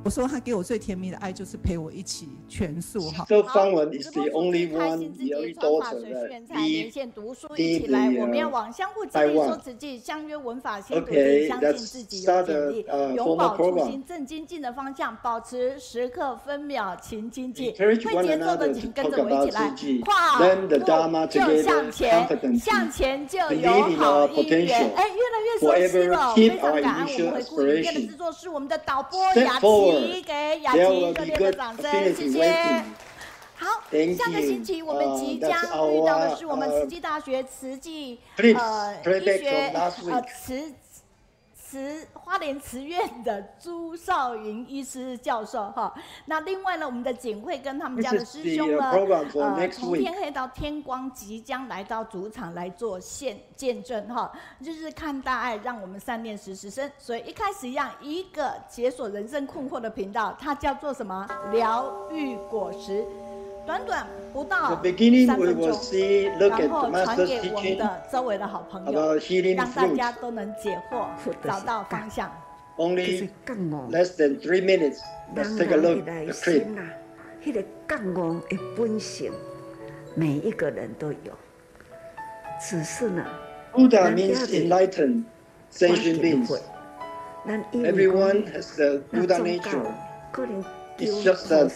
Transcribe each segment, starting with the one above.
我说他给我最甜蜜的爱就是陪我一起全素哈。So Fangwen is the only one, the only daughter that leave the 我们要往相互激励、说实际、相约文法、先读经，相信自己有潜力，永葆初心，正精进的方向，保持时刻分秒勤精进。会节奏的请跟着我一起来，跨步就向前，向前就有好姻缘。哎，越来越熟悉了，非常感恩我们回顾影片的制作是我们的导播雅琪，给雅琪热烈的掌声，谢谢。好，下个星期我们即将遇到的是我们慈济大学慈济医学花莲慈院的朱少云医师教授哈。那另外呢，我们的景会跟他们家的师兄呢，从天黑到天光，即将来到主场来做见证哈，就是看大爱，让我们善念时时生。所以一开始一样，一个解锁人生困惑的频道，它叫做什么？疗愈果实。短短不到3分钟，然后传给我们的周围的好朋友，让大家都能解惑，找到方向。Only less than 3 minutes. Let's take a look at the clip. 那个觉悟的本性，每一个人都有，只是呢 Buddha means enlightened, sentient beings. Everyone has the Buddha nature. It's just that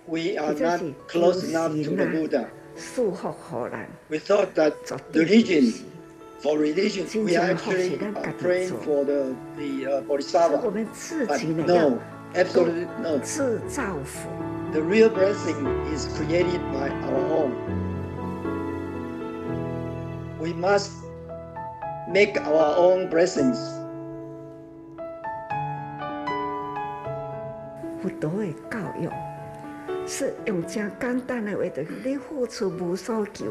we are not close enough to the Buddha. We thought that for religion, we are actually praying for the Bodhisattva. But no, absolutely no. The real blessing is created by our own. We must make our own blessings. 佛陀的教育是用真简单的话，就是你付出无所求，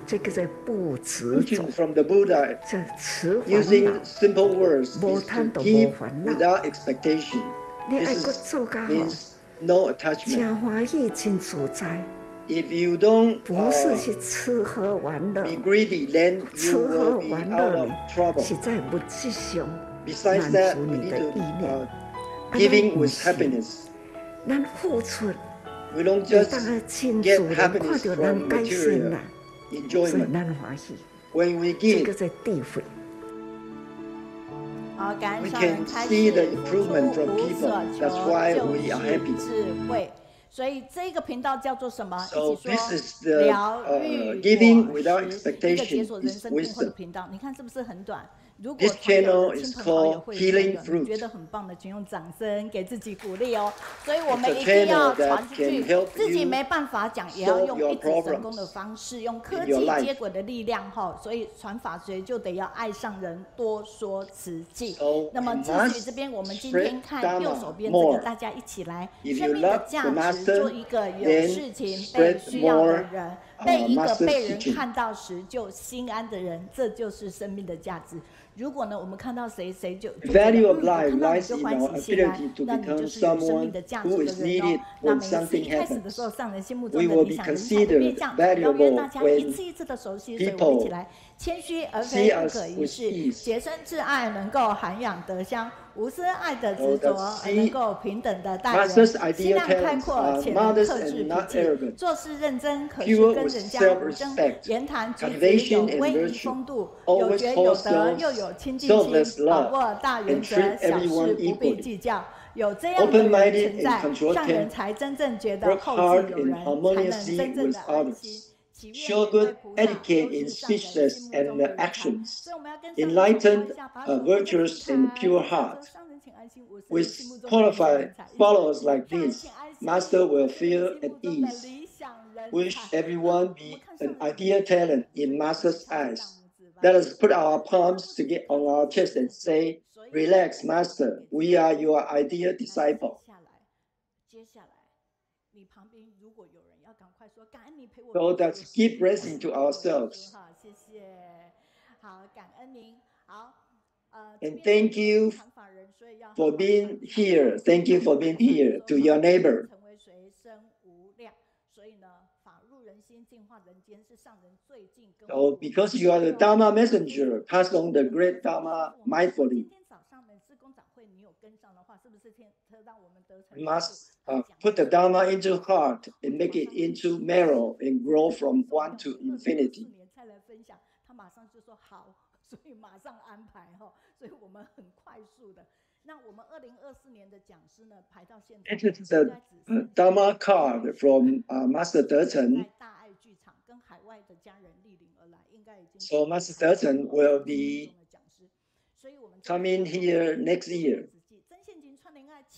这叫做不执着。From the Buddha, 这持烦恼 using simple words 无 is 贪 to 都无 give 烦恼。 without expectation. 你爱 This 搁做较好， means no attachment. 真欢喜真自在， If you don't 不是去吃喝玩乐。 be greedy, then 吃 you 喝 will be 玩 out 乐 of 呢， trouble. 是在物质上 Besides 满 that, 足 we 你 need 的 to 意念。 giving with happiness. 咱付出， We don't 会 just 当个亲 get 自看 happiness 到人 from 改善 material 啦，所以 enjoyment. 咱欢喜。 When we 这 give, 个在智慧。 好，感恩 we 上 can 人开 see 始 the 付出 improvement from 无 people. 所 That's 求 why 就 we are 是 happy. 智慧。所以这个频道叫做什么？ So 一起 this 说 is the 疗愈 giving 果 without 实，一个解 expectation 锁人 is 生困惑的 wisdom. 频道。你看是不是很短？如果 This 传给 channel 你的 is 亲朋好友 called 会 Healing 朋友，你 Fruit. 觉得很棒的，请用掌声给自己鼓励哦。所以我 It's 们 a 一定要 channel that 传出去 can，help 自己 you 没办法讲，也要 solve 用 your 一指神功 problems 的方式，用科 in your 技 life. 接轨的力量哈。所以传法学就得要爱上人，多说慈济。 So 那么 we 秩序 must 这边，我们今 spread 天看右手 Dharma 边这个， more. 大家一起来， If 生 you 命的 love 价 the 值， master, 做一个有 then 事情被 spread 需要的 more 人，被一个 master's 被人 teaching. 看到时就心安的人，这就是生命的价值。如果呢，我们看到谁谁就 Value of 我 life 看到你 lies 就 in 欢 our 喜心安 ability，to 那你 become 就是有生 someone 命的价值 who 的 is 人 needed 哦。那 when 每一次 something 一开始的时候， happens. 上人心目中 We 的 will 理 be 想人才会 considered 变这样，邀约 valuable 大家 when 一次一次的熟悉，所以我们一起来，谦虚而非 see 不 us 可一 with 世， ease. 洁身自爱能够涵养德香，无私爱的执 Oh, 着 that's 而能够平等的待人， Master's 心 ideal 量开 talents 阔 are 且能 modest 克制 and 脾 not 气， arrogant. 做事认真，可是 Pure 跟 with 人家无争， self-respect, 言谈举止有 cultivation and 威仪 virtue, 风度，有 always 觉有 hold 德， self, 又有亲近 selfless 心，把 love, 握大原 and 则， treat 小事 everyone 不必 equally. 计较。有这样的人 Open-minded 存在， and controlled 让人 temper. 才真正觉得 Work 后 hard 继有 and 人，才能 harmoniously 真正 with 的安 others. 心。祈愿 Show 每位 good 菩萨 etiquette 都 in 是上人 speeches 心目 and 中的人才。 actions. 所以我们要跟上人手说 Enlightened, 一下，把手放在 virtuous 平 and 台， pure 跟上 heart. 说上人请安心，我是 With 心目中的理想 qualified 人才。 followers like 上人 this, 请安心， Master 我 will 是 feel 心 at 目中的 ease. 理想人 Wish 才。 everyone 我 be 们看上 an 人 ideal talent in 我 Master's 敲一 eyes. 下拇指吧。 Let us put our palms together on our chest and say, Relax, Master. We are your ideal disciple. 接下来，你旁边如果有人要赶快说，感恩你陪我。 So that's keep blessing to ourselves. 好，谢谢。好，感恩您。好，And thank you for being here. Thank you for being here to your neighbor. 成为随身无量，所以呢，法入人心，净化人间，是上人最近跟 So because you are the Dharma messenger, pass on the great Dharma mindfully. 今天早上呢，志工早会你有跟 We must put the Dharma into heart and make it into marrow and grow from 1 to infinity. 所以马上安排所以我们很快速的。那我们2024年的讲师呢，排到现在。It is the Dharma card from Master Decheng. 大爱剧场跟海外的家人莅临而来，应该已经。So Master Decheng will be coming here next year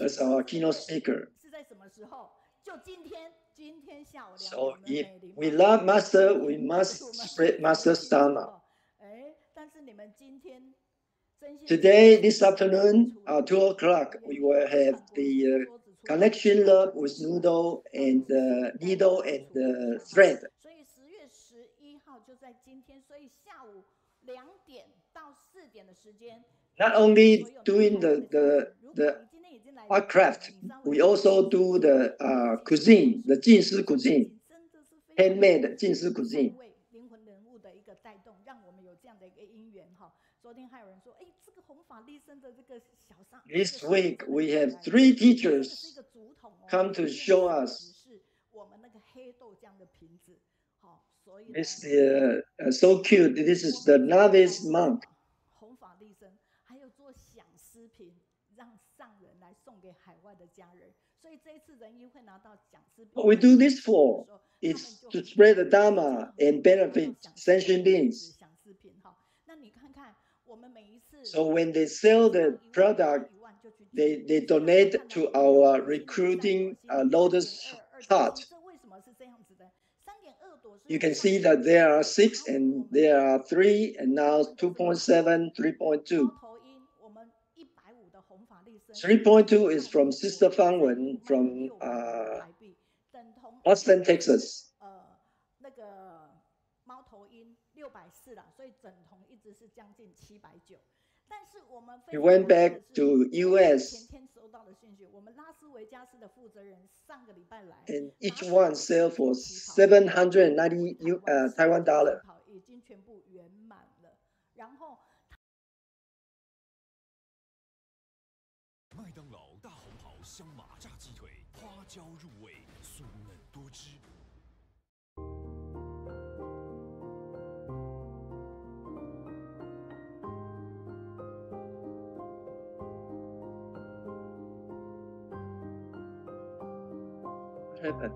as our keynote speaker. 是在什么时候？就今天下午2点。So if we love Master, we must spread Master's Dharma. Today, this afternoon, 2 o'clock, we will have the connection love with noodle and needle and thread. 所以10月11号就在今天，所以下午2点到4点的时间。Not only doing the art craft, we also do the cuisine, the 净师 cuisine, handmade 净师 cuisine. 灵魂人物的一个带动，让我们有这样的一个因缘昨天还有人说，这个弘法利生的这个小上。This week we have 3 teachers come to show us. 我们那个黑豆浆的瓶子，所以 It's so cute. This is the novice monk. 弘法利生，还有做享食品，让上人来送给海外的家人。所以这一次人医会拿到享食品。What we do this for is to spread the Dharma and benefit sentient beings. 享食品那你看看我们每一次。So when they sell the product, they donate to our recruiting Lotus Heart. You can see that there are 6 and there are 3 and now 2.7, 3.2. 3.2 is from Sister Fang Wen from Austin, Texas. 那个猫头鹰640啦，所以整桶一直是将近790。但是我们 We went back to US. 前天收到的讯息，我们拉斯维加斯的负责人上个礼拜来 ，and each one sell for $790 Taiwan dollar. 已经全部圆满了，然后。麦当劳大红袍香麻炸鸡腿，花椒入味，酥嫩多汁。What happened?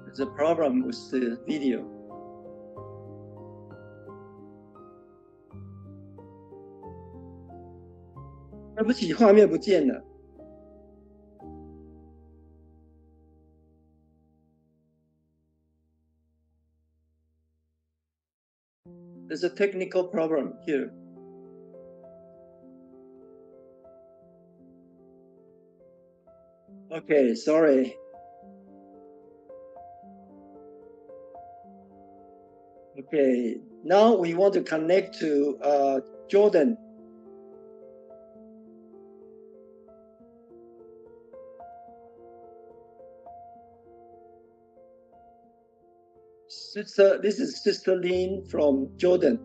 There's a problem with the video. There's a technical problem here. Okay, sorry. Okay, now we want to connect to Jordan. This is Sister Lin from Jordan.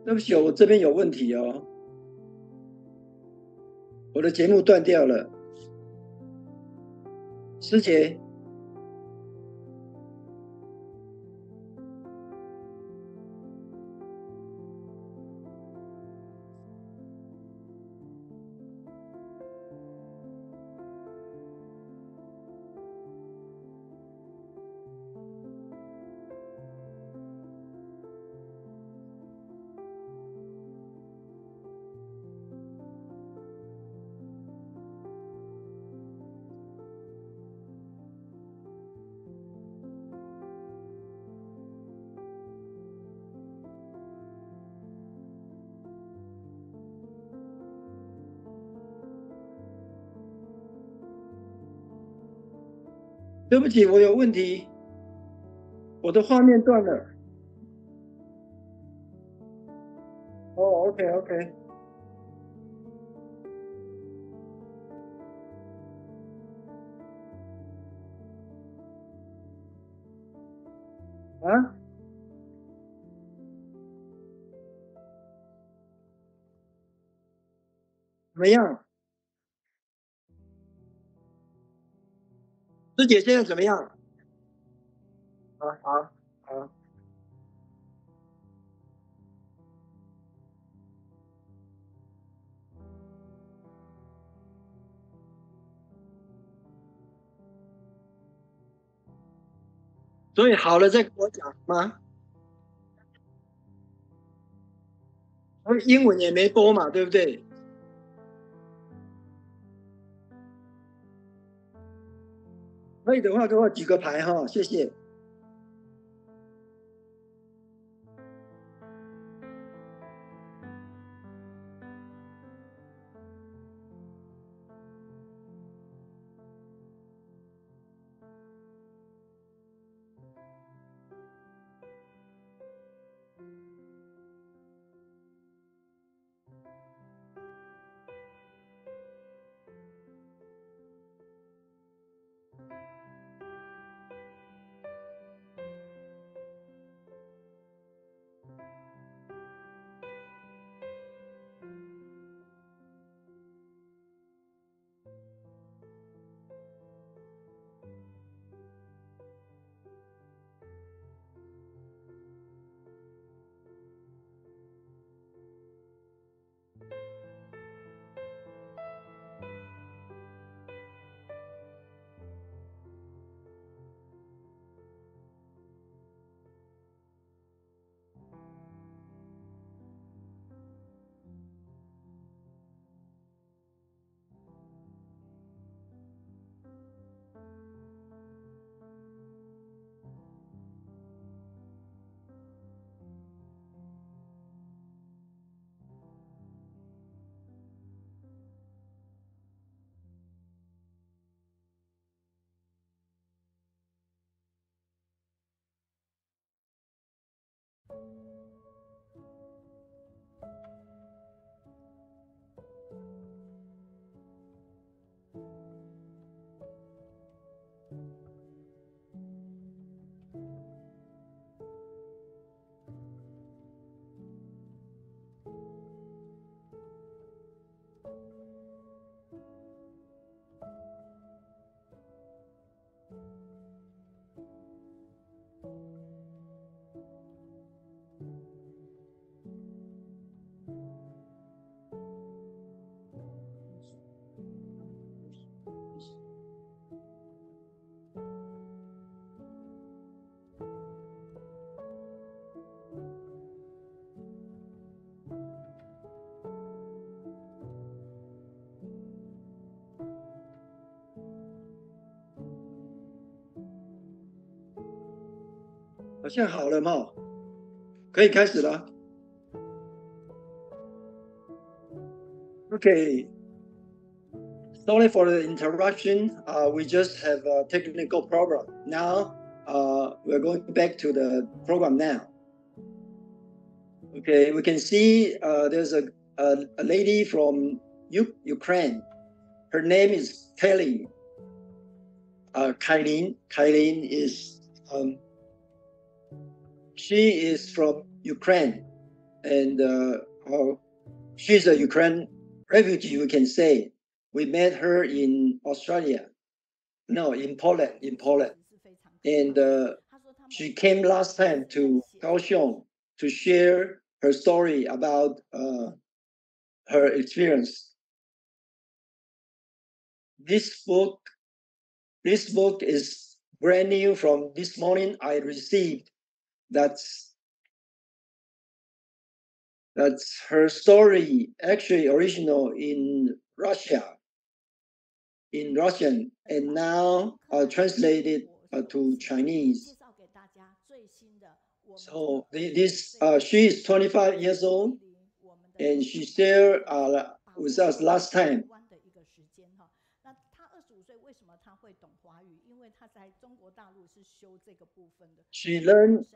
对不起，我这边有问题哦，我的节目断掉了，师姐。对不起，我有问题，我的画面断了。哦，OK。啊？怎么样？师姐现在怎么样？好。所以好了再跟我讲吗？英文也没播嘛，对不对？可以的话给我举个牌哈，谢谢。好像好了嘛，可以开始了。Okay. Sorry for the interruption. We just have a technical problem. Now we're going back to the program now. Okay, we can see there's a lady from Ukraine. Her name is Kelly. Kailin is she is from Ukraine, and she's a Ukraine refugee, we can say. We met her in Australia. No, in Poland. And she came last time to Kaohsiung to share her story about her experience. This book is brand new from this morning. I received. That's her story, actually original in Russian, and now translated to Chinese. So she is 25 years old, and she shared with us last time. She learned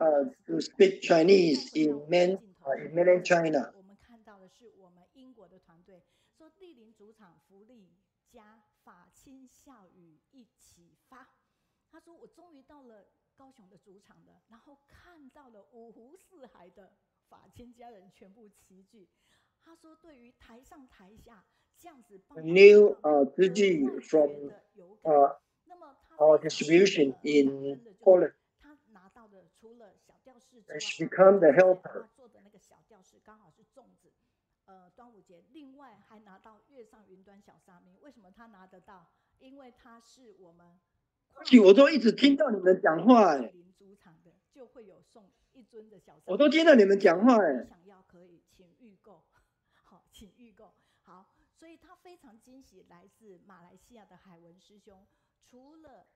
to speak Chinese in mainland China. 我们看到的是我们英国的团队说，莅临主场，福利加法亲孝语一起发。他说我终于到了高雄的主场了，然后看到了五湖四海的法亲家人全部齐聚。他说对于台上台下这样子帮 new Zheng from our distribution in Poland. 他拿到的除了小吊饰之外， She became the helper. 他做的那个小吊饰刚好是粽子，端午节，另外还拿到月上云端小沙弥。为什么他拿得到？因为他是我们。我都一直听到你们讲话哎，主场的就会有送一尊的小沙弥。我都听到你们讲话哎。想要可以请预购，好，请预购。好，所以他非常惊喜，来自马来西亚的海文师兄，除了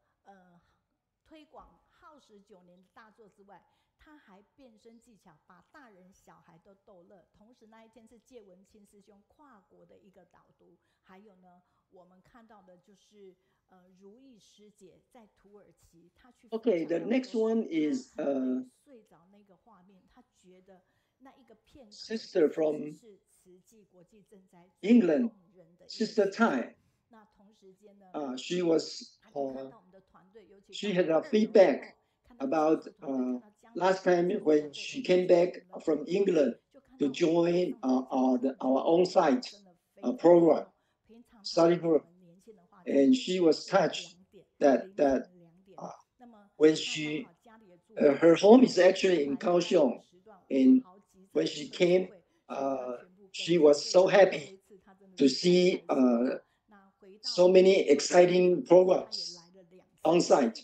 推广耗时9年的大作之外，他还变身技巧，把大人小孩都逗乐。同时那一天是介文清师兄跨国的一个导读，还有呢，我们看到的就是如意师姐在土耳其，她去。Okay, the next one is 睡着那个画面，她觉得那一个片刻 sister from 是慈济国际赈灾 England, Sister Tai. 那同时间呢she was she had a feedback about last time when she came back from England to join our own site program study group, and she was touched that when she her home is actually in Kaohsiung, and when she came, she was so happy to see so many exciting programs on site.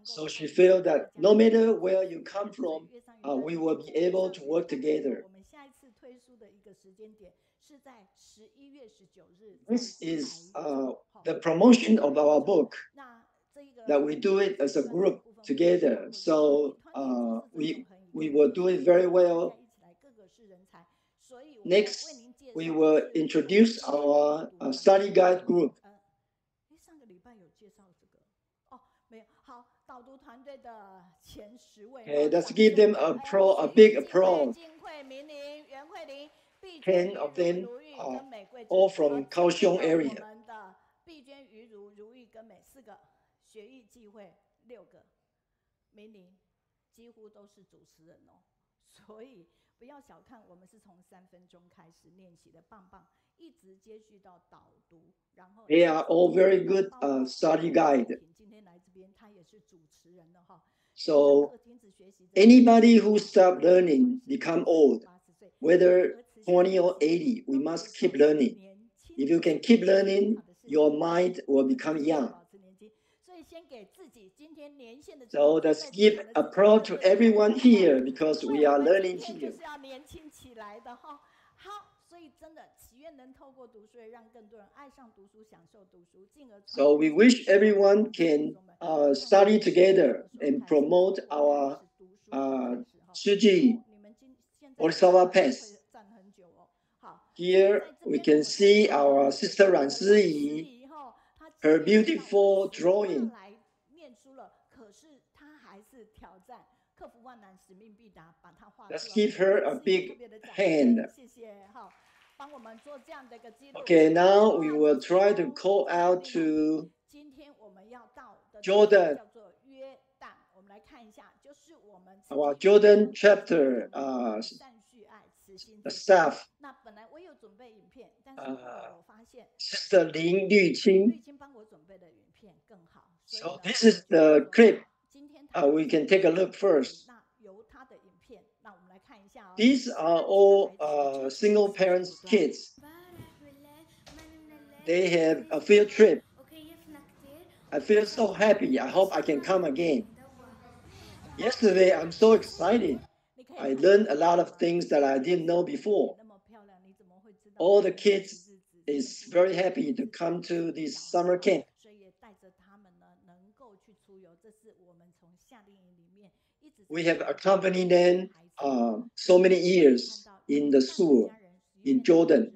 So she felt that no matter where you come from, we will be able to work together. This is the promotion of our book, that we do it as a group together. So we will do it very well. Next, we will introduce our study guide group. Okay, let's give them a big applause. 10 of them are all from Kaohsiung area. 碧娟、于如、如意跟美4个，学艺际会6个，明玲几乎都是主持人哦，所以不要小看我们是从3分钟开始练习的，棒棒，一直接续到导读，然后 They are all very good study guide. 今天来这边，他也是主持人了哈。So anybody who stop learning become old, whether 20 or 80, we must keep learning. If you can keep learning, your mind will become young. So let's give applause to everyone here because we are learning here. So we wish everyone can study together and promote our Shuji Bodhisattva path. Here we can see our sister Ran Siyi, her beautiful drawing. Let's give her a big hand. Okay, now we will try to call out to Jordan, our Jordan chapter staff, Sister Luqing. So this is the clip. We can take a look first. These are all single parents' kids. They have a field trip. I feel so happy. I hope I can come again. Yesterday, I'm so excited. I learned a lot of things that I didn't know before. All the kids is very happy to come to this summer camp. We have accompanied them so many years in the school in Jordan.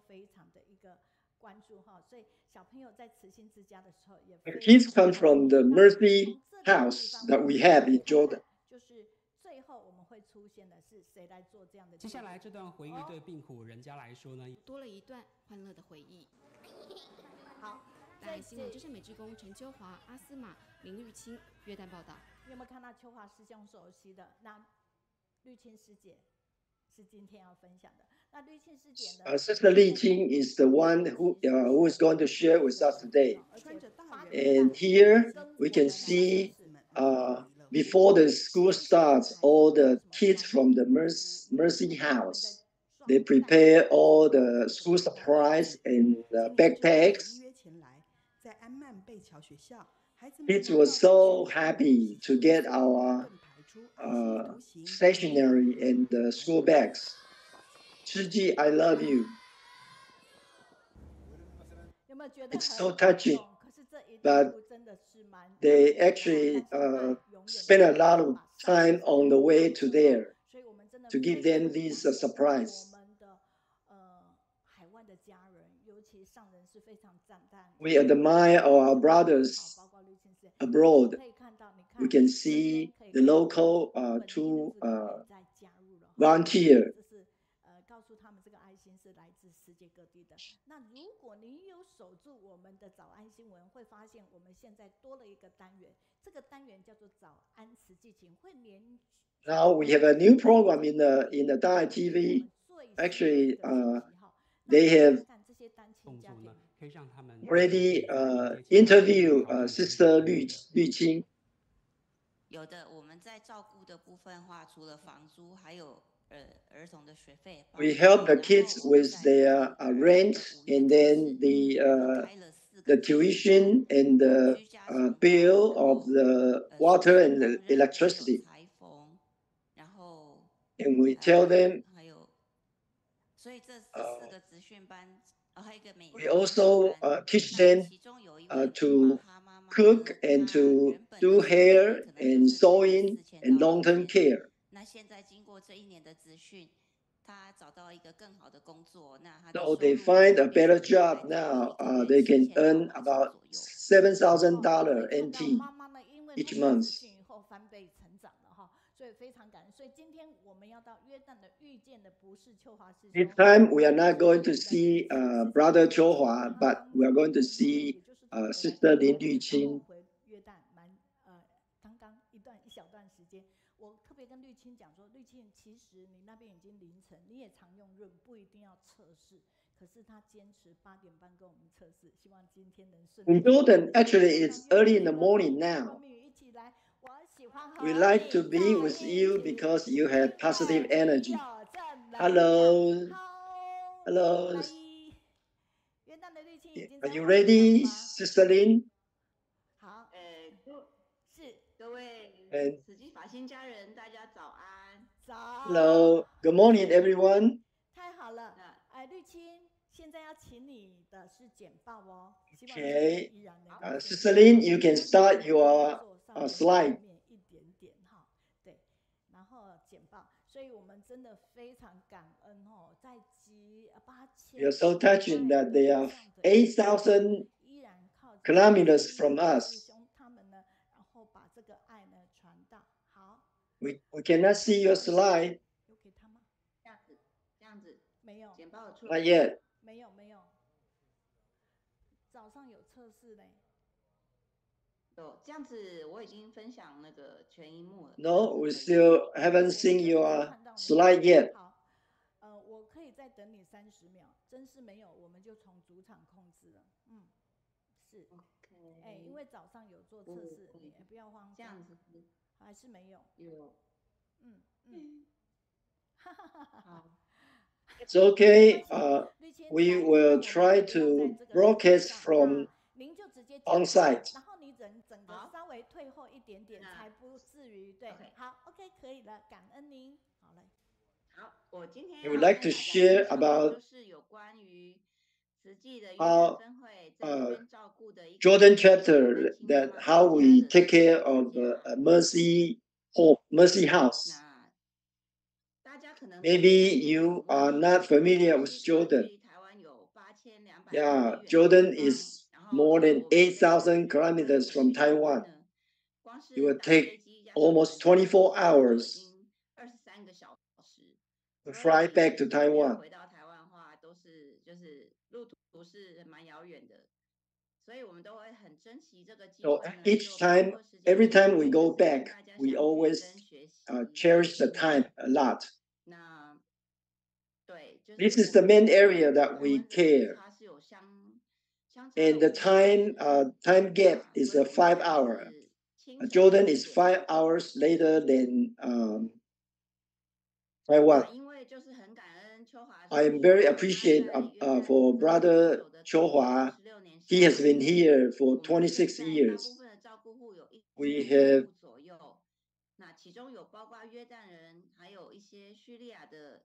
非常的一个关注哈，所以小朋友在慈心之家的时候也。The kids come from the Mercy House that we have in Jordan. 就是最后我们会出现的是谁来做这样的？接下来这段回忆对病苦人家来说呢，多了一段欢乐的回忆。好，在新闻之声美职工陈秋华、阿斯玛、林玉清约旦报道。你有没有看到秋华师兄熟悉的？那绿青师姐是今天要分享的。那绿青师姐呢？Sister Li Qing is the one who is going to share with us today. And here we can see before the school starts, all the kids from the Mercy House, they prepare all the school supplies and backpacks. Kids were so happy to get our stationery and school bags. Chiji, I love you. It's so touching, but they actually spend a lot of time on the way to there to give them this surprise. We admire our brothers abroad. We can see the local two volunteers. 告诉他们这个爱心是来自世界各地的。那如果你有守住我们的早安新闻，会发现我们现在多了一个单元，这个单元叫做早安慈济情，会连。Now we have a new program in the Dai TV. Actually, they have already interviewed Sister Lu Qing. 有的我们在照顾的部分话，除了房租，还有儿童的学费。We help the kids with their rent and then the tuition and the bill of the water and the electricity. And we tell them. We also teach them to cook and to do hair and sewing and long-term care. 那现在经过这1年的资讯，他找到一个更好的工作，那他 So they find a better job now. They can earn about $7,000 NT each month. 所以非常感恩。所以今天我们要到约旦的遇见的不是秋华师兄。This time we are not going to see Brother Chou-Hua, but we are going to see Sister Lin Yuqing. 约旦刚刚一小段时间，我特别跟绿青讲说，绿青其实你那边已经凌晨，你也常用润，不一定要测试。可是他坚持8点半跟我们测试，希望今天能顺利。In Jordan, actually, it's early in the morning now. We like to be with you because you have positive energy. Hello. Hello. Are you ready, Sister Lin? 好，是各位慈济法心家人，大家早安。早。Hello. Good morning, everyone. 太好了，绿青，现在要请你的是简报哦。Okay. Sister Lin, you can start your slide. 所以我们真的非常感恩哦，在8000。We are so touching that they are 8,000 kilometers from us. 他们呢，然后把这个爱呢传到。好。We cannot see your slide. 有给他吗？这样子。没有。简报出。 Not yet. 没有。早上有测试嘞。这样子我已经分享那个全萤幕了。No, we still haven't seen your slide yet. 好，我可以再等你30秒，真是没有，我们就从主场控制了。是。OK。因为早上有做测试，你不要慌张。这样子。还是没有。有。好。It's okay. We will try to broadcast from on site. 然后你整个稍微退后一点点，才不至于对。好 ，OK， 可以了，感恩您。好嘞。好，我今天 I would like to share about 就是有关于慈济的约旦分会在这边照顾的一个 Jordan chapter that how we take care of Mercy Home, Mercy House. Maybe you are not familiar with Jordan. Yeah, Jordan is more than 8,000 kilometers from Taiwan. It will take almost 24 hours to fly back to Taiwan. So every time we go back, we always cherish the time a lot. This is the main area that we care. And the time gap is a 5 hour. Jordan is 5 hours later than Taiwan. I am very appreciative for Brother Chou-Hua. He has been here for 26 years. We have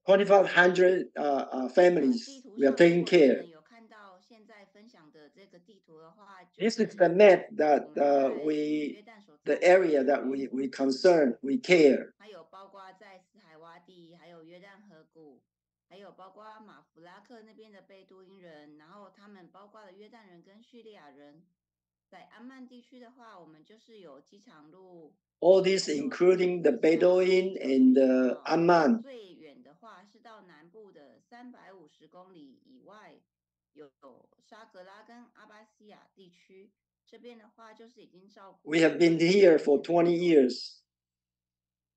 2,500 families we are taking care. This is the map that the area that we concern, we care. 还有包括马弗拉克那边的贝都因人，然后他们包括了约旦人跟叙利亚人。在安曼地区的话，我们就是有机场路。All this including the Bedouin and the Amman. 最远的话是到南部的350公里以外，有沙格拉跟阿巴西亚地区。这边的话就是已经照顾。We have been here for 20 years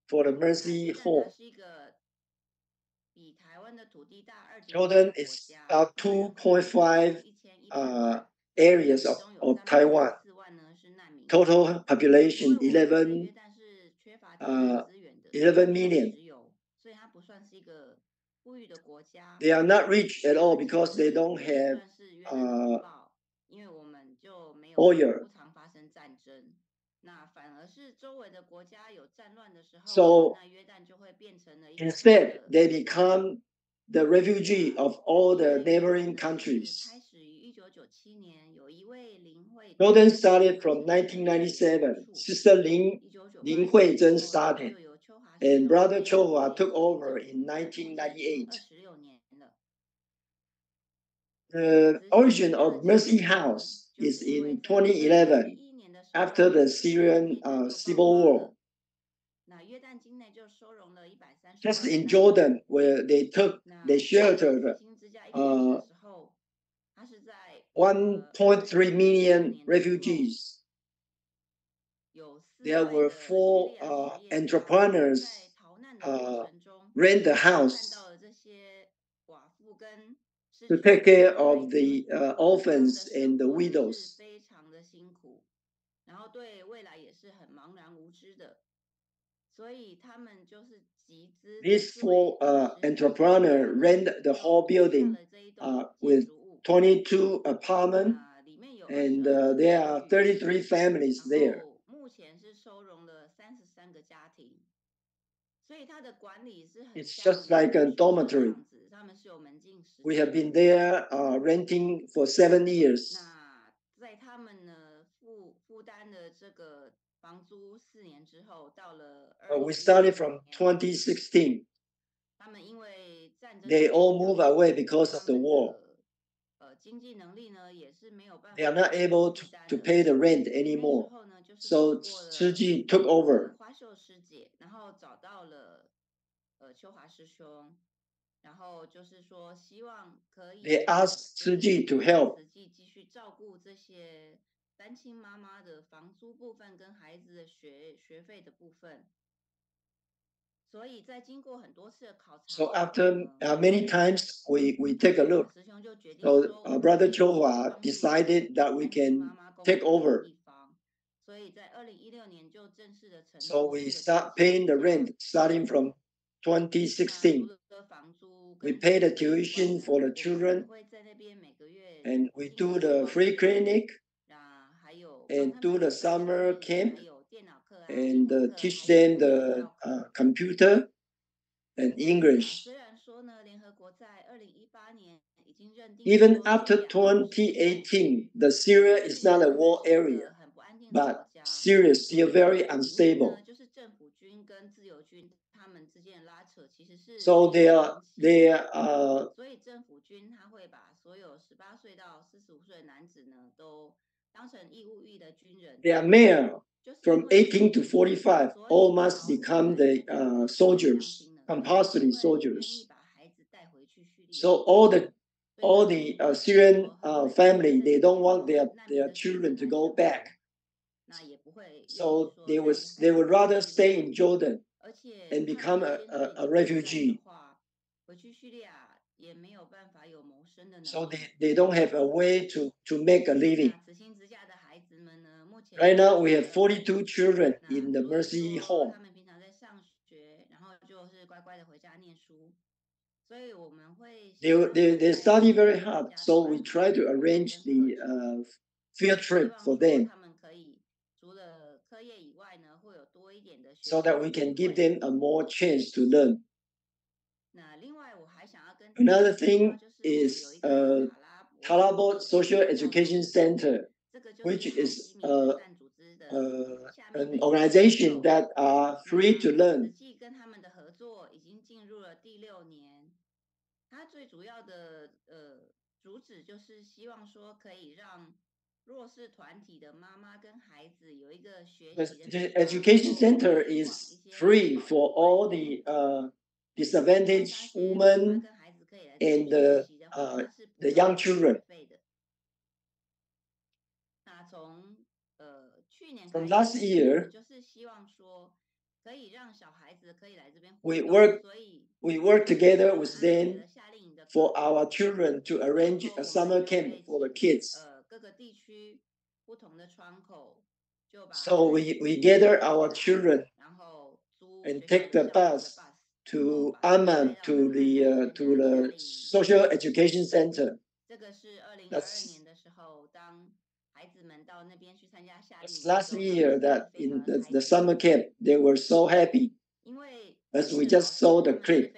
for the Mercy Home. Jordan is about 2.5 areas of Taiwan. Total population 11 million. They are not rich at all because they don't have oil. So instead, they become the refugee of all the neighboring countries. Jordan started from 1997. Sister Lin Huizhen started, and Brother Chou-Hua took over in 1998. The origin of Mercy House is in 2011, after the Syrian civil war. Just in Jordan, where they sheltered 1.3 million refugees. There were 4 entrepreneurs rent the house to take care of the orphans and the widows. These 4 entrepreneurs rent the whole building with 22 apartments, and there are 33 families there. It's just like a dormitory. We have been there renting for 7 years. We started from 2016. They all moved away because of the war. They are not able to pay the rent anymore. So Tzu Chi took over. They asked Tzu Chi to help. So after many times we take a look. So Brother Chou-Hua decided that we can take over. So we start paying the rent starting from 2016. We pay the tuition for the children, and we do the free clinic, and do the summer camp, and teach them the computer and English. Even after 2018, the Syria is not a war area, but Syria is still very unstable. So they are 所有18岁到45岁的男子呢，都当成义务役的军人。They are male from 18 to 45. All must become the soldiers, compulsory soldiers. So all the Syrian family, they don't want their children to go back. So they would rather stay in Jordan and become a refugee. So they don't have a way to make a living. Right now we have 42 children in the Mercy Home. They study very hard, so we try to arrange the field trip for them, so that we can give them a more chance to learn. Another thing is Talabot Social Education Center, which is an organization that are free to learn. 它最主要的主旨就是希望说可以让弱势团体的妈妈跟孩子有一个学习的。The education center is free for all the disadvantaged women and the young children. From last year, we work together with them for our children to arrange a summer camp for the kids. So we gather our children and take the bus to Amman to the social education center. That's last year that in the summer camp they were so happy, as we just saw the clip.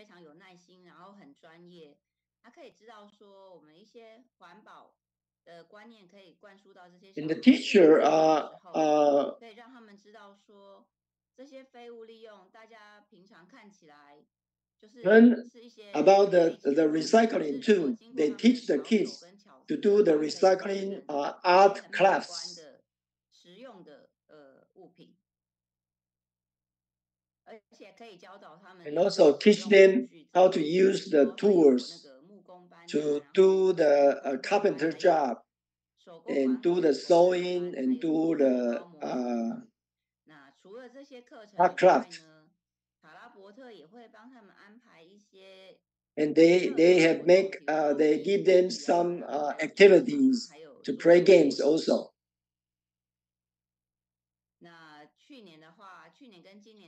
And the teacher learn about the recycling too. They teach the kids to do the recycling art crafts. And also teach them how to use the tools to do the carpenter job, and do the sewing, and do the art craft. And they give them some activities to play games also.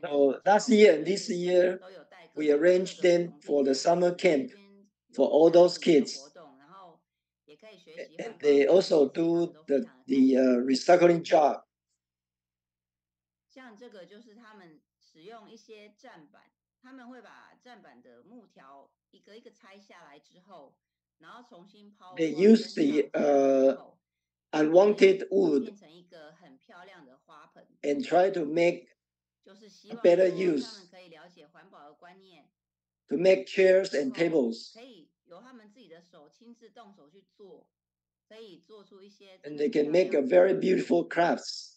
So last year and this year, we arranged them for the summer camp for all those kids. And they also do the recycling job. They use the unwanted wood and try to make a better use to make chairs and tables. And they can make a very beautiful crafts.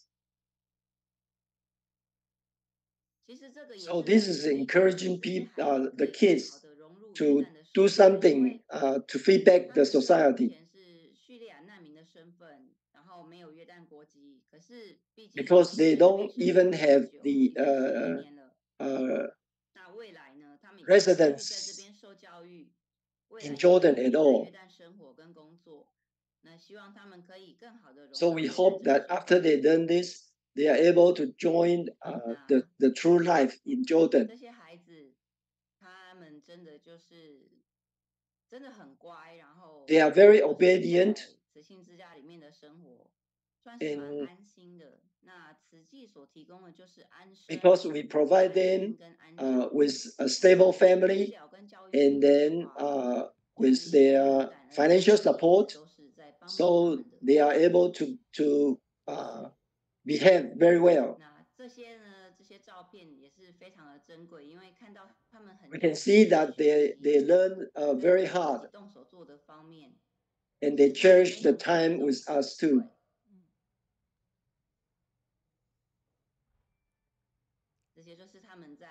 So this is encouraging the kids to do something to feedback the society. Because they don't even have the residence in Jordan at all. So we hope that after they've done this, they are able to join the true life in Jordan. They are very obedient, and because we provide them with a stable family, and then with their financial support, so they are able to behave very well. We can see that they learn very hard. and they cherish the time with us too.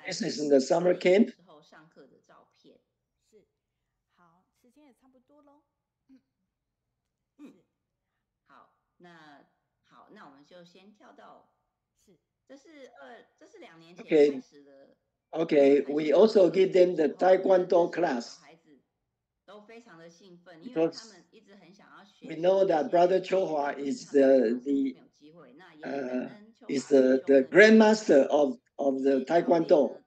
This is in the summer camp. Okay. Okay, we also give them the Taekwondo class. Because we know that Brother Chohua is the grandmaster of the Taekwondo.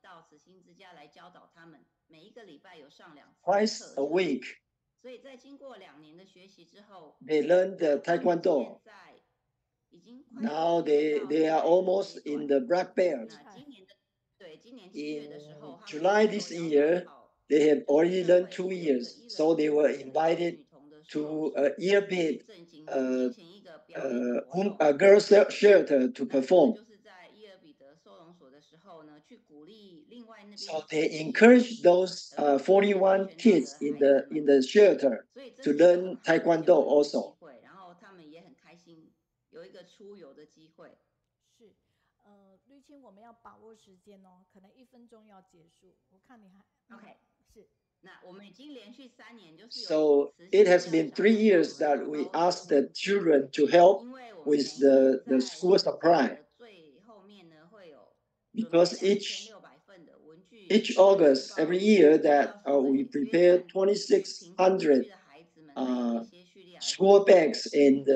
Twice a week, they learn the Taekwondo. Now they are almost in the black belt. In July this year, they have already learned 2 years, so they were invited to a year-bid girls' shelter to perform. So they encourage those 41 kids in the shelter to learn Taekwondo also. So it has been 3 years that we asked the children to help with the school supply. Because each August, every year, that we prepare 2,600 school bags and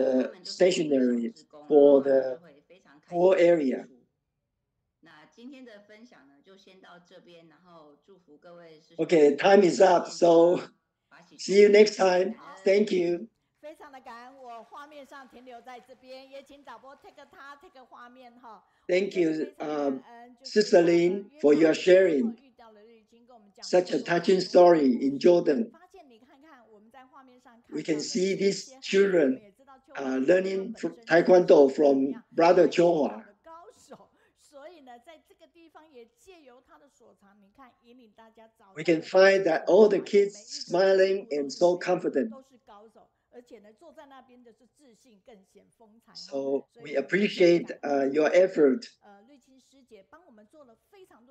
stationery for the poor area. Okay, time is up, so see you next time. Thank you. 非常的感恩，我画面上停留在这边，也请导播 take 他 take 画面哈。Thank you, Sister Lin, for your sharing such a touching story in Jordan. We can see these children learning Taekwondo from Brother Chohua. We can find that all the kids smiling and so confident. So we appreciate your effort.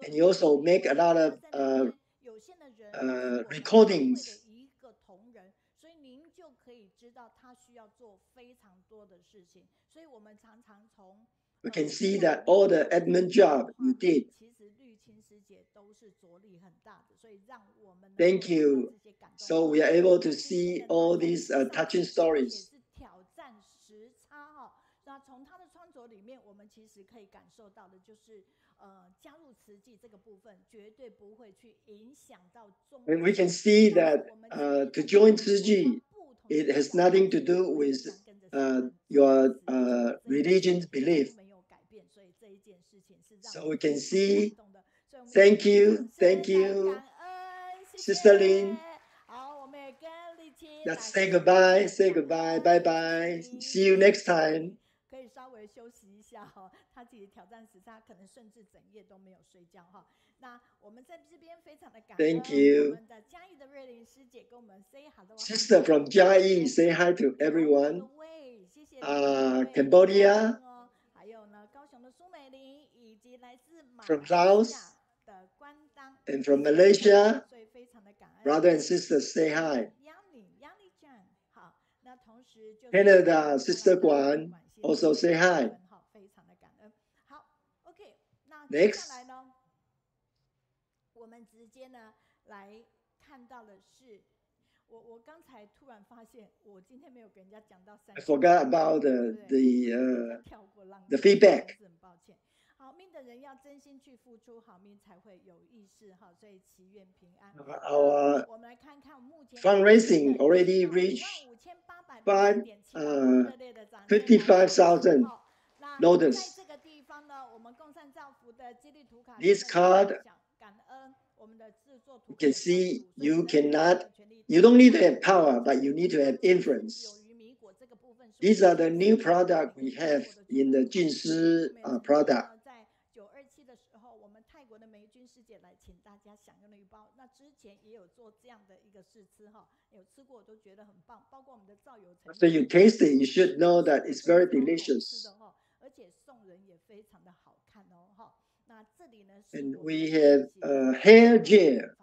And you also make a lot of recordings. We can see that all the admin job you did. Thank you. So we are able to see all these touching stories. And we can see that to join Tzu Chi, it has nothing to do with your religion's belief. So we can see. Thank you, Sister Lin. Let's say goodbye, bye bye. See you next time. Thank you. Sister from Jiayi, say hi to everyone. Cambodia, from Laos, and from Malaysia, brother and sister, say hi. Canada, Sister Guan, also say hi. Next. I forgot about the feedback. Our fundraising already reached 55,000 notice. This card, you can see you don't need to have power, but you need to have influence. These are the new product we have in the Jin Shi product. 国的梅君师姐来请大家享用的一包。那之前也有做这样的一个试吃哈，有吃过我都觉得很棒，包括我们的皂油层。After you taste it, you should know that it's very delicious. 而且送人也非常的好看哦哈。那这里呢 And we have hair gel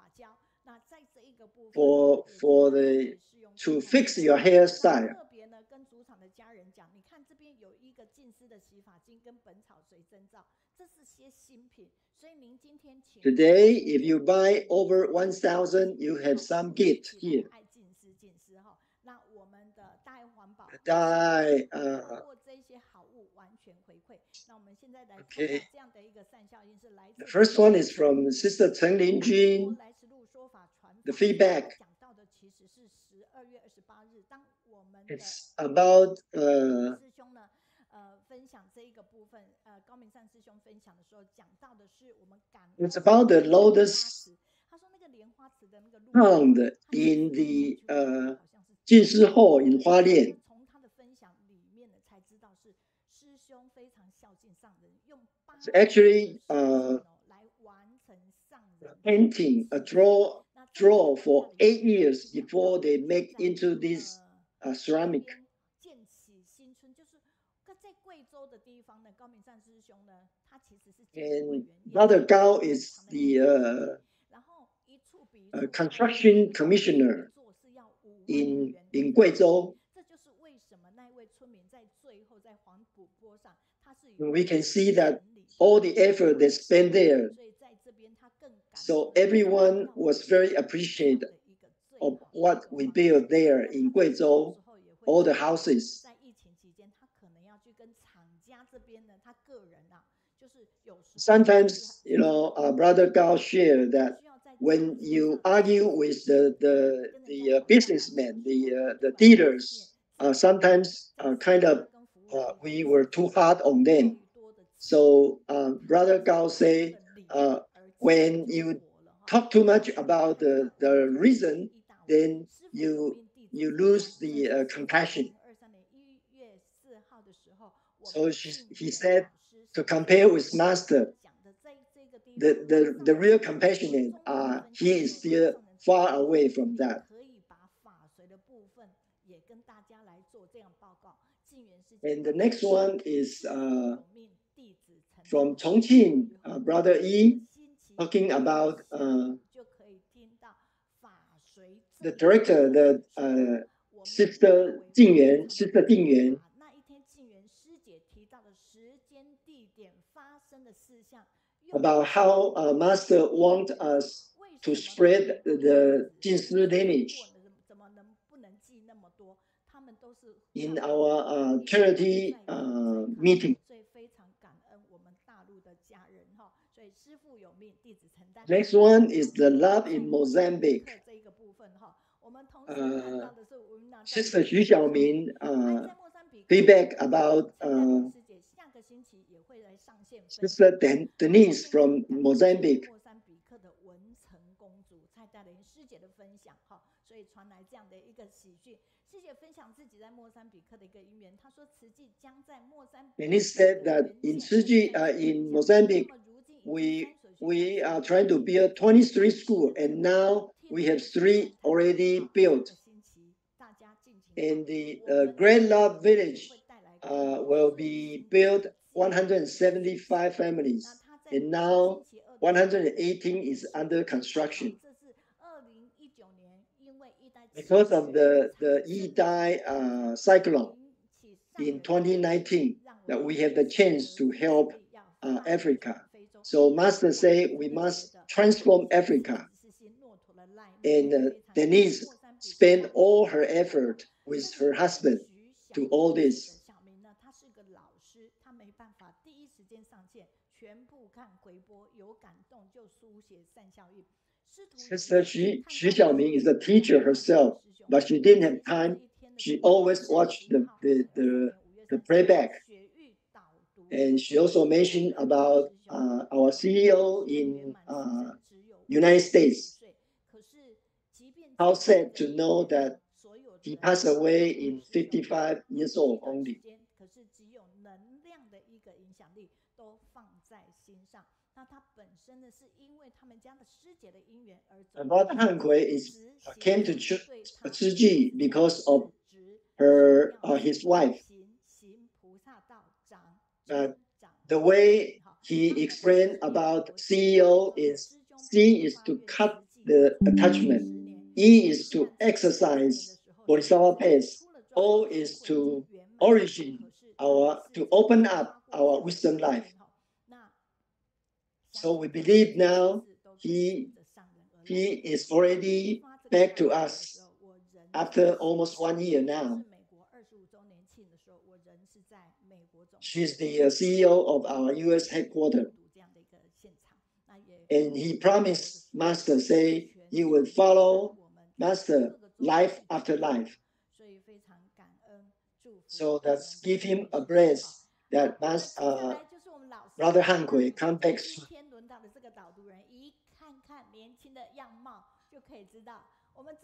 for the to fix your hairstyle. 特别呢跟主场的家人讲，你看这边有一个净丝的洗发精跟本草水蒸皂，这是些新品，所以您今天请。Today, if you buy over 1,000, you have some gift here. 爱净丝哈，那我们的大爱环保。通过这些好物完全回馈。那我们现在来看这样的一个善效应是来自。The first one is from Sister Cheng Linjin. The feedback. It's about 师兄呢分享这一个部分高明善师兄分享的时候讲到的是我们感恩。It's about the lotus 他说那个莲花池的那个 found in the 净师后 in 花莲。从他的分享里面呢才知道是师兄非常孝敬上人，用8 actually 来完成上人 painting a draw for 8 years before they make into this ceramic. 建起新村，就是在贵州的地方呢，高明善师兄呢，他其实是 And Brother Gao is the construction commissioner in 贵州. We can see that all the effort they spent there. So everyone was very appreciative of what we built there in 贵州, all the houses. Sometimes, Brother Gao shared that when you argue with the businessmen, the dealers, sometimes we were too hard on them. So Brother Gao say, when you talk too much about the reason, then you lose the compassion. So he said, to compare with Master, the real compassionate, he is still far away from that. And the next one is from Chongqing, Brother Yi, talking about the director, the Sister Jingyuan. About how Master wants us to spread the Jinsi lineage in our charity meeting. Next one is the love in Mozambique. Sister Xu Xiaoming feedback about Sister Denise from Mozambique. Denise said that in Mozambique, we are trying to build 23 schools, and now we have 3 already built. And the Great Love Village will be built 175 families, and now 118 is under construction. Because of the Yidai cyclone in 2019, that we have the chance to help Africa. So Master say we must transform Africa. And Denise spent all her effort with her husband to all this. Sister Xu Xiaoming is a teacher herself, but she didn't have time. She always watched the playback. And she also mentioned about our CEO in United States. How sad to know that he passed away in 55 years old only. 一个影响力都放在心上。那他本身呢，是因为他们家的师姐的因缘而走。But Han Kui came to Tzu Chi because of his wife. The way he explained about CEO is C is to cut the attachment, E is to exercise Bodhisattva pace, O is to origin to open up our wisdom life. So we believe now he is already back to us after almost 1 year now. She's the CEO of our US headquarters. And he promised Master, say, he will follow Master life after life. So let's give him a bless that Brother Han Kui come back soon.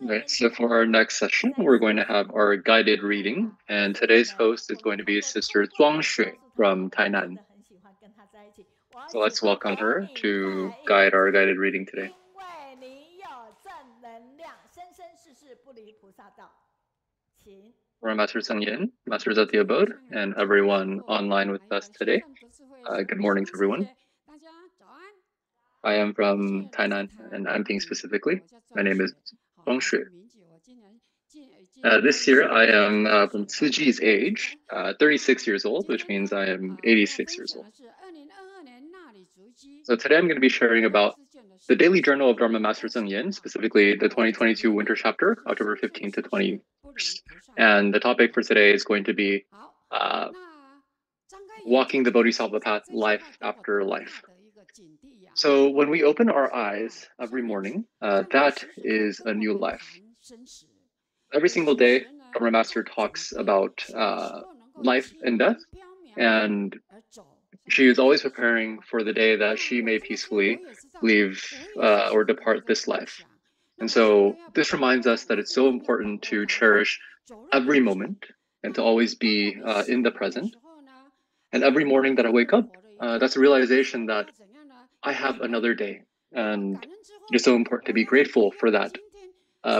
Right, so for our next session, we're going to have our guided reading, and today's host is going to be Sister Zhuang from Tainan. So let's welcome her to guide our guided reading today. For Master Zheng, Masters at the Abode, and everyone online with us today. Good morning to everyone. I am from Tainan and Yangqing specifically. My name is Zhuang Shui. This year I am from Tzu Chi's age, 36 years old, which means I am 86 years old. So today I'm going to be sharing about the daily journal of Dharma Master Zheng, specifically the 2022 winter chapter, October 15th to 21st. And the topic for today is going to be walking the Bodhisattva path life after life. So when we open our eyes every morning, that is a new life. Every single day, Dharma Master talks about life and death, and she is always preparing for the day that she may peacefully leave or depart this life. And so this reminds us that it's so important to cherish every moment and to always be in the present. And every morning that I wake up, that's a realization that I have another day. And it's so important to be grateful for that,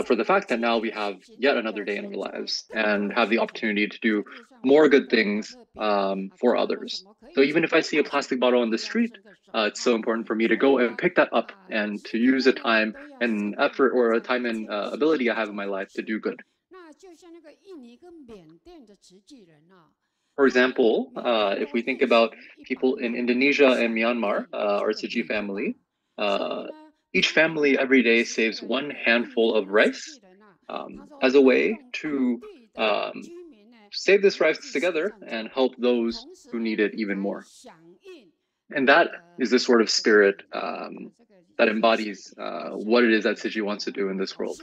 for the fact that now we have yet another day in our lives and have the opportunity to do more good things for others. So even if I see a plastic bottle on the street, it's so important for me to go and pick that up and to use a time and effort or a time and ability I have in my life to do good. For example, if we think about people in Indonesia and Myanmar, our Tzu Chi family, each family every day saves one handful of rice as a way to save this rice together and help those who need it even more. And that is the sort of spirit that embodies what it is that Tzu Chi wants to do in this world.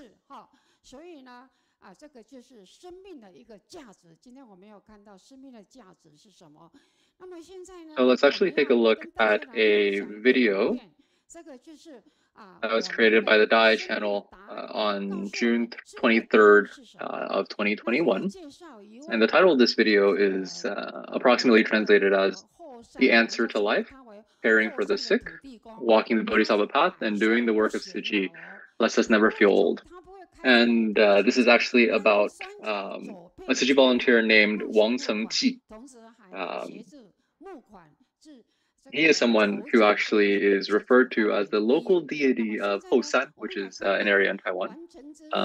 So let's actually take a look at a video that was created by the Dai channel on June 23rd of 2021. And the title of this video is approximately translated as The Answer to Life, Caring for the Sick, Walking the Bodhisattva Path, and Doing the Work of Tzu Chi Lets Us Never Feel Old. And this is actually about a Tzu Chi volunteer named Wang Cengqi. He is someone who actually is referred to as the local deity of Shan, which is an area in Taiwan.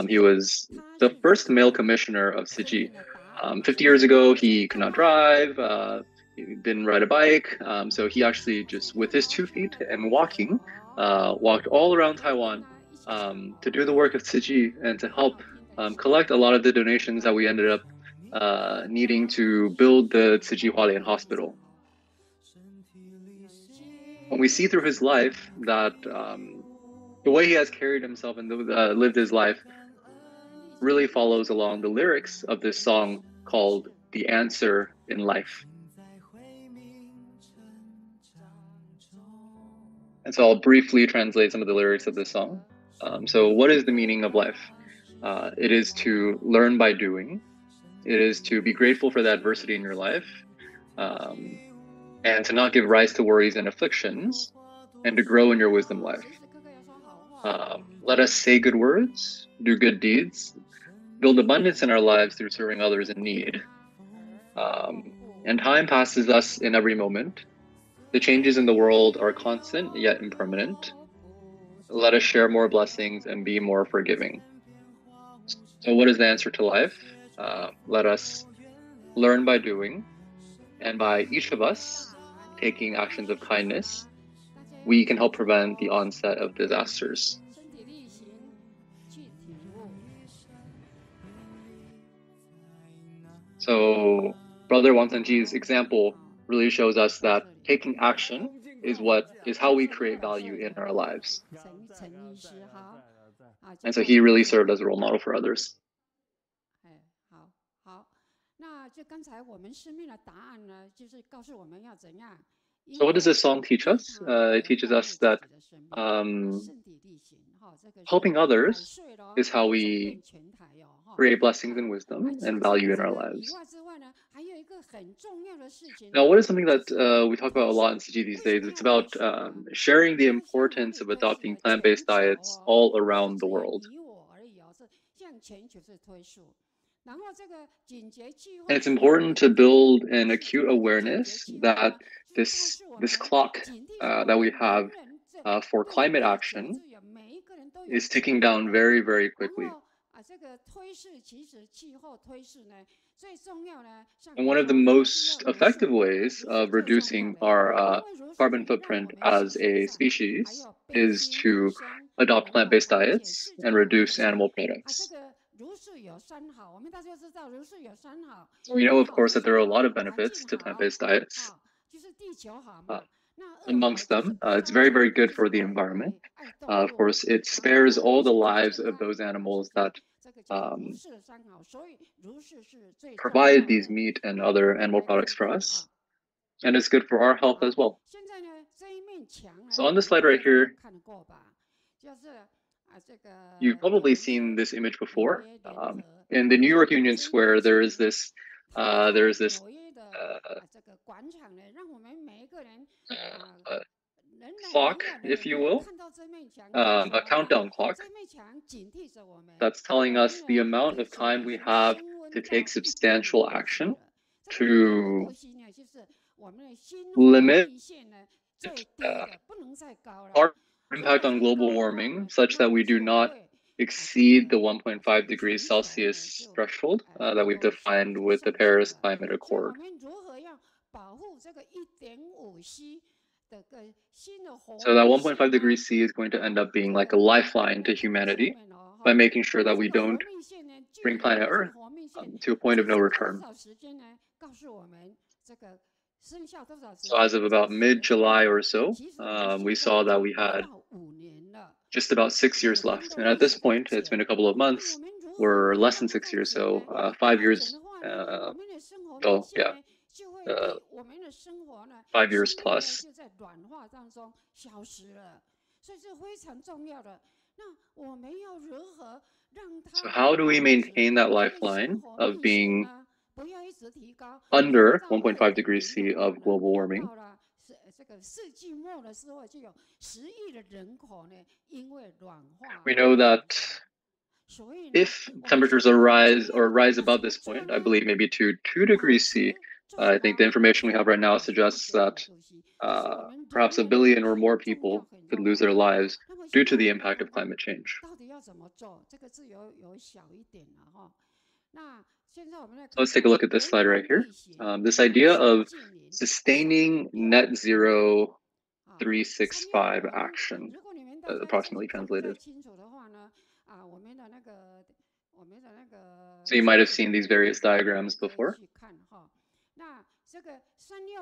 He was the first male commissioner of Tzu Chi. 50 years ago, he could not drive, he didn't ride a bike, so he actually just, with his 2 feet and walking, walked all around Taiwan to do the work of Tzu Chi and to help collect a lot of the donations that we ended up needing to build the Tzu Chi Hualien Hospital. When we see through his life that the way he has carried himself and lived his life really follows along the lyrics of this song called The Answer in Life. And so I'll briefly translate some of the lyrics of this song. So what is the meaning of life? It is to learn by doing. It is to be grateful for the adversity in your life. and to not give rise to worries and afflictions, and to grow in your wisdom life. Let us say good words, do good deeds, build abundance in our lives through serving others in need. And time passes us in every moment. The changes in the world are constant yet impermanent. Let us share more blessings and be more forgiving. So what is the answer to life? Let us learn by doing, and by each of us taking actions of kindness, we can help prevent the onset of disasters. So Brother Wang Zhenji's example really shows us that taking action is how we create value in our lives. And so he really served as a role model for others. So what does this song teach us? It teaches us that helping others is how we create blessings and wisdom and value in our lives. Now, what is something that we talk about a lot in CG these days? It's about sharing the importance of adopting plant-based diets all around the world. And it's important to build an acute awareness that this clock that we have for climate action is ticking down very, very quickly. And one of the most effective ways of reducing our carbon footprint as a species is to adopt plant-based diets and reduce animal products. We know, of course, that there are a lot of benefits to plant-based diets. Amongst them, it's very, very good for the environment. Of course, it spares all the lives of those animals that provide these meat and other animal products for us. And it's good for our health as well. So on this slide right here, you've probably seen this image before. In the New York Union Square, there is this clock, if you will, a countdown clock that's telling us the amount of time we have to take substantial action to limit our impact on global warming such that we do not exceed the 1.5 degrees Celsius threshold that we've defined with the Paris Climate Accord. So that 1.5 degrees C is going to end up being like a lifeline to humanity by making sure that we don't bring planet Earth to a point of no return. So as of about mid-July or so, we saw that we had just about 6 years left. And at this point, it's been a couple of months. We're less than 6 years, so 5 years. 5 years plus. So how do we maintain that lifeline of being under 1.5 degrees C of global warming? We know that if temperatures rise above this point, I believe maybe to 2 degrees C, I think the information we have right now suggests that perhaps 1 billion or more people could lose their lives due to the impact of climate change. So let's take a look at this slide right here. This idea of sustaining net zero 365 action, approximately translated. So you might have seen these various diagrams before.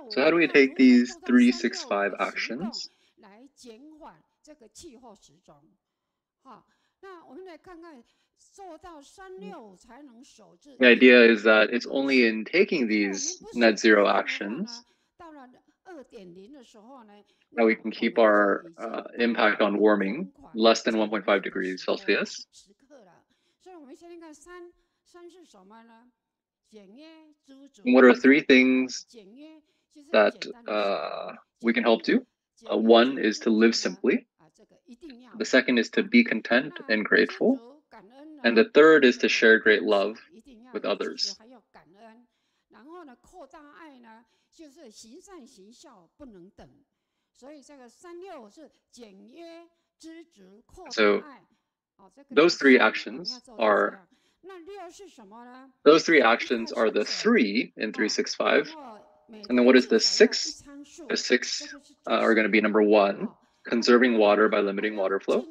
So how do we take these 365 actions? The idea is that it's only in taking these net zero actions that we can keep our impact on warming less than 1.5 degrees Celsius. And what are 3 things that we can help do. One is to live simply. The second is to be content and grateful. And the third is to share great love with others. So those three actions are the 3 in 365. And then what is the 6? The 6 are going to be number 1, conserving water by limiting water flow.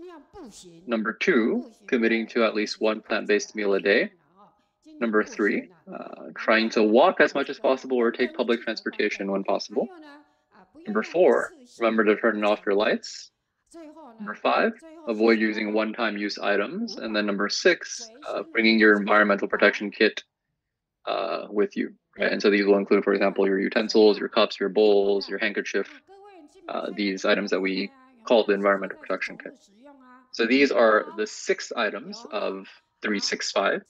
Number 2, committing to at least 1 plant-based meal a day. Number 3, trying to walk as much as possible or take public transportation when possible. Number 4, remember to turn off your lights. Number 5, avoid using one-time use items. And then number 6, bringing your environmental protection kit with you. Right? And so these will include, for example, your utensils, your cups, your bowls, your handkerchief, these items that we call the environmental protection kit. So these are the 6 items of 365.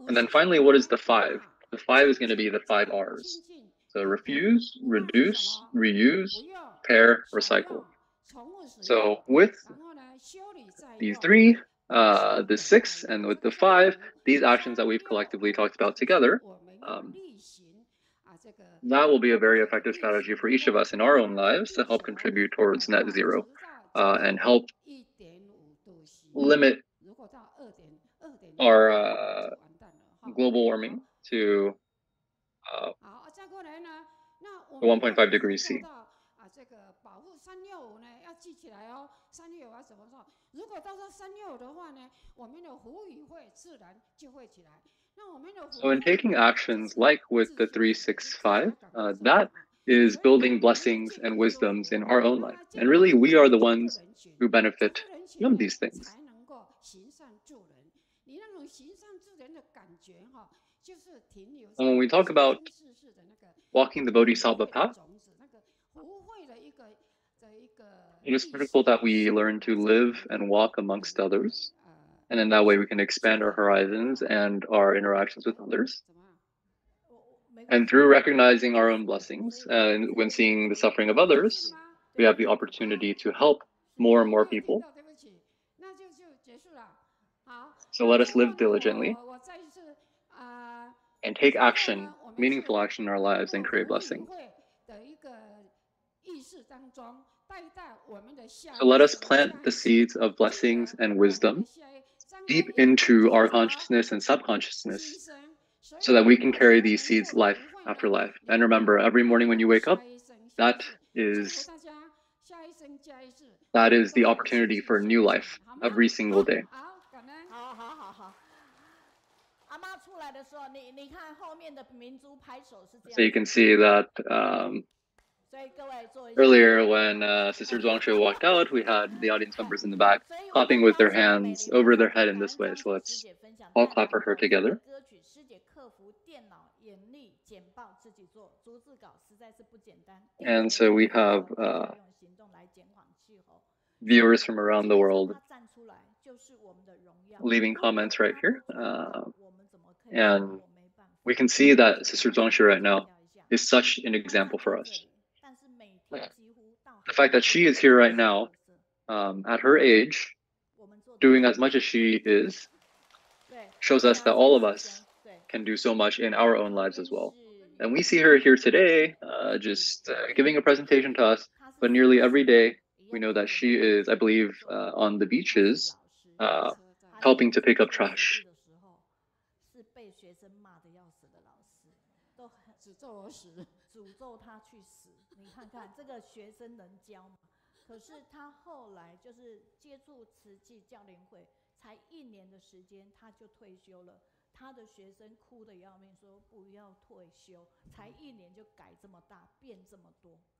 And then finally, what is the 5? The 5 is going to be the 5 R's. So refuse, reduce, reuse, pair, recycle. So with these 3, the 6, and with the 5, these actions that we've collectively talked about together, that will be a very effective strategy for each of us in our own lives to help contribute towards net zero and help limit our global warming to 1.5 degrees C. So in taking actions like with the 365, that is building blessings and wisdoms in our own life. And really, we are the ones who benefit from these things. And when we talk about walking the Bodhisattva path, it is critical that we learn to live and walk amongst others. And in that way, we can expand our horizons and our interactions with others. And through recognizing our own blessings and when seeing the suffering of others, we have the opportunity to help more and more people. So let us live diligently and take action, meaningful action in our lives and create blessings. So let us plant the seeds of blessings and wisdom deep into our consciousness and subconsciousness so that we can carry these seeds life after life. And remember, every morning when you wake up, that is the opportunity for a new life every single day. So you can see that earlier when Sister Zhuang walked out, we had the audience members in the back clapping with their hands over their head in this way. So let's all clap for her together. And so we have viewers from around the world leaving comments right here. And we can see that Sister Zhuang right now is such an example for us. The fact that she is here right now, at her age, doing as much as she is, shows us that all of us can do so much in our own lives as well. And we see her here today, just giving a presentation to us, but nearly every day, we know that she is, I believe, on the beaches, helping to pick up trash.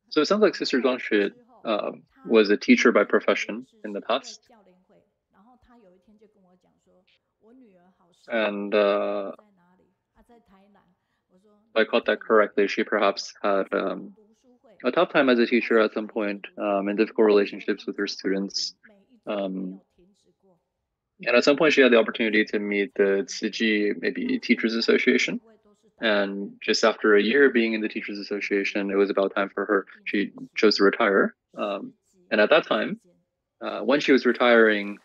So it sounds like Sister Zhuang was a teacher by profession in the past. And if I caught that correctly, she perhaps had a tough time as a teacher at some point, and difficult relationships with her students. And at some point, she had the opportunity to meet the Tzu Chi, maybe Teachers Association. And just after a year being in the Teachers Association, it was about time for her. She chose to retire. And at that time, when she was retiring,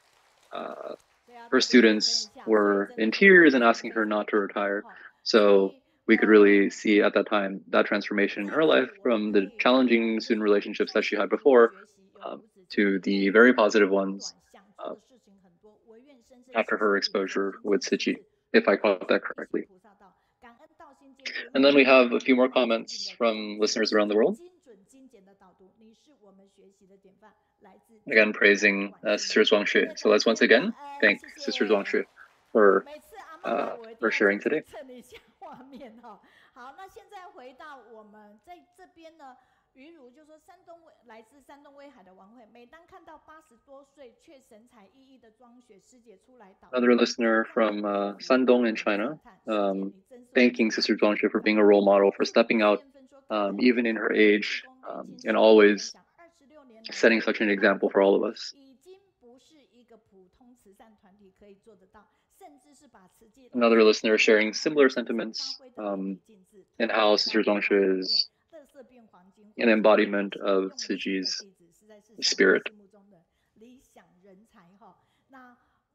her students were in tears and asking her not to retire. So we could really see at that time that transformation in her life from the challenging student relationships that she had before to the very positive ones after her exposure with Tzu Chi, if I caught that correctly. And then we have a few more comments from listeners around the world. Again, praising Sister Zhuang. So let's once again thank Sister Zhuang for sharing today. 好，那现在回到我们在这边呢，于如就说来自山东威海的王慧，每当看到80多岁却神采奕奕的庄学师姐出来导。Another listener from Shandong in China, thanking Sister Zhuang for being a role model, for stepping out, even in her age, and always setting such an example for all of us. Another listener sharing similar sentiments, and how Sister Zhuang is an embodiment of Tzu Chi's spirit.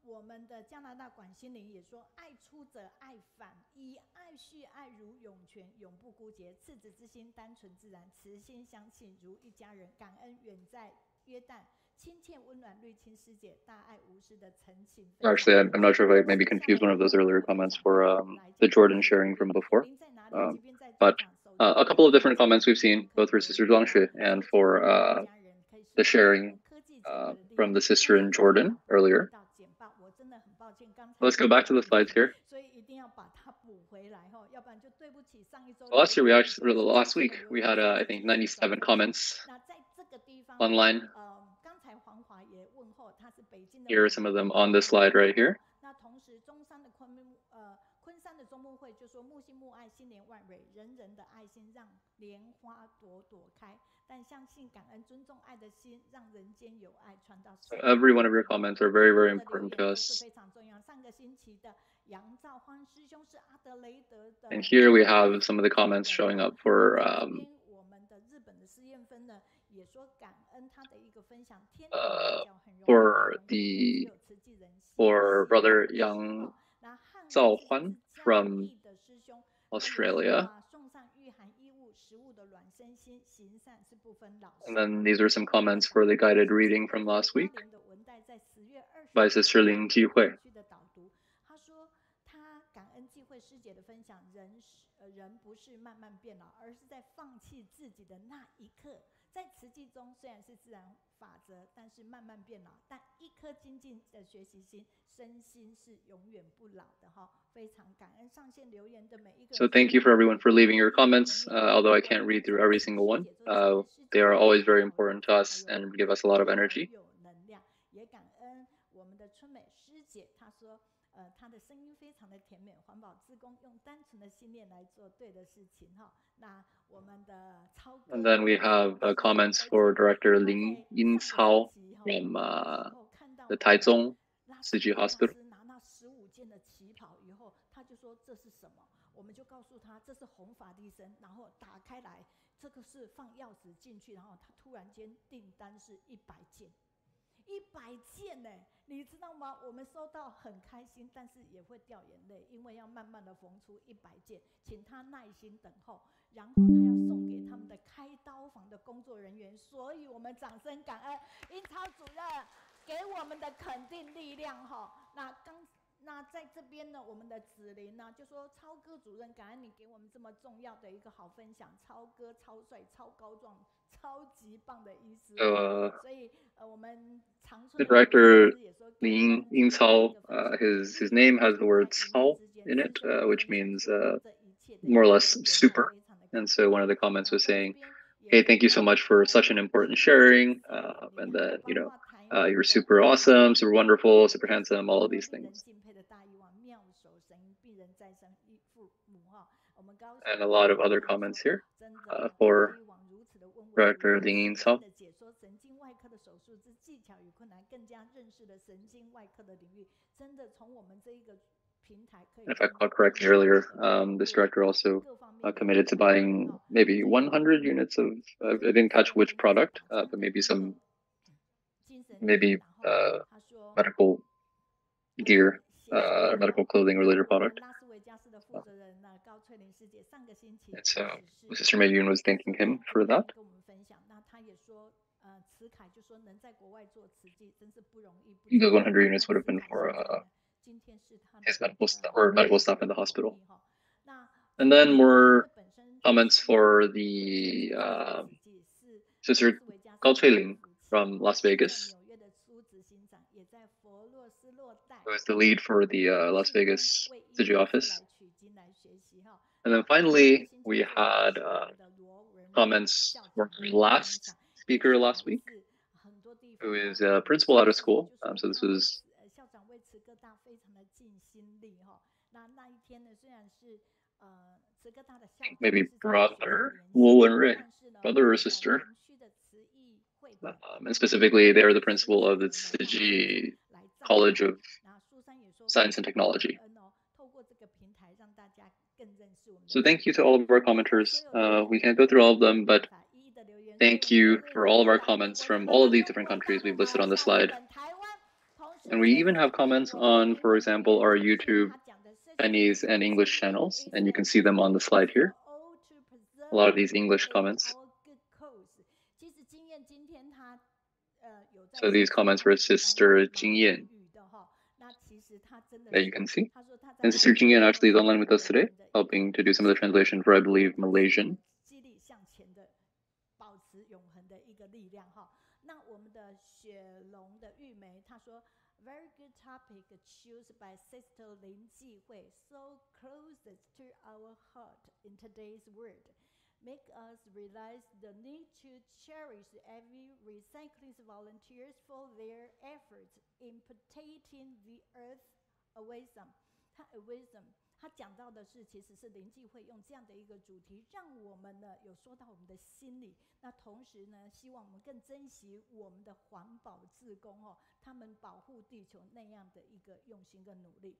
我们的加拿大管心灵也说，爱出者爱返，以爱续爱如涌泉，永不枯竭。赤子之心单纯自然，慈心相信如一家人。感恩远在约旦，亲切温暖绿青师姐，大爱无私的陈情。Actually, I'm not sure if I maybe confused one of those earlier comments for the Jordan sharing from before. But a couple of different comments we've seen, both for Sister Zhuang and for the sharing from the sister in Jordan earlier. Let's go back to the slides here. Last week we had I think 97 comments online. Here are some of them on this slide right here. 昆山的中牧会就说木心木爱心莲万蕊，人人的爱心让莲花朵朵开，但相信感恩尊重爱的心让人间有爱传到世界。 Every one of your comments are very, very important to us. 非常重要。上个星期的杨兆欢师兄是阿德雷德的。 And here we have some of the comments showing up for 我们的日本的实验分呢也说感恩他的一个分享。for Brother Yang Zhuang from Australia. And then these are some comments for the guided reading from last week by Sister Lin Jihui. 他说他感恩智慧师姐的分享，人不是慢慢变老，而是在放弃自己的那一刻。在慈济中虽然是自然法则，但是慢慢变老，但一颗精进的学习心，身心是永远不老的哈。非常感恩上线留言的每一个。 So thank you for everyone for leaving your comments. Although I can't read through every single one, they are always very important to us and give us a lot of energy. 也感恩我们的春美师姐，她说。他的声音非常的甜美，环保志工用单纯的信念来做对的事情哈。那我们的超。And then we have comments for Director Lin Yincao from the Taichung Hospital. 拿那15件的旗袍以后，他就说这是什么？我们就告诉他这是弘法利生，然后打开来，这个是放钥匙进去，然后他突然间订单是100件。100件呢，你知道吗？我们收到很开心，但是也会掉眼泪，因为要慢慢的缝出100件，请他耐心等候，然后他要送给他们的开刀房的工作人员，所以我们掌声感恩英超主任给我们的肯定力量哈。那在这边呢，我们的子琳呢就说超哥主任，感恩你给我们这么重要的一个好分享，超哥超帅、超高壮、超级棒的医师。所以我们长春 the director Lin Yincao, his name has the word Cao in it, which means more or less super. And so one of the comments was saying, "Hey, thank you so much for such an important sharing, and that you're super awesome, super wonderful, super handsome, all of these things." And a lot of other comments here for Director Lin Yincao. 神经外科的手术之技巧与困难，更加认识了神经外科的领域。真的从我们这一个 And if I caught correctly earlier, this director also committed to buying maybe 100 units of, I didn't catch which product, but maybe medical gear, medical clothing related product. And so Sister Meiyun was thanking him for that. Those 100 units would have been for his medical staff in the hospital. And then more comments for the Sister Kaohsiung from Las Vegas, who is the lead for the Las Vegas City office. And then finally, we had comments from our last speaker last week, who is a principal out of school. So this was maybe brother, Wu and Ray, brother or sister. And specifically, they are the principal of the Tzu College of Science and Technology. So thank you to all of our commenters. We can't go through all of them, but thank you for all of our comments from all of these different countries we've listed on the slide. And we even have comments on, for example, our YouTube Chinese and English channels, and you can see them on the slide here. A lot of these English comments. So these comments were Sister Jingyan that you can see. And Sister Jingyan actually is online with us today, helping to do some of the translation for, I believe, Malaysian. Very good topic chosen by Sister Lin Jihui, so closest to our heart in today's world. Make us realize the need to cherish every recycling volunteers for their efforts in protecting the earth wisdom. 他讲到的是，其实是林济会用这样的一个主题，让我们呢有说到我们的心里。那同时呢，希望我们更珍惜我们的环保志工哦，他们保护地球那样的一个用心跟努力。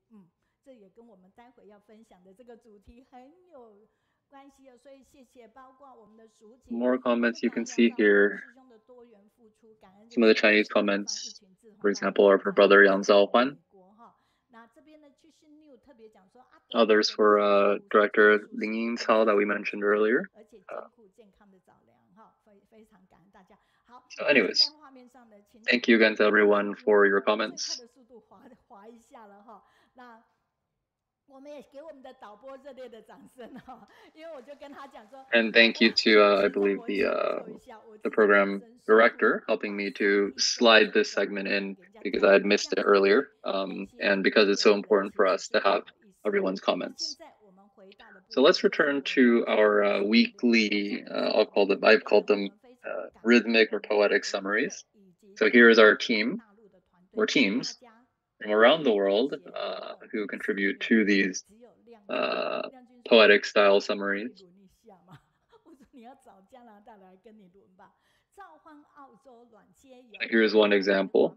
这也跟我们待会要分享的这个主题很有关系哦。所以谢谢，包括我们的淑姐。More comments you can see here. Some of the Chinese comments, for example, are for Brother Yang Zhaohuan. Others for Director Ling Yingcao that we mentioned earlier. So anyways, thank you again to everyone for your comments. And thank you to, I believe, the program director helping me to slide this segment in because I had missed it earlier, and because it's so important for us to have everyone's comments. So let's return to our weekly, I've called them rhythmic or poetic summaries. So here is our team, or teams, from around the world who contribute to these poetic style summaries. Here's one example.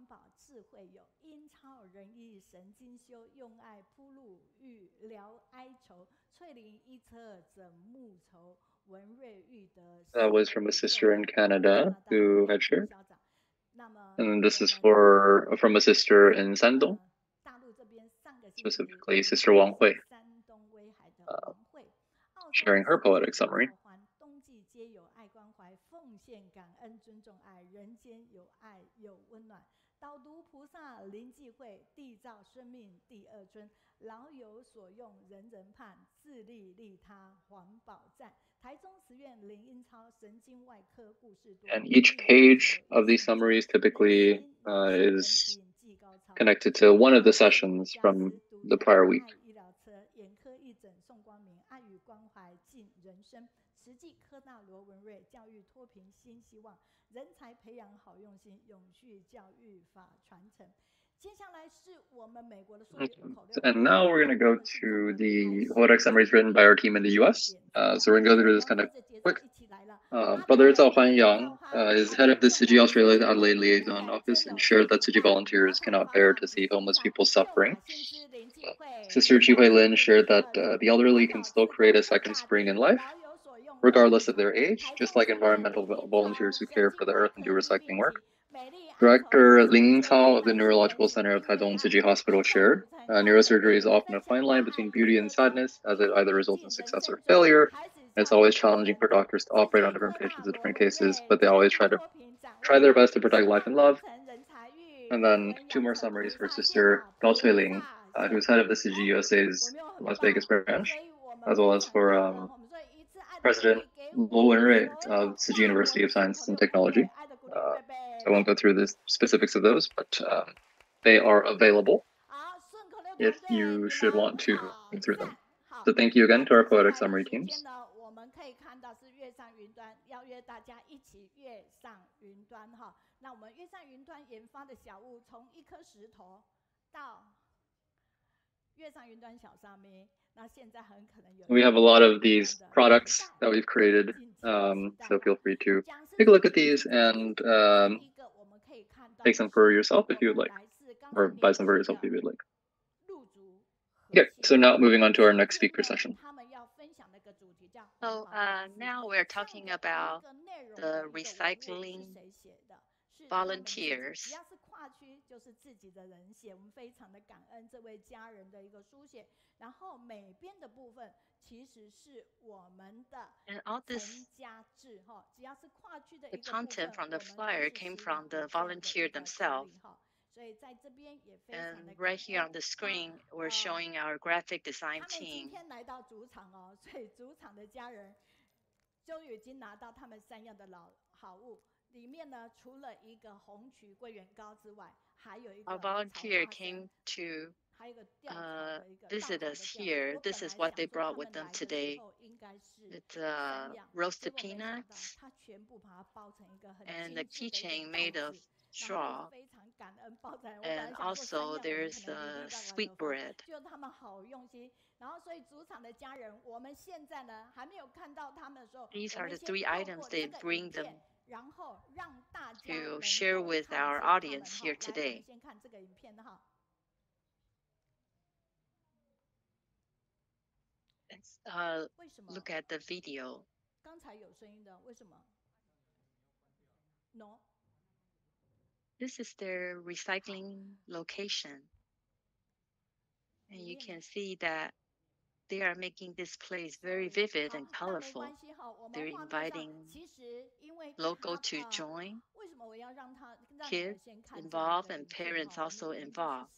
That was from a sister in Canada who had shared. And this is from a sister in Shandong, specifically Sister Wang Hui, sharing her poetic summary. And each page of these summaries typically is connected to one of the sessions from the prior week. And now we're going to go to the poetic summaries written by our team in the US. So we're going to go through this kind of quick. Brother Zhao Huanyang is head of the Tzu Australia Adelaide Liaison Office and shared that Tzu volunteers cannot bear to see homeless people suffering. Sister Chu&Lin shared that the elderly can still create a second spring in life, regardless of their age, just like environmental volunteers who care for the earth and do recycling work. Director Ling Cao of the Neurological Center of Taichung Hospital shared, neurosurgery is often a fine line between beauty and sadness, as it either results in success or failure. And it's always challenging for doctors to operate on different patients in different cases, but they always try their best to protect life and love. And then 2 more summaries for Sister Kaohsiung, who's head of the CG USA's Las Vegas branch, as well as for President Lu of CG University of Science and Technology. So I won't go through the specifics of those, but they are available if you should want to read through them. So thank you again to our poetic summary teams. We have a lot of these products that we've created, so feel free to take a look at these and take some for yourself if you would like, or buy some for yourself if you would like. Okay, so now moving on to our next speaker session. So now we're talking about the recycling volunteers. And all this, the content from the flyer came from the volunteer themselves. And right here on the screen, we're showing our graphic design team. Our volunteer came to visit us here. This is what they brought with them today. It's roasted peanuts and a keychain made of straw. And also there's sweet bread. These are the 3 items they bring them to share with our audience here today. Let's look at the video. This is their recycling location. And you can see that they are making this place very vivid and colorful. They're inviting locals to join, kids involved, and parents also involved.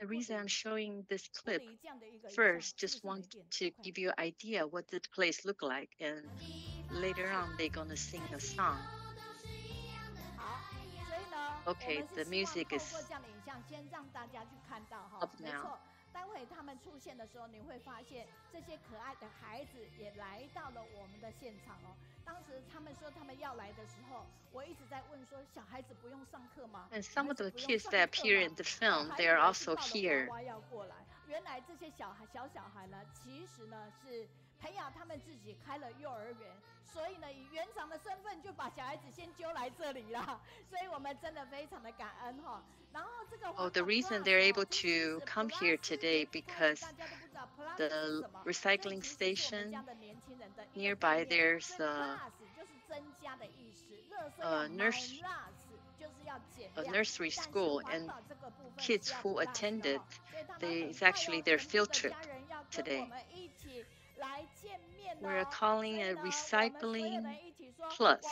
The reason I'm showing this clip first, just want to give you an idea what this place look like, and later on they're gonna sing a song. Okay, the music is up now. 待会他们出现的时候，你会发现这些可爱的孩子也来到了我们的现场哦。当时他们说他们要来的时候，我一直在问说，小孩子不用上课吗？ And some of the kids that appear in the film, they are also here. 原来这些小孩呢，其实呢是培养他们自己开了幼儿园，所以呢以园长的身份就把小孩子先揪来这里了，所以我们真的非常的感恩哈。 Oh, the reason they're able to come here today because the recycling station nearby there's a nursery school, and kids who attended, it's actually their field trip today. We're calling it Recycling Plus.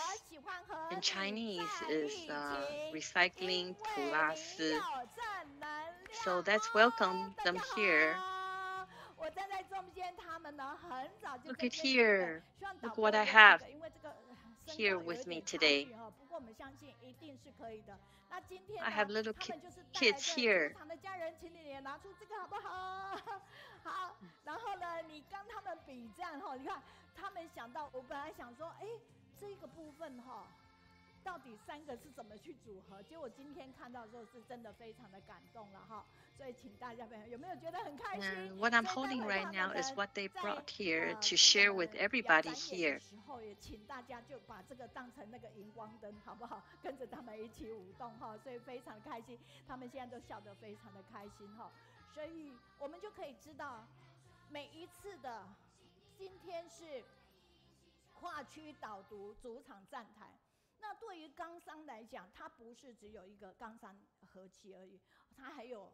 In Chinese is recycling 普拉斯. So let's welcome them here. Look at here. Look what I have here with me today. I have little kids here. 好，然后呢，你跟他们比战哈，你看他们想到，我本来想说，哎，这个部分哈，到底3个是怎么去组合？结果今天看到的时候是真的非常的感动了哈。所以请大家有没有觉得很开心？ And what I'm holding right now is what they brought here to share with everybody here. 时候也请大家就把这个当成那个荧光灯，好不好？跟着他们一起舞动哈，所以非常的开心。他们现在都笑得非常的开心哈，所以我们就可以知道，每一次的今天是跨区导读主场站台。那对于冈山来讲，它不是只有一个冈山和气而已，它还有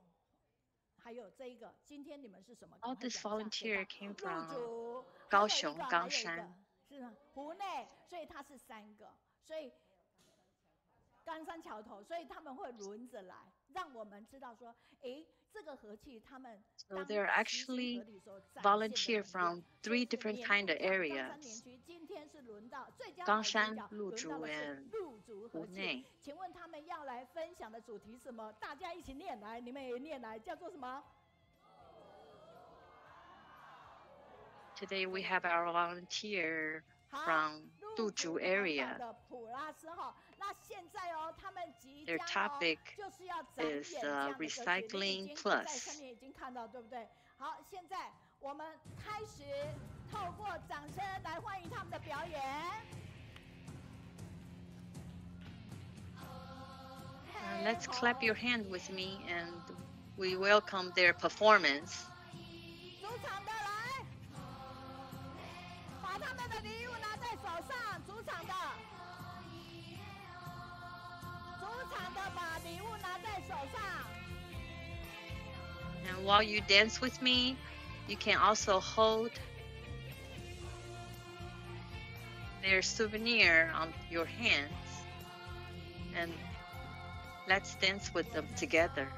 这一个。今天你们是什么？All this volunteer came from 高雄、冈山，是吗？湖内，所以它是3个，所以冈山桥头，所以他们会轮着来，让我们知道说，这个和气他们。So they're actually volunteer from 3 different kind of areas. 今天是轮到最佳冈山、鹿竹 and 湖内。请问他们要来分享的主题是什么？大家一起念来，你们也念来，叫做什么？ Today we have our volunteer from 鹿竹 area. Their topic is recycling plus. 上面已经看到，对不对？好，现在我们开始透过掌声来欢迎他们的表演。Let's clap your hand with me, and we welcome their performance. 主场的来，把他们的礼物拿在手上，主场的把礼物拿在手上。And while you dance with me, you can also hold their souvenir on your hands, and let's dance with them together.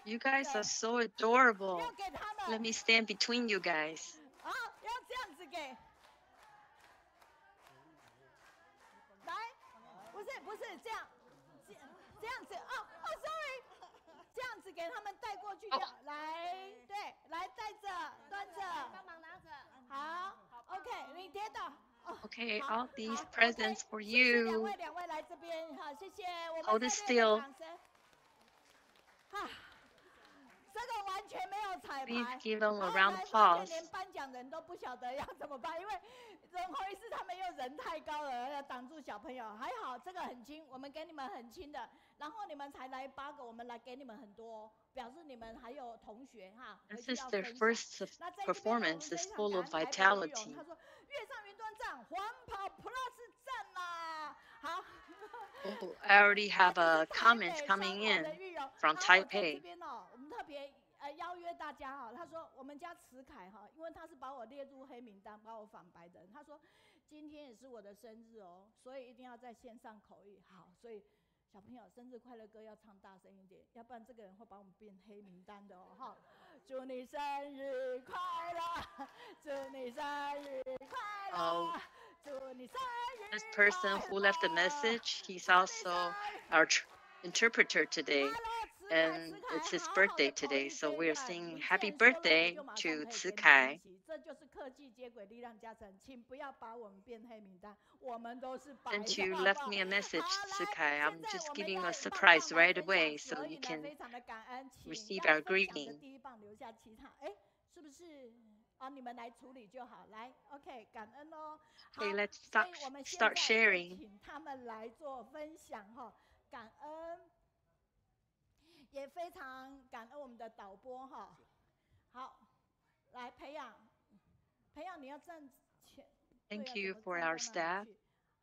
You guys are so adorable. Let me stand between you guys. 好，要这样子给。来，不是这样，这样子sorry， 这样子给他们带过去就好。来，对，来带着，端着，帮忙拿着。好 ，OK， 你跌倒。Okay, all these presents for you. 两位来这边，好，谢谢。Hold it still. 这个完全没有彩排。Please give them a round of applause. 连颁奖人都不晓得要怎么办，因为怎么回事？他们又人太高了，要挡住小朋友。还好这个很轻，我们给你们很轻的，然后你们才来8个，我们来给你们很多，表示你们还有同学哈。This is their first performance. Is full of vitality. 他说跃上云端站，环跑 Plus 站啦，好。Oh, I already have a comment coming in from Taipei. 这边我们特别邀约大家哈，他说我们家慈凯哈，因为他是把我列入黑名单，把我反白的人。他说今天也是我的生日哦，所以一定要在线上口译好，所以小朋友生日快乐歌要唱大声一点，要不然这个人会把我们变黑名单的哦哈。祝你生日快乐，祝你生日快乐。This person who left the message, he's also our interpreter today, and it's his birthday today, so we are saying happy birthday to Tzu Kai. 这就是科技接轨力量加成，请不要把我们变黑名单，我们都是白的。 Since you left me a message, Tzu Kai, I'm just giving you a surprise right away, so you can receive our greeting. 第一棒留下其他，是不是？你们来处理就好。来 ，OK， 感恩哦。Okay, let's start sharing. 请他们来做分享哈，感恩，也非常感恩我们的导播哈。好，来培养，你要站前。Thank you for our staff.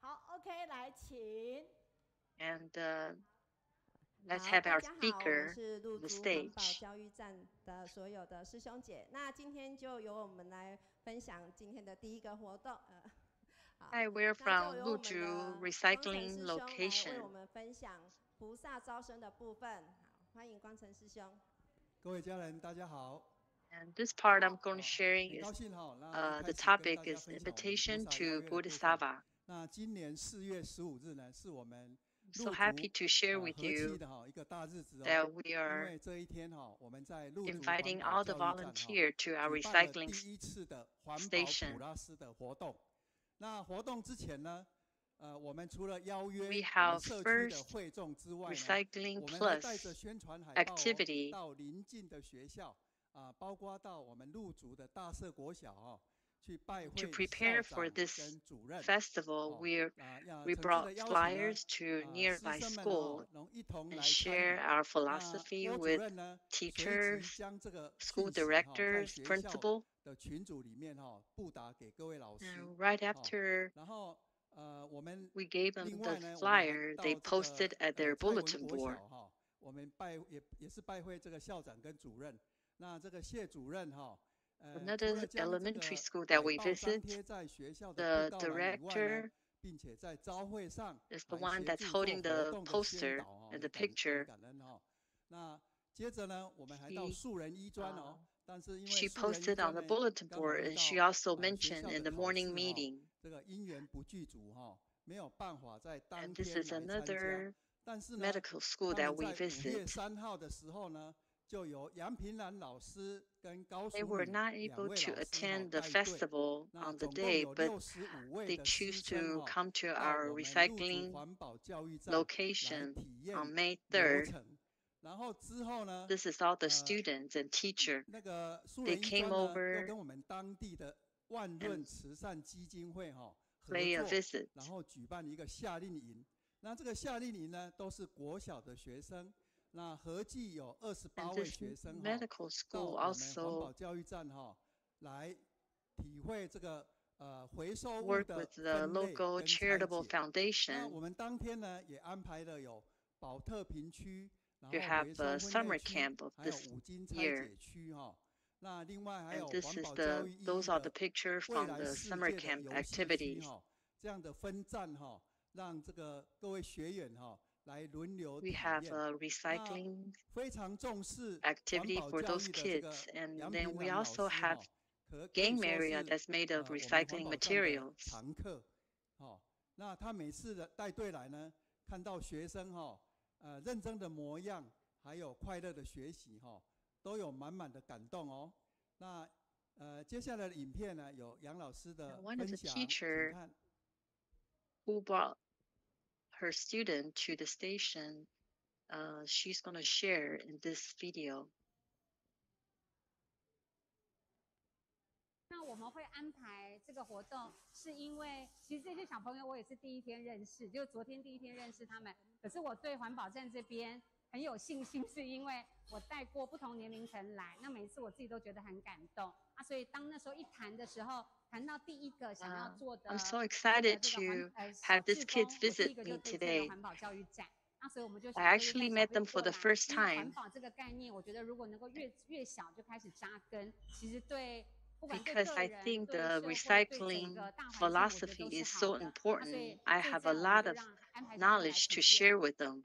好 ，OK， 来请。And let's have our speaker on the stage. 教育站的所有的师兄姐，那今天就由我们来分享今天的第一个活动。Hi, we're from Lu Chu&Lin Location. 为我们分享菩萨招生的部分，欢迎光成师兄。各位家人，大家好。And this part I'm going to sharing is the topic is invitation to Bodhisattva. 那今年4月15日呢，是我们 So happy to share with you that we are inviting all the volunteers to our recycling station. We have first recycling plus activity. To prepare for this festival, we brought flyers to nearby school and share our philosophy with teachers, school directors, principal. And right after we gave them the flyer, they posted at their bulletin board. Another elementary school that we visit, the director is the one that's holding the poster and the picture. She posted on the bulletin board, and she also mentioned in the morning meeting. And this is another medical school that we visit. They were not able to attend the festival on the day, but they choose to come to our recycling location on May 3rd. This is all the students and teachers. They came over and pay a visit. And this medical school also worked with the local charitable foundation to have a summer camp of this year. And those are the pictures from the summer camp activities. We have a recycling activity for those kids, and then we also have game area that's made of recycling materials. 那他每次的带队来呢，看到学生认真的模样，还有快乐的学习都有满满的感动哦。那接下来的影片呢，有杨老师的分享，请看。Who brought her student to the station? She's going to share in this video. 那我们会安排这个活动，是因为其实这些小朋友我也是第一天认识，就昨天第一天认识他们。可是我对环保站这边很有信心，是因为我带过不同年龄层来，那每一次我自己都觉得很感动啊。所以当那时候一谈的时候，谈到第一个想要做的， I'm so excited to have these kids visit me today. 环保教育站。那所以我们就 I actually met them for the first time. 环保这个概念，我觉得如果能够越小就开始扎根，其实对。 Because I think the recycling philosophy is so important. I have a lot of knowledge to share with them.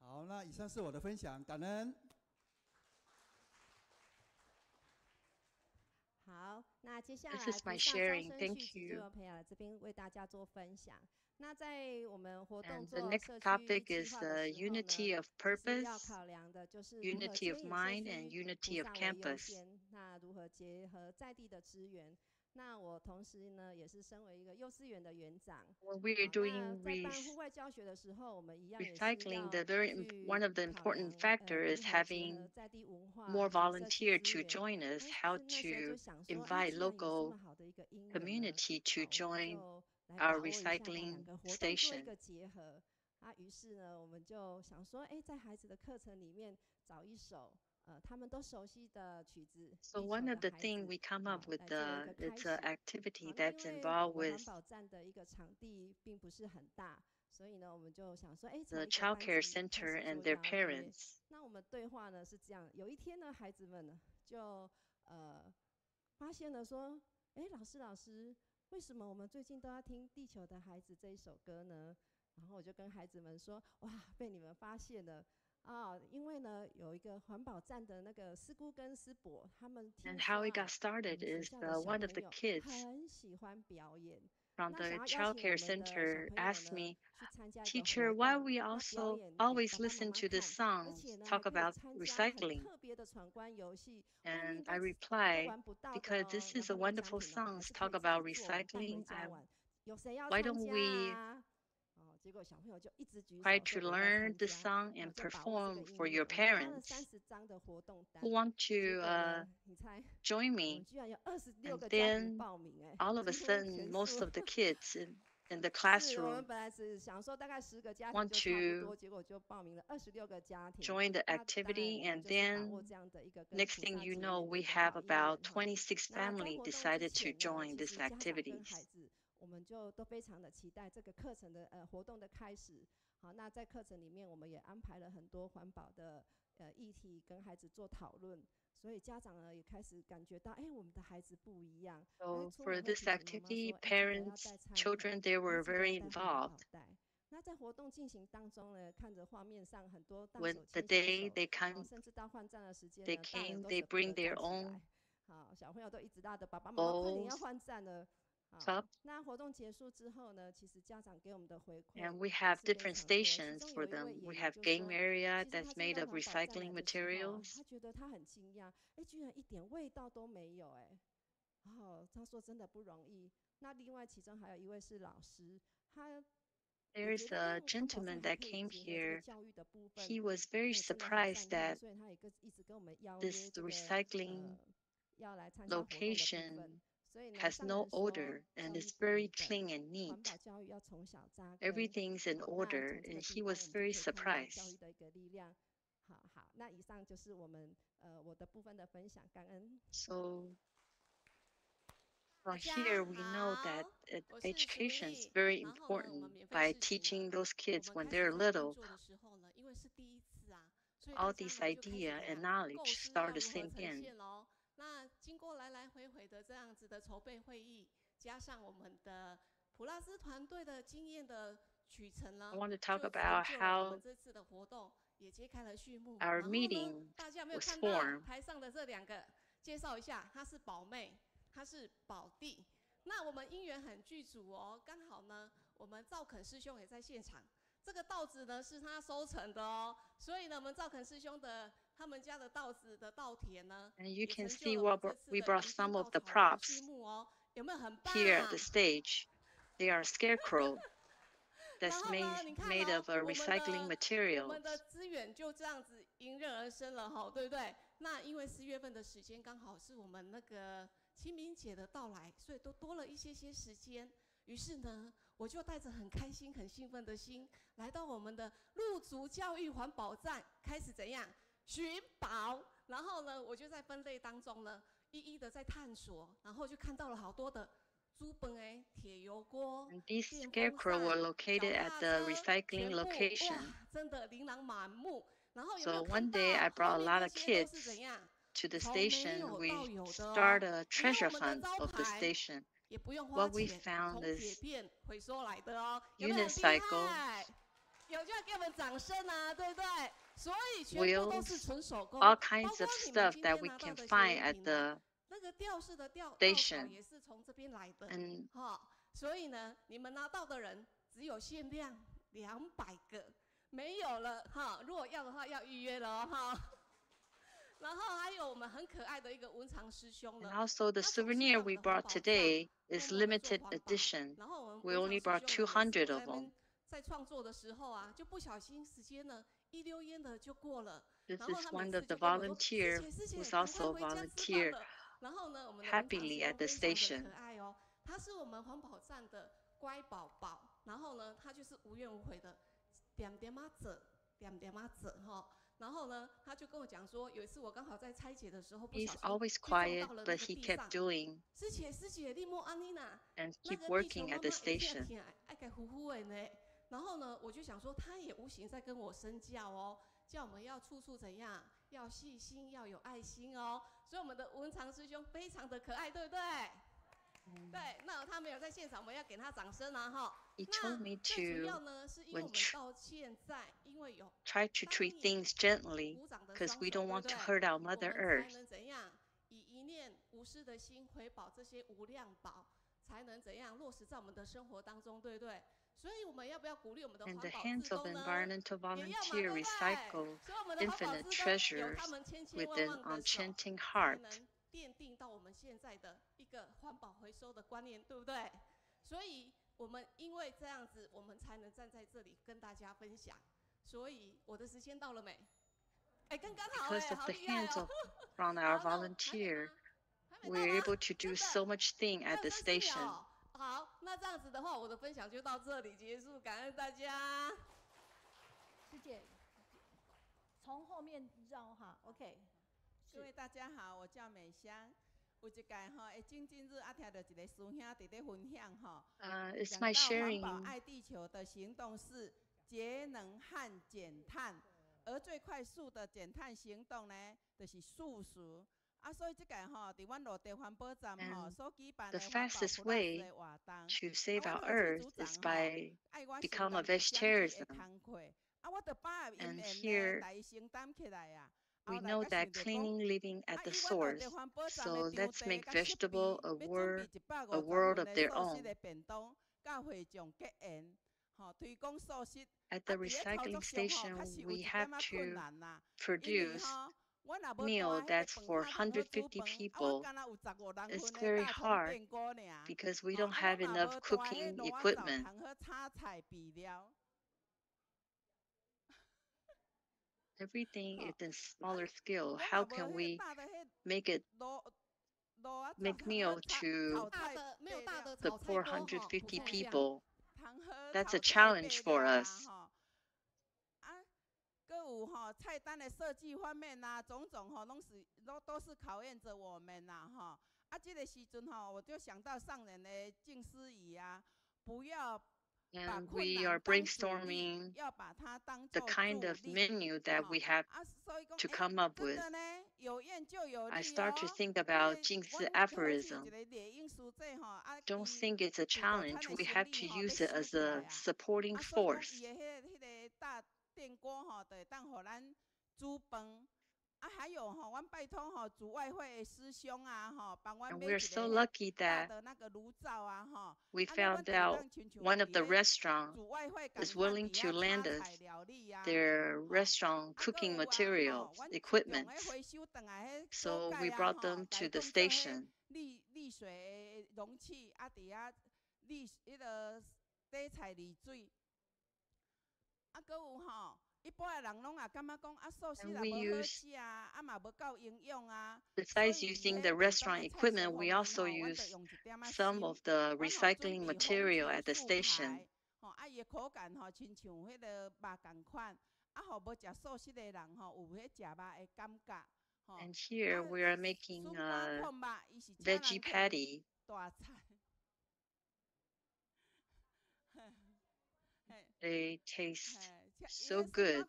好，那以上是我的分享，感恩。好，那接下来 This is my sharing. Thank you. 就培养这边为大家做分享。 那在我们活动 the next topic is the unity of purpose, unity of mind, and unity of campus. 那如何结合在地的资源？那我同时呢，也是身为一个幼稚园的园长。 When we are doing recycling, one of the important factors is having more volunteers to join us. How to invite local community to join our recycling station. 啊，于是呢，我们就想说，在孩子的课程里面找一首他们都熟悉的曲子。So one of the things we come up with it's an activity that's involved with 环保站的一个场地并不是很大，所以呢，我们就想说，the child care center and their parents. 那我们对话呢是这样，有一天呢，孩子们呢就发现了说，老师。 为什么我们最近都要听《地球的孩子》这一首歌呢？然后我就跟孩子们说：“哇，被你们发现了啊！因为呢，有一个环保站的那个师姑跟师伯，他们听 And how it got started is one of the kids 很喜欢表演。 From the child care center asked me, Teacher, why we also always listen to the songs talk about recycling? And I replied, because this is a wonderful song talk about recycling. Why don't we try to learn the song and perform for your parents who want to join me? And then all of a sudden, most of the kids in the classroom want to join the activity, and then next thing you know, we have about 26 families decided to join this activities. 我们就都非常的期待这个课程的活动的开始。好，那在课程里面，我们也安排了很多环保的议题跟孩子做讨论，所以家长呢也开始感觉到，我们的孩子不一样。So for this activity, parents, children, they were very involved. 那在活动进行当中呢，看着画面上很多大手 When the day they 牵 come, 手，甚至到换站的时间 they 呢，大人 came, 都 they 舍不 bring 得 their 站起 own 来。好，小朋友都一直拉着爸爸妈妈，快点要 bowls, 换站了。 cup. 那活动结束之后呢，其实家长给我们的回馈 And we have different stations for them. We have game area that's made of recycling materials. 他觉得他很惊讶，居然一点味道都没有，他说真的不容易。那另外其中还有一位是老师，他 There's a gentleman that came here. He was very surprised that this recycling location has no odor and is very clean and neat. Everything's in order, and he was very surprised. 好，那以上就是我的部分的分享，感恩。 So from here, we know that education is very important by teaching those kids when they're little. All these ideas and knowledge start the same in. 那经过来来回回的这样子的筹备会议，加上我们的普拉斯团队的经验的 I want to talk about how our meeting was formed. 台上的这2个介绍一下，她是宝妹，她是宝弟。那我们因缘很具足哦，刚好呢，我们赵肯师兄也在现场。这个稻子呢是他收成的哦，所以呢，我们赵肯师兄的他们家的稻子的稻田呢， And you can see we brought some of the props here at the stage. They are scarecrow that's made of recycling materials. 我们的资源就这样子迎刃而生了哈，对不对？那因为4月份的时间刚好是我们那个清明节的到来，所以都多了一些时间。于是呢，我就带着很开心、很兴奋的心，来到我们的陆族教育环保站，开始怎样寻宝。然后呢，我就在分类当中呢，一一的在探索，然后就看到了好多的猪本哎、铁油锅、 And these scarecrow were located at the recycling location. 真的琳琅满目。然后有 So one day I brought a lot of kids to the station. We started a treasure hunt of the station. What we found is unicycle, 有就要给我们掌声啊，对不对？所以全部都是纯手工， all kinds of stuff that we can find at the 那个吊饰的吊 station. 也是从这边来的， And 所以呢，你们拿到的人只有限量200个，没有了哈。如果要的话，要预约了哦哈。然后还有我们很可爱的一个文藏师兄呢。And also the souvenir we brought today is limited edition. We only brought 200 of them. 在创作的时候啊，就不小心时间呢一溜烟的就过了。 This is one of the volunteers who's also volunteer happily at the station. 他是我们环保站的乖宝宝，然后呢，他就是无怨无悔的点点啊走，点点啊走哈。然后呢，他就跟我讲说，有一次我刚好在拆解的时候，不小 He's 心 always 就撞 quiet, 到了 but 那个 he 地 kept 上。 doing 师姐，你莫安妮呐， and 那 keep 个地 working 球 at the 慢慢会 station. 痛爱给呼呼的呢。然后呢，我就想说，他也无形在跟我身教哦，叫我们要处处怎样，要细心，要有爱心哦。所以我们的文藏师兄非常的可爱，对不对？对，那他没有在现场，我们要给他掌声啊哈。 He told me 最主 to 要呢，是因为我们到现在，因为有 try to treat things gently because we don't want to hurt our Mother 我们才 Earth. 能怎样以一念无私的心回报这些无量宝，才能怎样落实在我们的生活当中，对不对？所以我们要不要鼓励我们的 And 环 the 保 hands 志 of 工呢？ environmental 也要嘛， volunteer 对不对？ recycle 所以我们的环保 infinite 志工有 treasures 他们千 with 万 an 万的手， enchanting 才 heart. 能奠定到我们现在的一个环保回收的观念，对不对？所以我们因为这样子，我们才能站在这里跟大家分享。所以我的时间到了没？哎，刚刚好哎， Because of 好 the 厉害 hands 哦 of！from our volunteer, we're able to do so much thing at the station. 好，那这样子的话，我的分享就到这里结束，感恩大家。师姐，从后面绕哈 ，OK。各位大家好，我叫美香。有一届吼，正日啊，听到一个师兄在咧分享吼， It's my 讲到 sharing. 环保爱地球的行动是节能和减碳，而最快速的减碳行动呢，就是素食。啊，所以这届吼，伫阮落地环保站吼所举办的 The 环保 fastest 普拉斯 way 的活动， to save 啊， our 我的 Earth 组 is 长 by 爱我 become a 承担相机的 vegetarianism. 工课，啊，我就把因 And 缘 here 呢来承担起来啊。 we know that cleaning living at the source. So let's make vegetable a world of their own. At the recycling station, we have to produce meal that's for 150 people. It's very hard because we don't have enough cooking equipment. Everything is in smaller scale. How can we make meal to the 450 people? That's a challenge for us. 各有菜单的设计方面呐，种种都是考验着我们呐哈。啊，这个时阵我就想到上人的静思语啊，不要。 And we are brainstorming the kind of menu that we have to come up with. I start to think about Jingzi aphorism. Don't think it's a challenge. We have to use it as a supporting force. And we're so lucky that we found out one of the restaurants is willing to lend us their restaurant cooking materials, equipment. So we brought them to the station. And we use, besides using the restaurant equipment, we also use some of the recycling material at the station. And here we are making a veggie patty. They taste so good.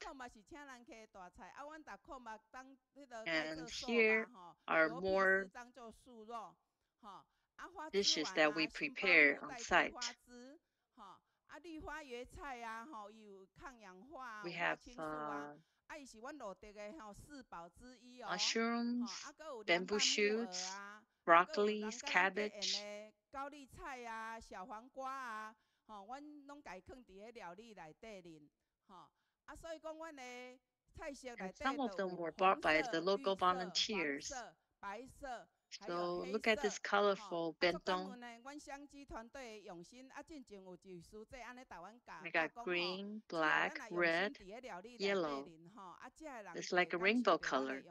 And here are more dishes that we prepare on site. We have mushrooms, bamboo shoots, broccoli, cabbage. And some of them were bought by the local volunteers. So look at this colorful bentong. We got green, black, red, yellow. It's like a rainbow color.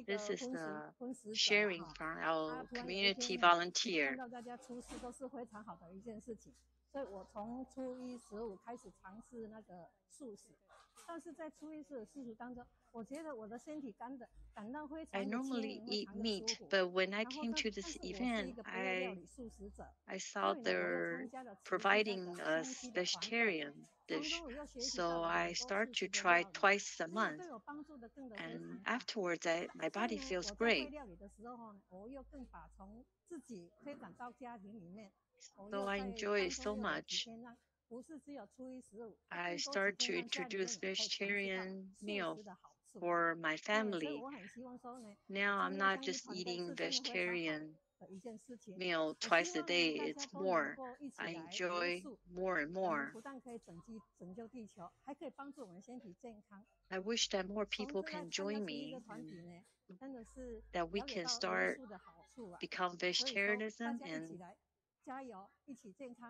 This is the sharing from our community volunteer. 所以我从初一15开始尝试那个素食，但是在初一15的素食当中，我觉得我的身体感到非常的 I normally eat meat, but when I came to this event, I saw they're providing us vegetarian dish, so I start to try twice a month, and afterwards my body feels great. So I enjoy it so much. I start to introduce vegetarian meals for my family. Now I'm not just eating vegetarian meal twice a day, it's more. I enjoy more and more. I wish that more people can join me, that we can start become vegetarianism and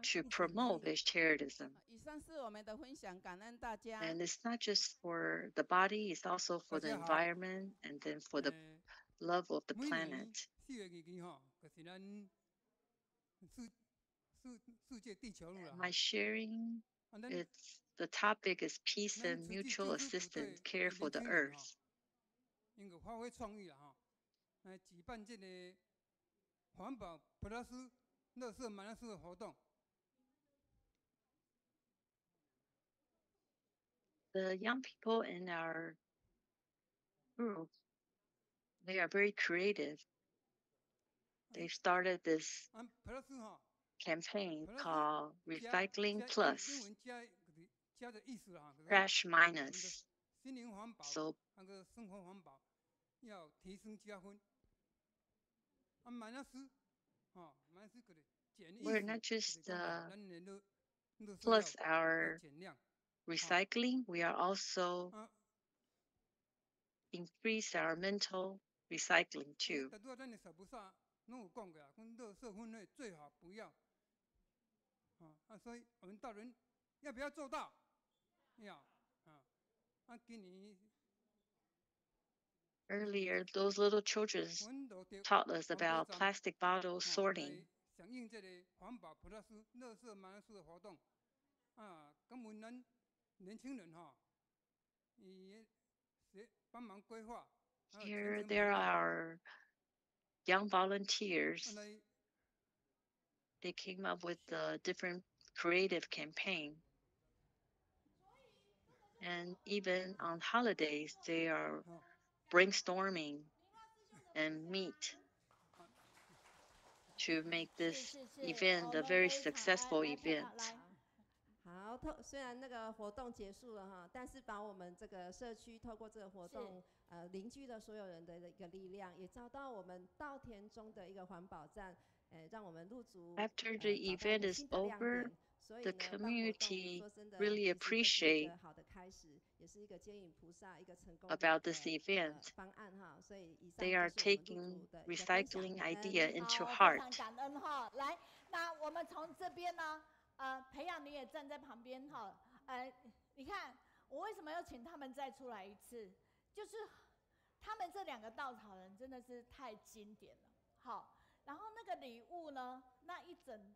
to promote vegetarianism. And it's not just for the body, it's also for the environment and then for the love of the planet. My sharing, the topic is peace and mutual assistance, care for the earth. The young people in our group, they are very creative. They've started this campaign called Recycling Plus, Trash Minus. So we're not just plus our recycling, we are also increase our mental recycling too. Earlier, those little children taught us about plastic bottle sorting. Here, there are young volunteers. they came up with a different creative campaign. And even on holidays, they are brainstorming and meet to make this event a very successful event. 好，虽然那个活动结束了哈，但是把我们这个社区透过这个活动，凝聚了所有人的一个力量，也找到我们稻田中的一个环保站，让我们入族 After the event is over, the community really appreciate about this event. They are taking recycling idea into heart. 感恩哈，来，那我们从这边呢，培养你也站在旁边哈，你看我为什么要请他们再出来一次？就是他们这2个稻草人真的是太经典了，好，然后那个礼物呢，那一整。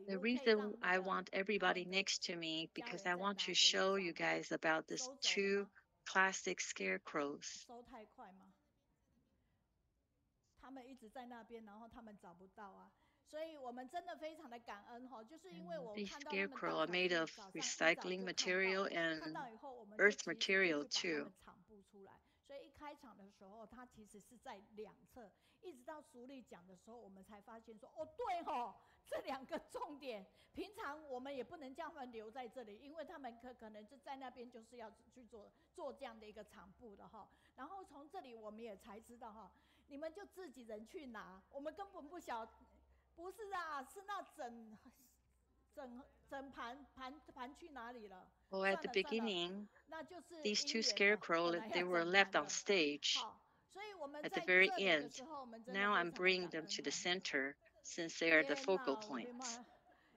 The reason I want everybody next to me because I want to show you guys about these 2 classic scarecrows. 收太快吗？他们一直在那边，然后他们找不到啊，所以我们真的非常的感恩哈，就是因为我看到他们 scarecrow are made of recycling material and earth material too. 所以一开场的时候，它其实是在2侧，一直到署理讲的时候，我们才发现说，哦，对吼，这2个重点，平常我们也不能叫他们留在这里，因为他们可能就在那边就是要去做这样的一个场布的哈。然后从这里我们也才知道哈，你们就自己人去拿，我们根本不晓，不是啊，是那整盘去哪里了？ Well, at the beginning, these 2 scarecrows, they were left on stage. At the very end, now I'm bringing them to the center since they are the focal points.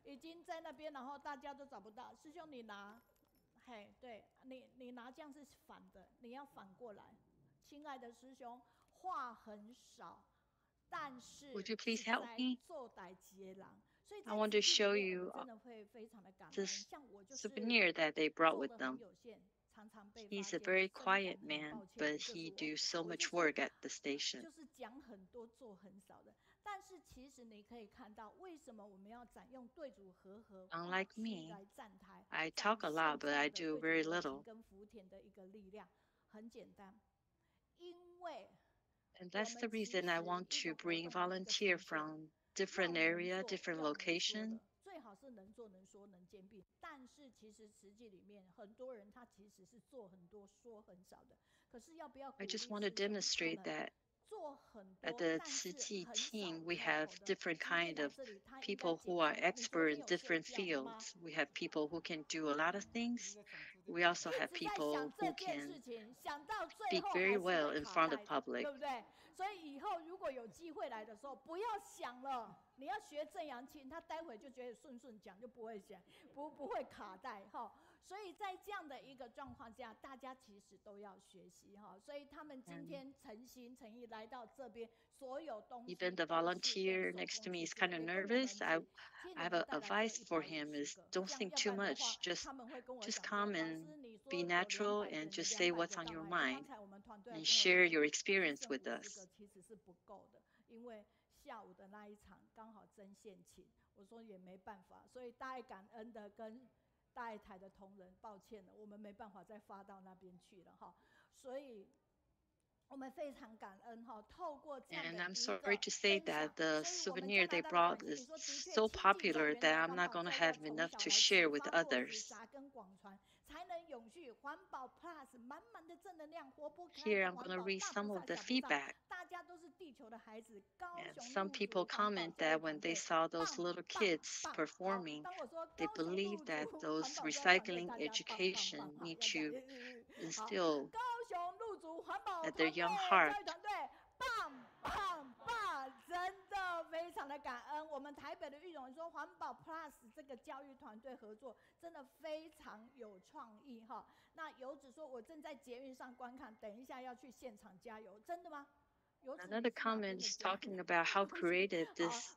已经在那边，然后大家都找不到。师兄，你拿，嘿，对你拿这样是反的，你要反过来。亲爱的师兄，话很少，但是 Would you please help me? 做代接郎。 I want to show you this souvenir that they brought with them. He's a very quiet man, but he do so much work at the station. 就是讲很多做很少的，但是其实你可以看到，为什么我们要用对主和合 Unlike me, I talk a lot, but I do very little. 跟福田的一个力量很简单，因为 And that's the reason I want to bring volunteer from different area, different location. 最好是能做能说能兼并，但是其实实际里面很多人他其实是做很多说很少的，可是要不要？ I just want to demonstrate that at the Tzu team we have different kind of people who are expert in different fields. We have people who can do a lot of things. We also have people who can speak very well in front of public. 对不对？所以以后如果有机会来的时候，不要想了，你要学正阳庆，他待会就觉得顺讲，就不会想，不会卡带哈。所以在这样的一个状况下，大家其实都要学习哈。所以他们今天诚心诚意来到这边，所有东西。 Even the volunteer next to me is kind of nervous. I have an advice for him is don't think too much. Just come and be natural and just say what's on your mind and share your experience with us. 其实是不够的，因为下午的那一场刚好真现请，我说也没办法，所以大爱感恩的跟大爱台的同仁，抱歉了，我们没办法再发到那边去了哈，所以。 我们非常感恩哈，透过这样的一个 And I'm sorry to say that the souvenir they brought is so popular that I'm not going to have enough to share with others. Here I'm going to read some of the feedback. And some people comment that when they saw those little kids performing, they believe that those recycling education need to instill at their young heart. 棒，真的非常的感恩。我们台北的玉荣说环保 Plus 这个教育团队合作真的非常有创意哈。那游子说，我正在捷运上观看，等一下要去现场加油，真的吗？ Another comment is talking about how creative this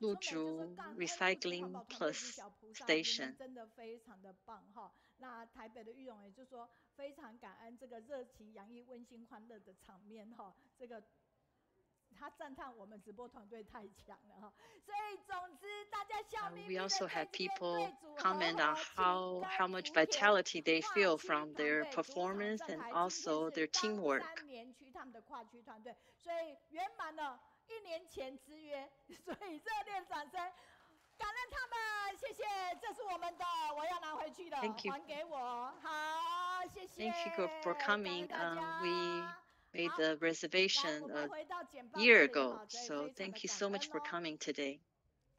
Lu Chu Recycling Plus Station. 真的非常的棒哈。那台北的玉荣也就说非常感恩这个热情洋溢、温馨欢乐的场面哈。这个他 We also had people comment on how much vitality they feel from their performance and also their teamwork. 1年前之约，所以热烈掌声，感恩他们，谢谢，这是我们的，我要拿回去的，还给我，好，谢谢。Thank you for coming. We made the reservation a year ago, so thank you so much for coming today.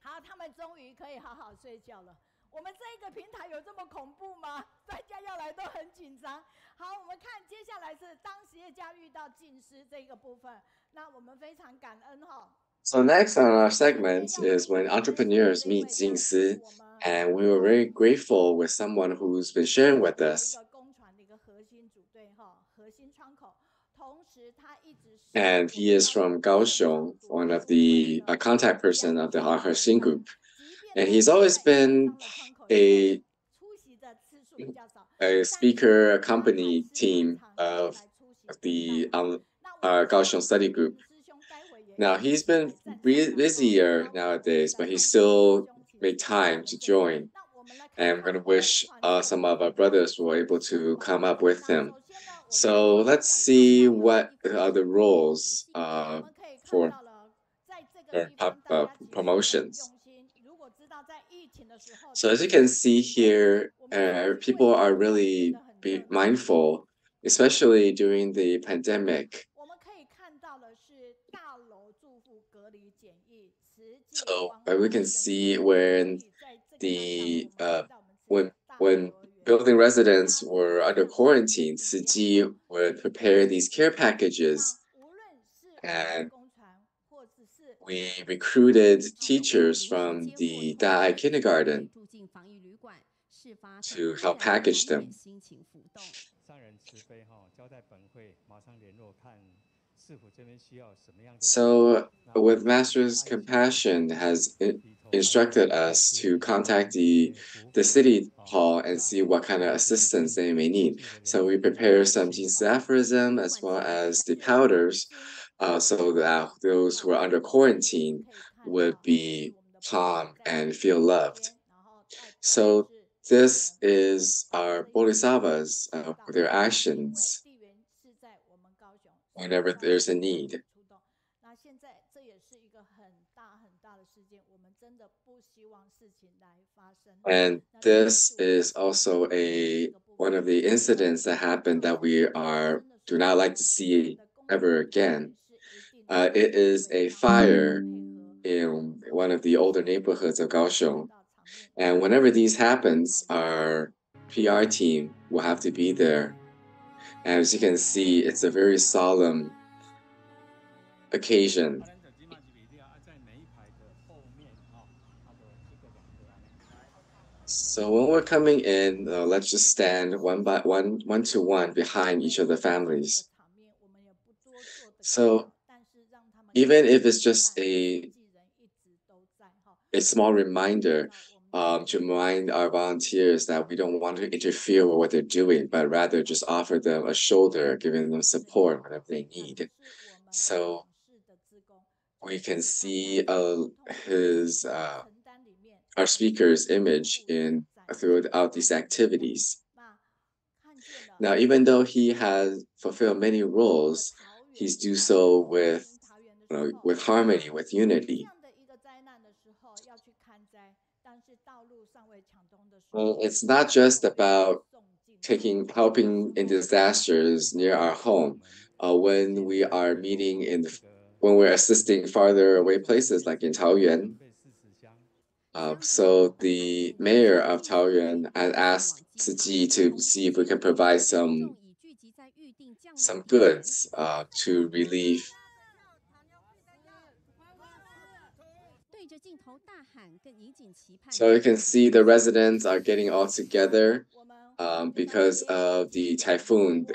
好，他们终于可以好好睡觉了。我们这个平台有这么恐怖吗？大家要来都很紧张。好，我们看接下来是当实业家遇到近师这个部分，那我们非常感恩哈。So next on our segment is when entrepreneurs meet Zheng Si, and we were very grateful with someone who's been sharing with us. And he is from Kaohsiung, one of the contact person of the Kaohsiung group. And he's always been a speaker accompany team of the Kaohsiung study group. Now, he's been busier nowadays, but he still made time to join. And we're going to wish some of our brothers were able to come up with him. So let's see what are the roles for promotions. So as you can see here, people are really mindful, especially during the pandemic. So we can see when when building residents were under quarantine, Tzu Ji would prepare these care packages, and we recruited teachers from the Da'ai kindergarten to help package them. So, with Master's Compassion has instructed us to contact the city hall and see what kind of assistance they may need. So we prepare some Jinsi aphorism as well as the powders, so that those who are under quarantine would be calm and feel loved. So this is our Bodhisattvas, their actions whenever there's a need. And this is also one of the incidents that happened that we do not like to see ever again. It is a fire in one of the older neighborhoods of Kaohsiung. And whenever these happens, our PR team will have to be there. And as you can see, it's a very solemn occasion. So when we're coming in, let's just stand one to one behind each of the families. So even if it's just a small reminder to remind our volunteers that we don't want to interfere with what they're doing, but rather just offer them a shoulder, giving them support whenever they need. So we can see our speaker's image throughout these activities. Now, even though he has fulfilled many roles, he's do so with harmony, with unity. Well, it's not just about helping in disasters near our home. When we are when we're assisting farther away places like in Taoyuan. So the mayor of Taoyuan had asked Tzu Ji to see if we can provide some goods to relieve. So you can see the residents are getting all together because of the typhoon.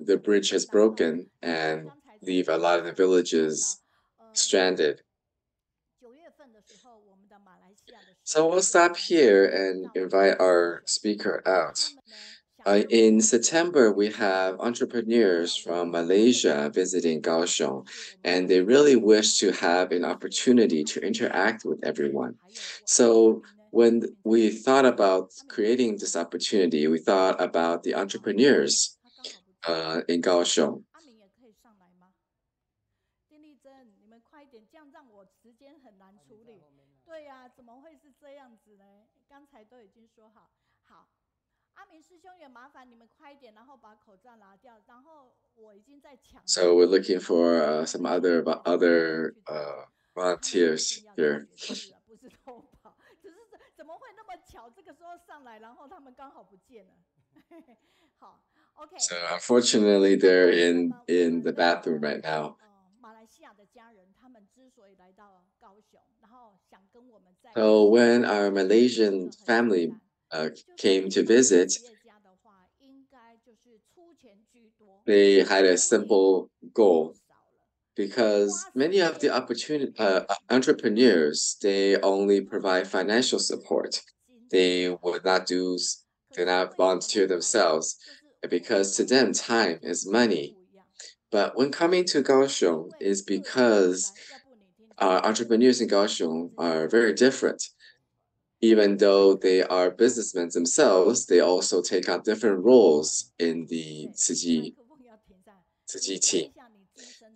The bridge has broken and leave a lot of the villages stranded. So we'll stop here and invite our speaker out. In September, we have entrepreneurs from Malaysia visiting Kaohsiung, and they really wish to have an opportunity to interact with everyone. So when we thought about creating this opportunity, we thought about the entrepreneurs in Kaohsiung. 丁丽珍，你们快一点，这样让我时间很难处理。对呀，怎么会是这样子呢？刚才都已经说好。好，阿明师兄也麻烦你们快一点，然后把口罩拿掉。然后我已经在抢。So we're looking for some other volunteers here. 不是偷跑，只是怎么会那么巧？这个时候上来，然后他们刚好不见了。好。So unfortunately, they're in the bathroom right now. So when our Malaysian family came to visit, they had a simple goal because many of the entrepreneurs, they only provide financial support. They would not volunteer themselves, because to them, time is money. But when coming to Kaohsiung is because entrepreneurs in Kaohsiung are very different. Even though they are businessmen themselves, they also take on different roles in the Tzu Chi team.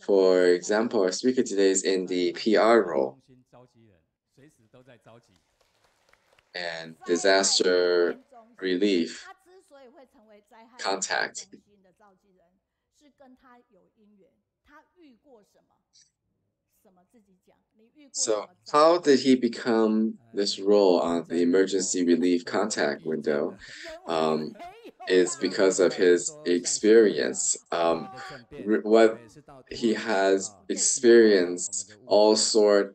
For example, our speaker today is in the PR role and disaster relief contact. So how did he become this role on the emergency relief contact window? Is because of his experience. What he has experienced all sorts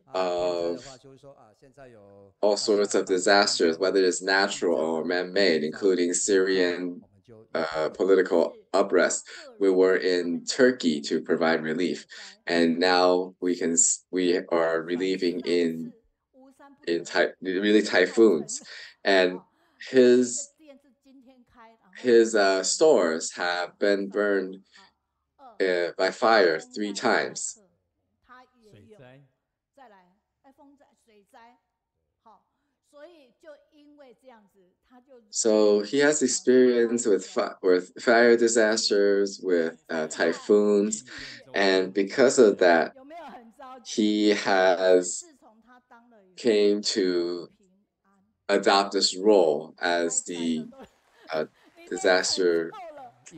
of disasters, whether it's natural or man-made, including Syrian political unrest. We were in Turkey to provide relief, and now we are relieving in really typhoons, and his stores have been burned by fire 3 times. So he has experience with fire disasters, with typhoons, and because of that, he has came to adopt this role as the disaster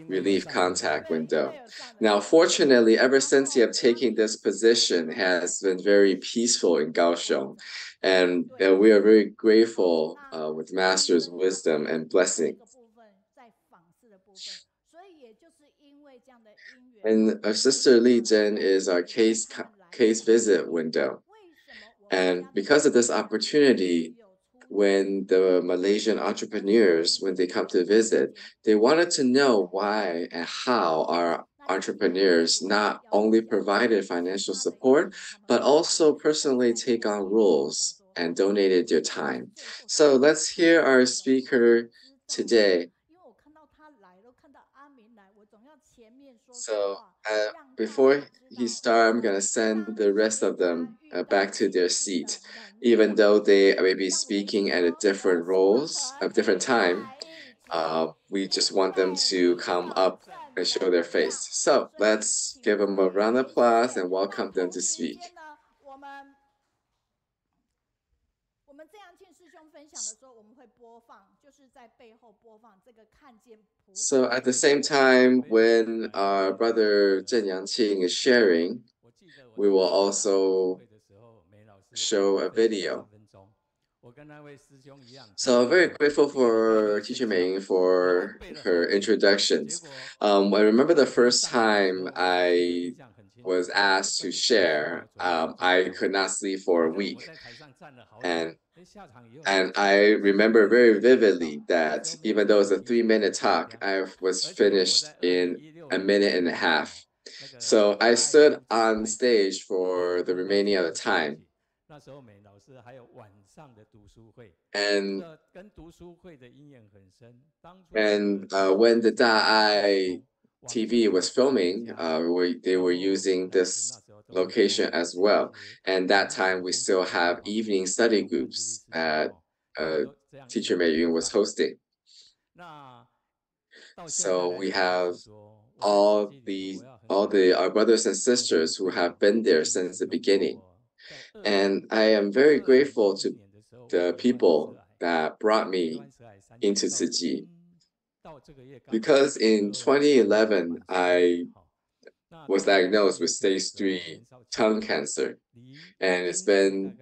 relief contact window. Now, fortunately, ever since he have taken this position, has been very peaceful in Kaohsiung, and we are very grateful with Master's wisdom and blessing. And our sister Li Zhen is our case visit window, and because of this opportunity, when the Malaysian entrepreneurs, when they come to visit, they wanted to know why and how our entrepreneurs not only provided financial support, but also personally take on roles and donated their time. So let's hear our speaker today. So before he starts, I'm going to send the rest of them back to their seat. Even though they may be speaking at different roles, at different time, we just want them to come up and show their face. So let's give them a round of applause and welcome them to speak. So at the same time, when our brother Yangqing is sharing, we will also show a video. So I'm very grateful for teacher Meiyun for her introductions. I remember the first time I was asked to share, I could not sleep for a week. And I remember very vividly that even though it was a 3-minute talk, I was finished in 1.5 minutes. So I stood on stage for the remaining of the time. And when the Da'ai TV was filming, they were using this location as well. And that time we still have evening study groups at teacher Meiyun was hosting. So we have all our brothers and sisters who have been there since the beginning. And I am very grateful to the people that brought me into Tzu Chi. Because in 2011, I was diagnosed with stage 3 tongue cancer, and it's been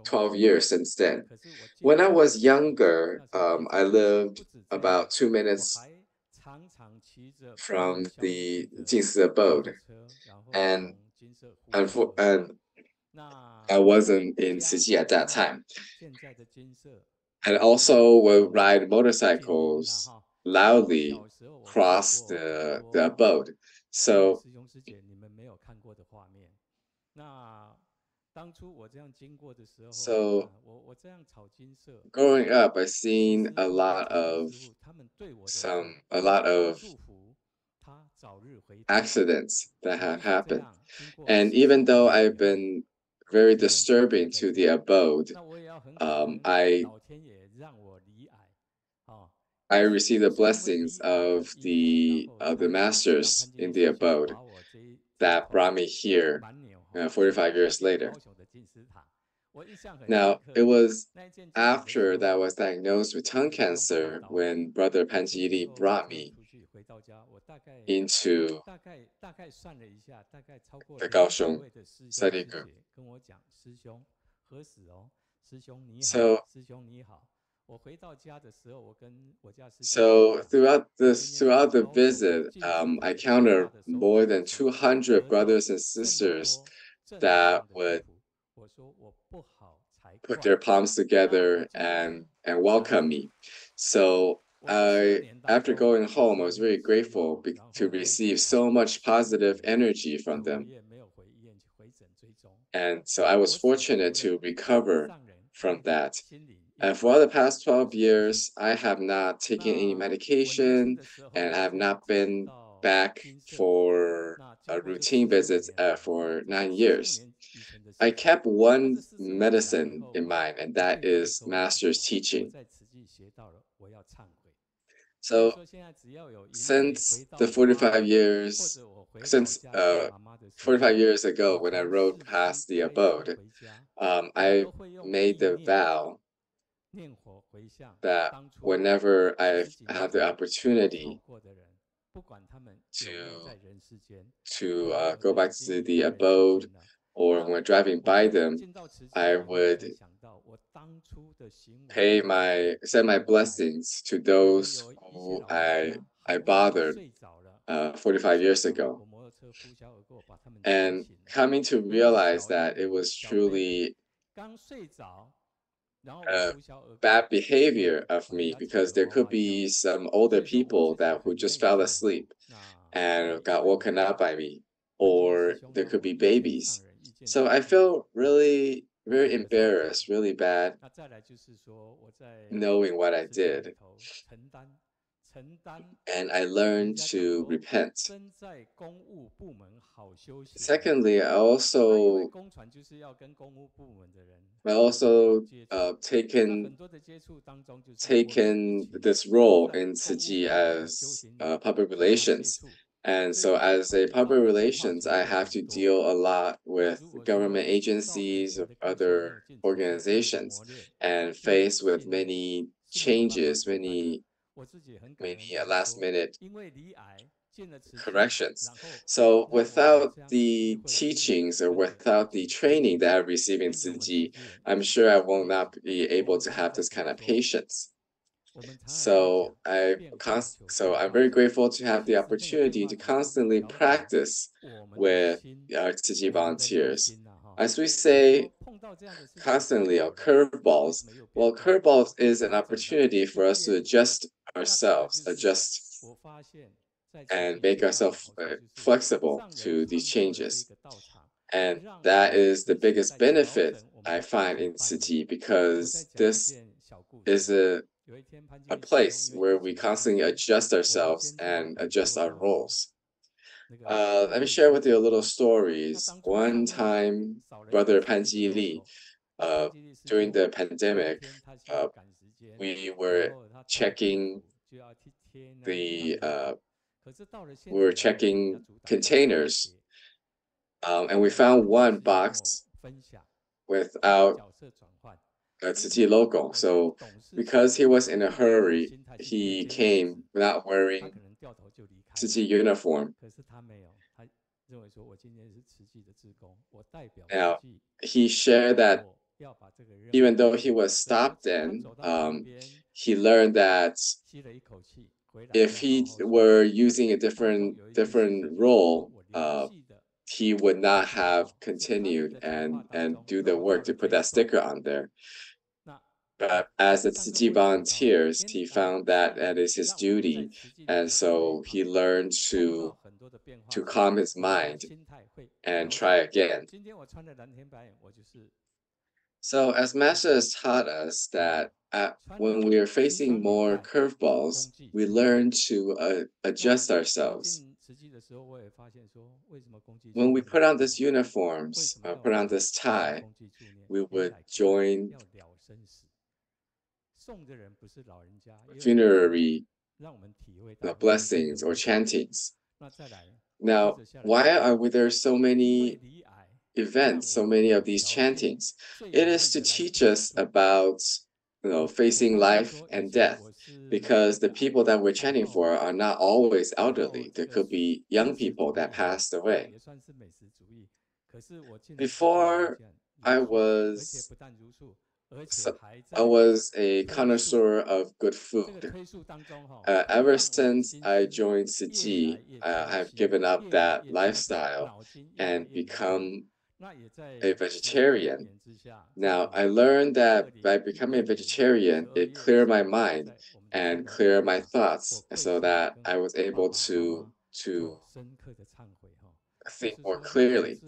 12 years since then. When I was younger, I lived about 2 minutes from the Jingsi abode, and I wasn't in Tzu Chi at that time. And also would ride motorcycles loudly across the abode. So growing up, I've seen a lot of accidents that have happened. And even though I've been very disturbing to the abode, I received the blessings of the masters in the abode that brought me here 45 years later. Now, it was after that I was diagnosed with tongue cancer when Brother Panji brought me into the Kaohsiung study group. So throughout the visit, I counted more than 200 brothers and sisters that would put their palms together and welcome me. So after going home, I was very grateful to receive so much positive energy from them. And so I was fortunate to recover from that. And for the past 12 years, I have not taken any medication and have not been back for routine visits for 9 years. I kept one medicine in mind, and that is Master's teaching. So since 45 years ago, when I rode past the abode, I made the vow that whenever I have the opportunity to go back to the abode, or when driving by them, I would send my blessings to those who I bothered 45 years ago. And coming to realize that it was truly bad behavior of me, because there could be some older people who just fell asleep and got woken up by me, or there could be babies. So I felt really very embarrassed, really bad, knowing what I did. And I learned to repent. Secondly, I also taken this role in Tzu Chi as public relations. And so as a public relations, I have to deal a lot with government agencies, other organizations, and faced with many changes, many last-minute corrections. So without the teachings or without the training that I received in Tzu Chi, I'm sure I will not be able to have this kind of patience. So I'm very grateful to have the opportunity to constantly practice with our Tzu Chi volunteers. As we say constantly, curveballs. Well, curveballs is an opportunity for us to adjust ourselves, and make ourselves flexible to these changes. And that is the biggest benefit I find in Tzu Chi, because this is a place where we constantly adjust ourselves and adjust our roles. Let me share with you a little stories. One time, Brother Panji Li, during the pandemic, we were checking containers, and we found one box without a Tzu Chi logo. So because he was in a hurry, he came without wearing Tzu Chi uniform. Now, he shared that even though he was stopped then, he learned that if he were using a different role, he would not have continued and do the work to put that sticker on there. But as a Tzu Chi volunteers, he found that that is his duty, and so he learned to calm his mind and try again. So as Master has taught us that when we are facing more curveballs, we learn to adjust ourselves. When we put on these uniforms, put on this tie, we would join funerary blessings or chantings. Now, why are there so many events, so many of these chantings? It is to teach us about, facing life and death, because the people that we're chanting for are not always elderly. There could be young people that passed away. Before, I was a connoisseur of good food. Ever since I joined Tzu Chi, I've given up that lifestyle and become a vegetarian. Now, I learned that by becoming a vegetarian, it cleared my mind and cleared my thoughts, so that I was able to think more clearly.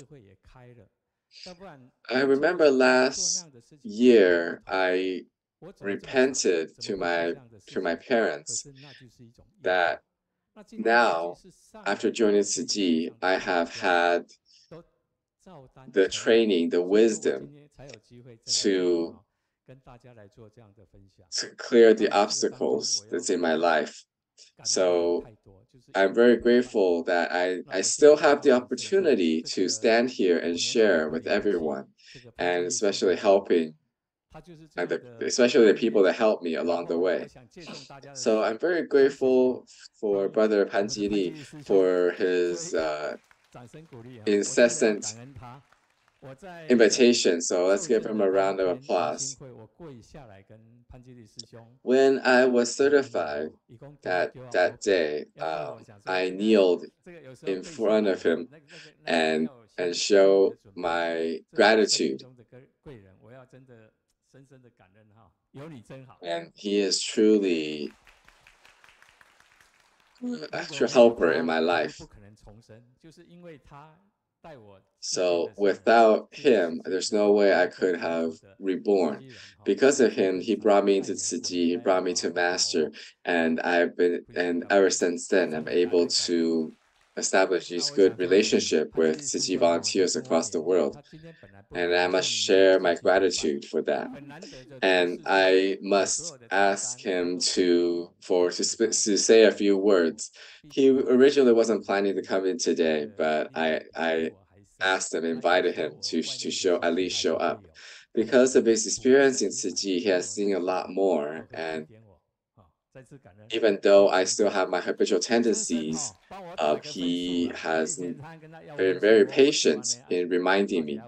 I remember last year I repented to my parents that now, after joining Tzu Chi, I have had the training, the wisdom to clear the obstacles that's in my life. So I'm very grateful that I still have the opportunity to stand here and share with everyone, and especially helping, especially the people that helped me along the way. So I'm very grateful for Brother Panji Li for his incessant invitation. So let's give him a round of applause. When I was certified that day, I kneeled in front of him and show my gratitude. And he is truly a true helper in my life. So without him, there's no way I could have reborn. Because of him, he brought me into Tzu Chi, he brought me to Master, and ever since then, I'm able to establish these good relationships with Tzu Chi volunteers across the world. And I must share my gratitude for that. And I must ask him to say a few words. He originally wasn't planning to come in today, but I asked him, invited him to at least show up. Because of his experience in Tzu Chi, he has seen a lot more. And even though I still have my habitual tendencies, he has been very patient in reminding me.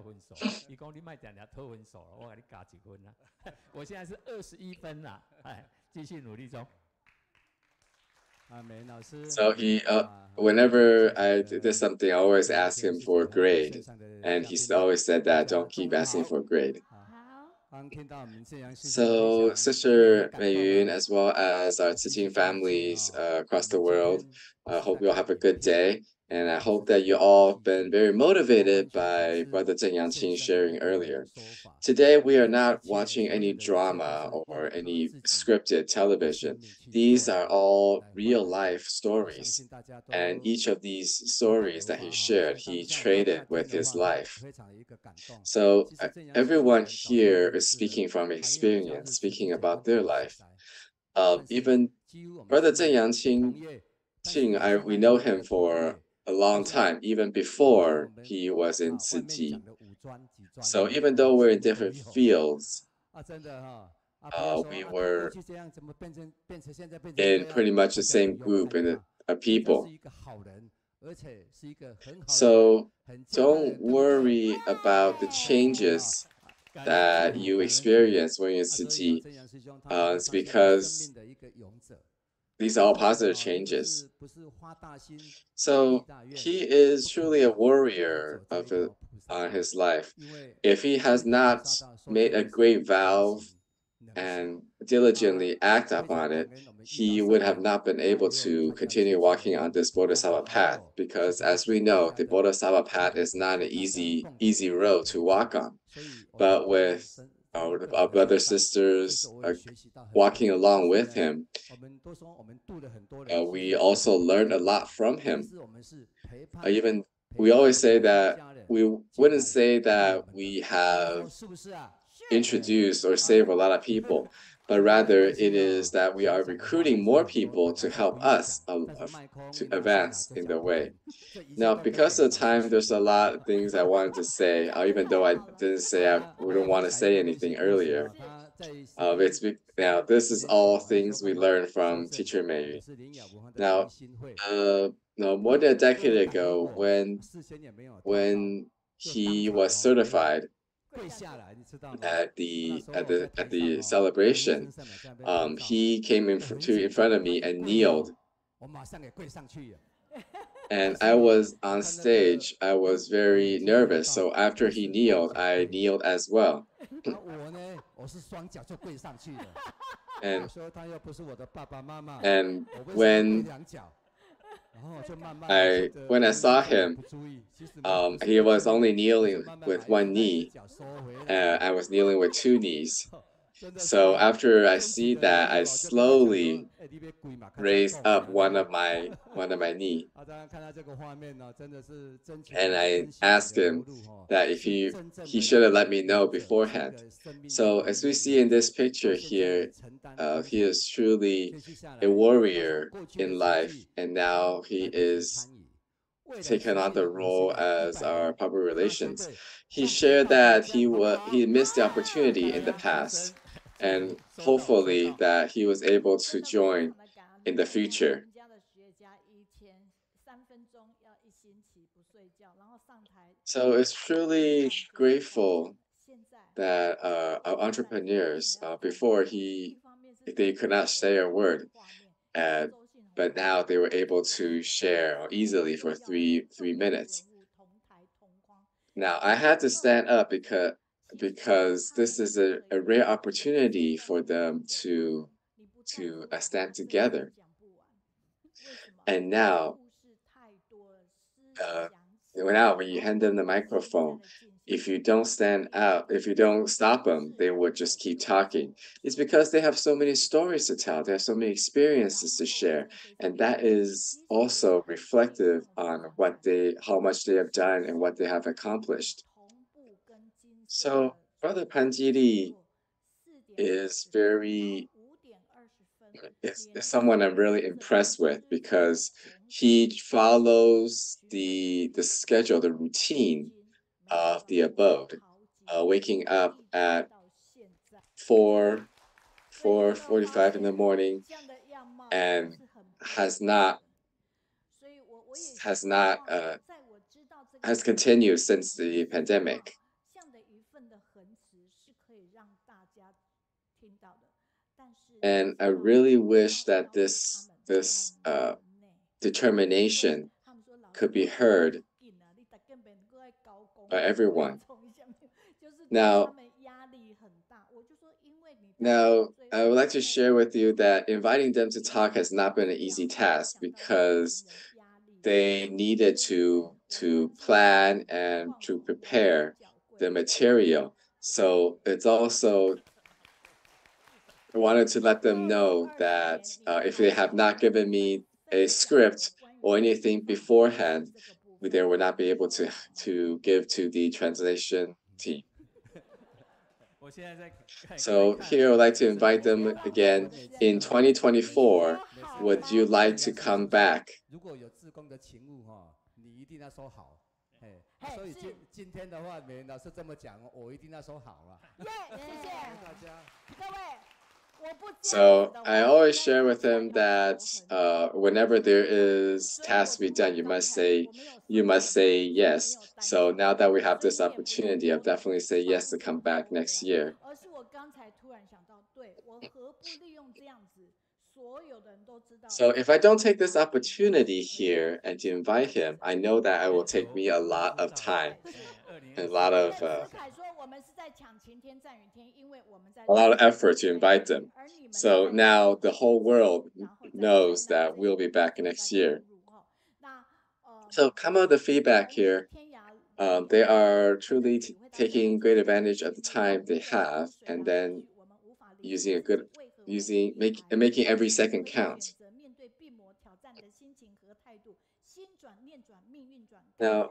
So he, whenever I did something, I always ask him for a grade, and he's always said that don't keep asking for a grade. So Sister Meiyun, as well as our Tzu Chi families across the world, I hope you all have a good day. And I hope that you all have been very motivated by Brother Zheng Yangqing sharing earlier. Today, we are not watching any drama or any scripted television. These are all real-life stories. And each of these stories that he shared, he traded with his life. So everyone here is speaking from experience, speaking about their life. Even Brother Zheng Yangqing, we know him for a long time, even before he was in Tzu Chi. So even though we're in different fields, we were in pretty much the same group of people. So don't worry about the changes that you experience when you're in Tzu Chi. It's because these are all positive changes. So he is truly a warrior on his life. If he has not made a great vow and diligently act upon it, he would have not been able to continue walking on this Bodhisattva path, because as we know, the Bodhisattva path is not an easy road to walk on. But with our brothers, sisters walking along with him, we also learned a lot from him. We always say that we wouldn't say that we have introduced or saved a lot of people, but rather it is that we are recruiting more people to help us to advance in the way. Now, because of time, there's a lot of things I wanted to say, even though I didn't say I wouldn't want to say anything earlier. Now, this is all things we learned from Teacher Meiyun. Now, more than a decade ago, when he was certified at the celebration, he came in front of me and kneeled. And I was on stage. I was very nervous. So after he kneeled, I kneeled as well. And when I saw him, he was only kneeling with one knee. I was kneeling with two knees. So after I see that, I slowly raised up one of my knee, and I asked him that if he should have let me know beforehand. So as we see in this picture here, he is truly a warrior in life, and now he is taken on the role as our public relations. He shared that he missed the opportunity in the past, and hopefully that he was able to join in the future. So it's truly grateful that our entrepreneurs, before they could not say a word, but now they were able to share easily for three minutes. Now I had to stand up because this is a rare opportunity for them to stand together. And now, when you hand them the microphone, if you don't stand out, if you don't stop them, they would just keep talking. It's because they have so many stories to tell. They have so many experiences to share. And that is also reflective on how much they have done and what they have accomplished. So Brother Panjiri is someone I'm really impressed with, because he follows the schedule, the routine of the abode, waking up at 4:45 in the morning, and has continued since the pandemic. And I really wish that this determination could be heard by everyone. Now, I would like to share with you that inviting them to talk has not been an easy task, because they needed to plan and to prepare the material. So it's also, I wanted to let them know that if they have not given me a script or anything beforehand, they will not be able to give to the translation team. So here I would like to invite them again in 2024. Would you like to come back? 所以今天的话，美云老师这么讲，我一定要说好了。谢谢大家，各位。 So I always share with him that whenever there is tasks to be done, you must say yes. So now that we have this opportunity, I'll definitely say yes to come back next year. So if I don't take this opportunity here and to invite him, I know that it will take me a lot of time, a lot of effort to invite them. So now the whole world knows that we'll be back next year. So some of the feedback here, they are truly taking great advantage of the time they have, and then making every second count. Now,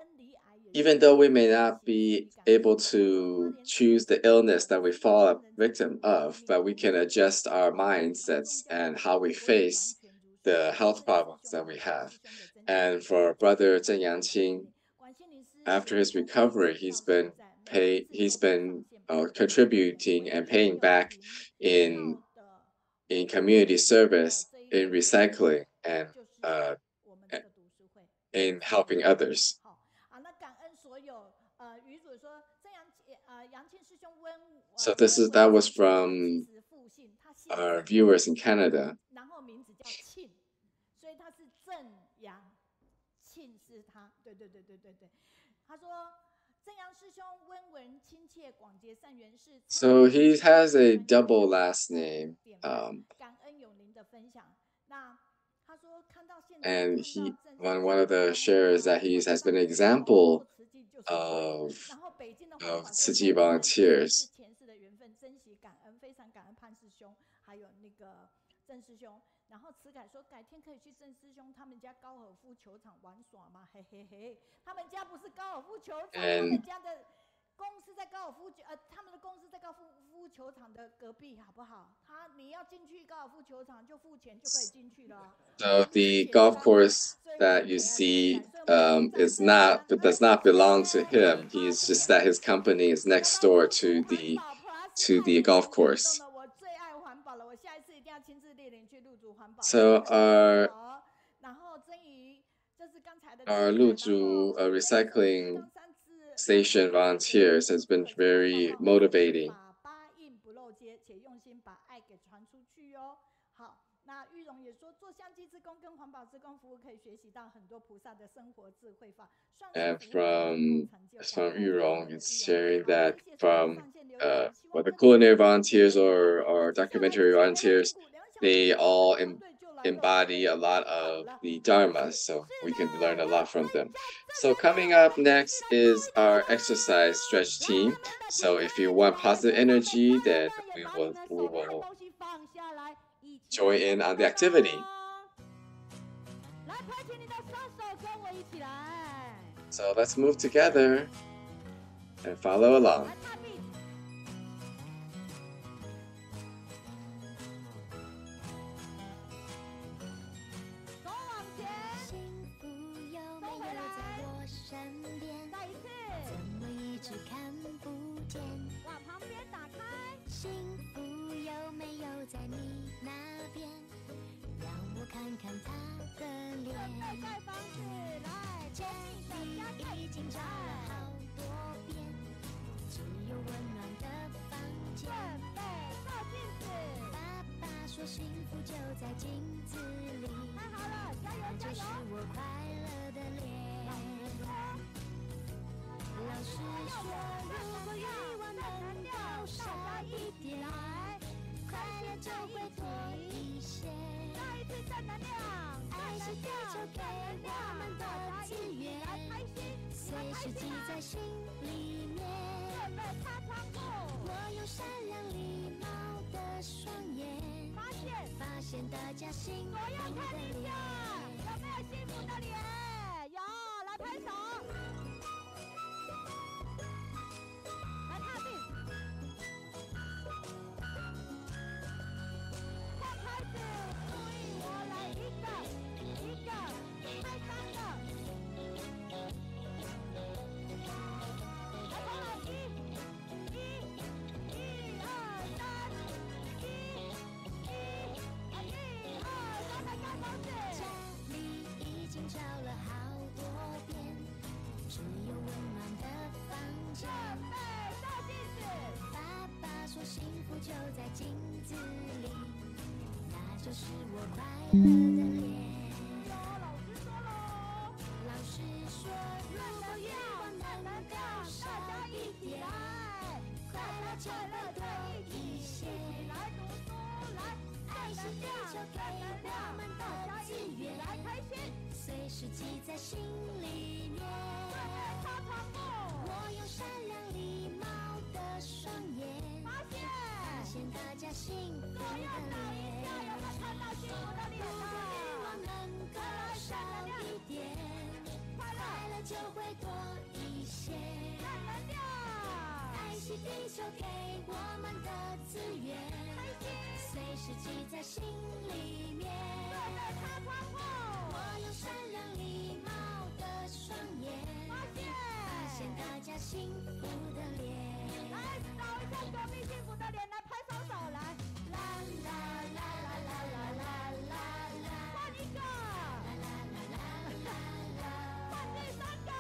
even though we may not be able to choose the illness that we fall a victim of, but we can adjust our mindsets and how we face the health problems that we have. And for Brother Zheng Yangqing, after his recovery, he's been contributing and paying back in community service, in recycling, and in helping others. So that was from our viewers in Canada. So he has a double last name. And one of the shares that he has been an example of Taichung Volunteers. And so the golf course that you see does not belong to him. He's just that his company is next door to the golf course. So our Lu Chu recycling station volunteers has been very motivating. And from Yurong, it's sharing that from the culinary volunteers or documentary volunteers, they all embody a lot of the Dharma, so we can learn a lot from them. So coming up next is our exercise stretch team. So if you want positive energy, then we will join in on the activity. So let's move together and follow along. 惜地球给我们的资源，随时记在心里面。我用善良礼貌的双眼，发现大家幸福的脸。有没有幸福的脸？有，来拍手。来踏并。看拍子，注意我来一个，拍3个。来重来1、2、3，拍高高子。家里已经找了好多遍，只有温暖的房间。照镜子。爸爸说幸福就在镜子里，那就是我快乐的脸。老师说如果愿望能够少一点，快乐就会多一些。来读书，来爱是地球给我们的资源，随时记在心里面。我用善良礼貌的双眼，发现大家幸福的脸。如果愿望能够少一点，快乐就会多一些。爱惜地球给我们的资源，随时记在心里面。我用善良礼貌的双眼，发现大家幸福的脸。来，找一下隔壁幸福的脸，来拍双手，来，啦啦啦啦啦啦啦啦啦，换一个，啦啦啦啦啦啦，换第3个，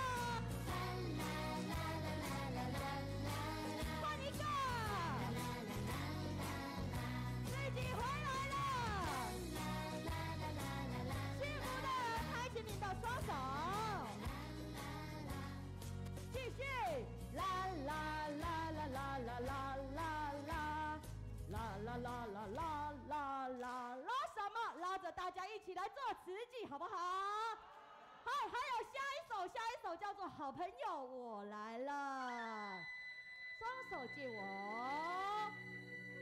啦啦啦啦啦啦啦啦，换一个，啦啦啦啦啦啦，自己回来了，啦啦啦啦啦啦，幸福的人抬起你的双手，继续，啦啦啦啦啦啦啦啦啦，啦啦啦啦啦啦啦，拉什么？拉着大家一起来做慈济，好不好？嗨，还有下一首叫做《好朋友我来了》，双手借我，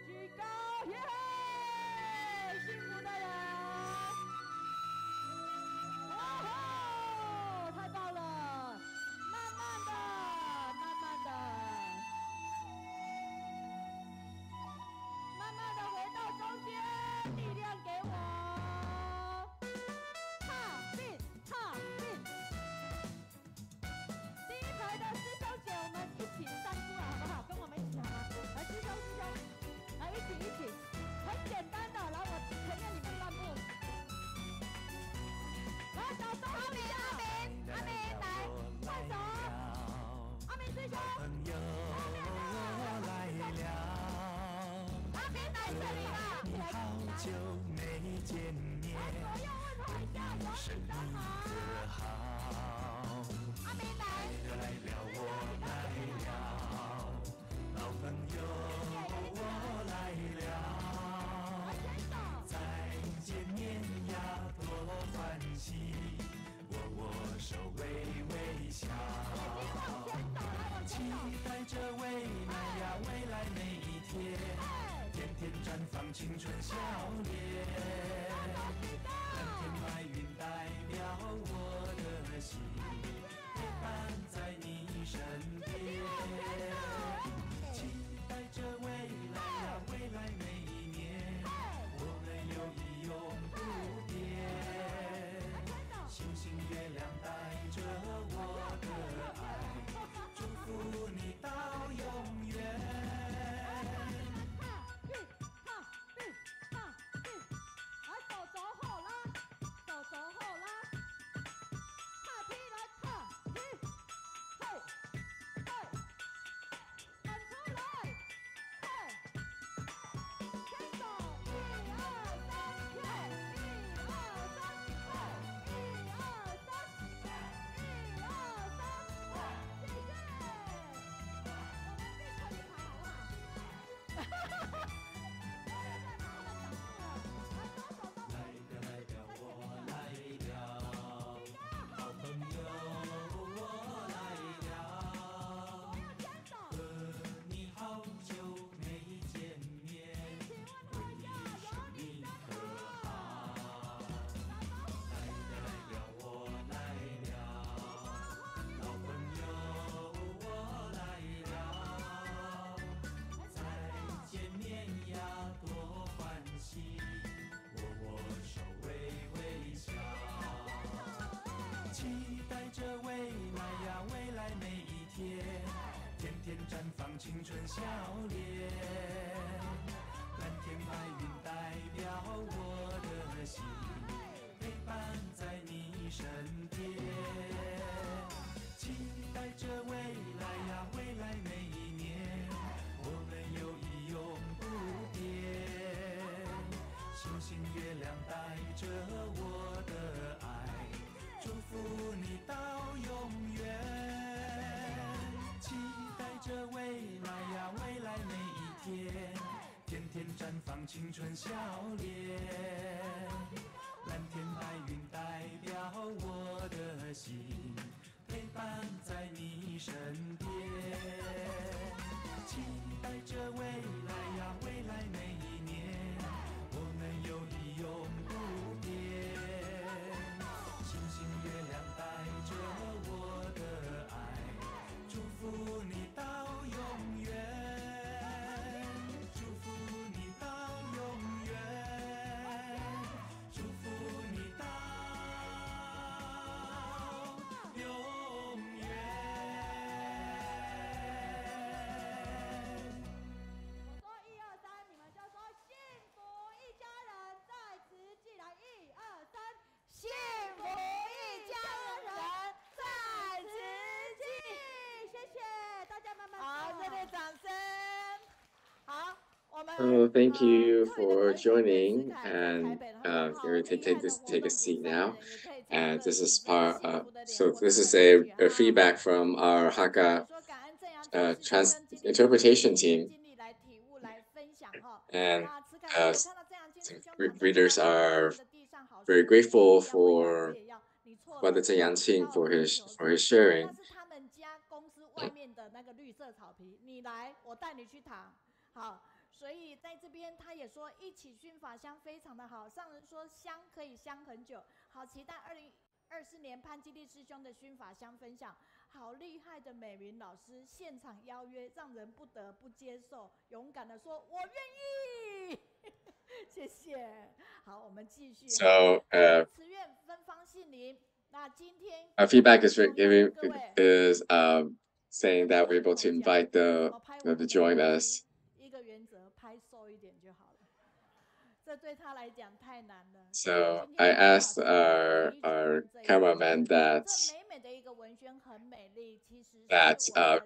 举高，耶！幸福的人，哇吼，太棒了！慢慢的，回到中间，力量给我，踏并。第一排的师兄姐，我们一起站出来好不好？跟我们一起好吗？来，师兄，来一起，很简单的，来我陪着你们散步。来，小松阿明，来换手，阿明师兄，阿明来这里了，好久没见面，左右问候一下，有你真好。阿明来了，我来了，老朋友我来了，再见面呀多欢喜，握手微笑，期待着未来呀，未来每一天，天天绽放青春笑脸，蓝天白云代表我的心，陪伴在你身边，期待着未来呀，未来每一年，我们友谊永不变，星星月亮带着我的爱，祝福你到永远。天绽放青春笑脸，蓝天白云代表我的心，陪伴在你身边，期待着未来呀，未来每一年，我们友谊永不变，星星月亮带着我的爱，祝福你到永远，期待着未来呀，未来每一天，天天绽放青春笑脸，蓝天白云代表我的心，陪伴在你身边，期待着未来呀，未来每一年，我们友谊永不变，星星月亮带着我的爱，祝福你到永远，祝福你到永远，祝福你到永远。我说1、2、3，你们就说幸福一家人，在此起来1、2、3，幸福一家人在此起，谢谢大家慢慢坐。好，热烈掌声。好。Oh, thank you for joining, and here take a seat now. And this is this is a feedback from our Hakka interpretation team, and readers are very grateful for Brother Yangqing for his sharing. 所以在这边，他也说一起熏法香非常的好。上人说香可以香很久，好期待2024年潘基利师兄的熏法香分享。好厉害的美云老师，现场邀约，让人不得不接受。勇敢的说，我愿意。谢谢。好，我们继续。So, 慈愿芬芳杏林。那今天 our feedback is saying that we're able to invite them to join us. 原则拍瘦一点就好了，这对他来讲太难了。So I asked our cameraman that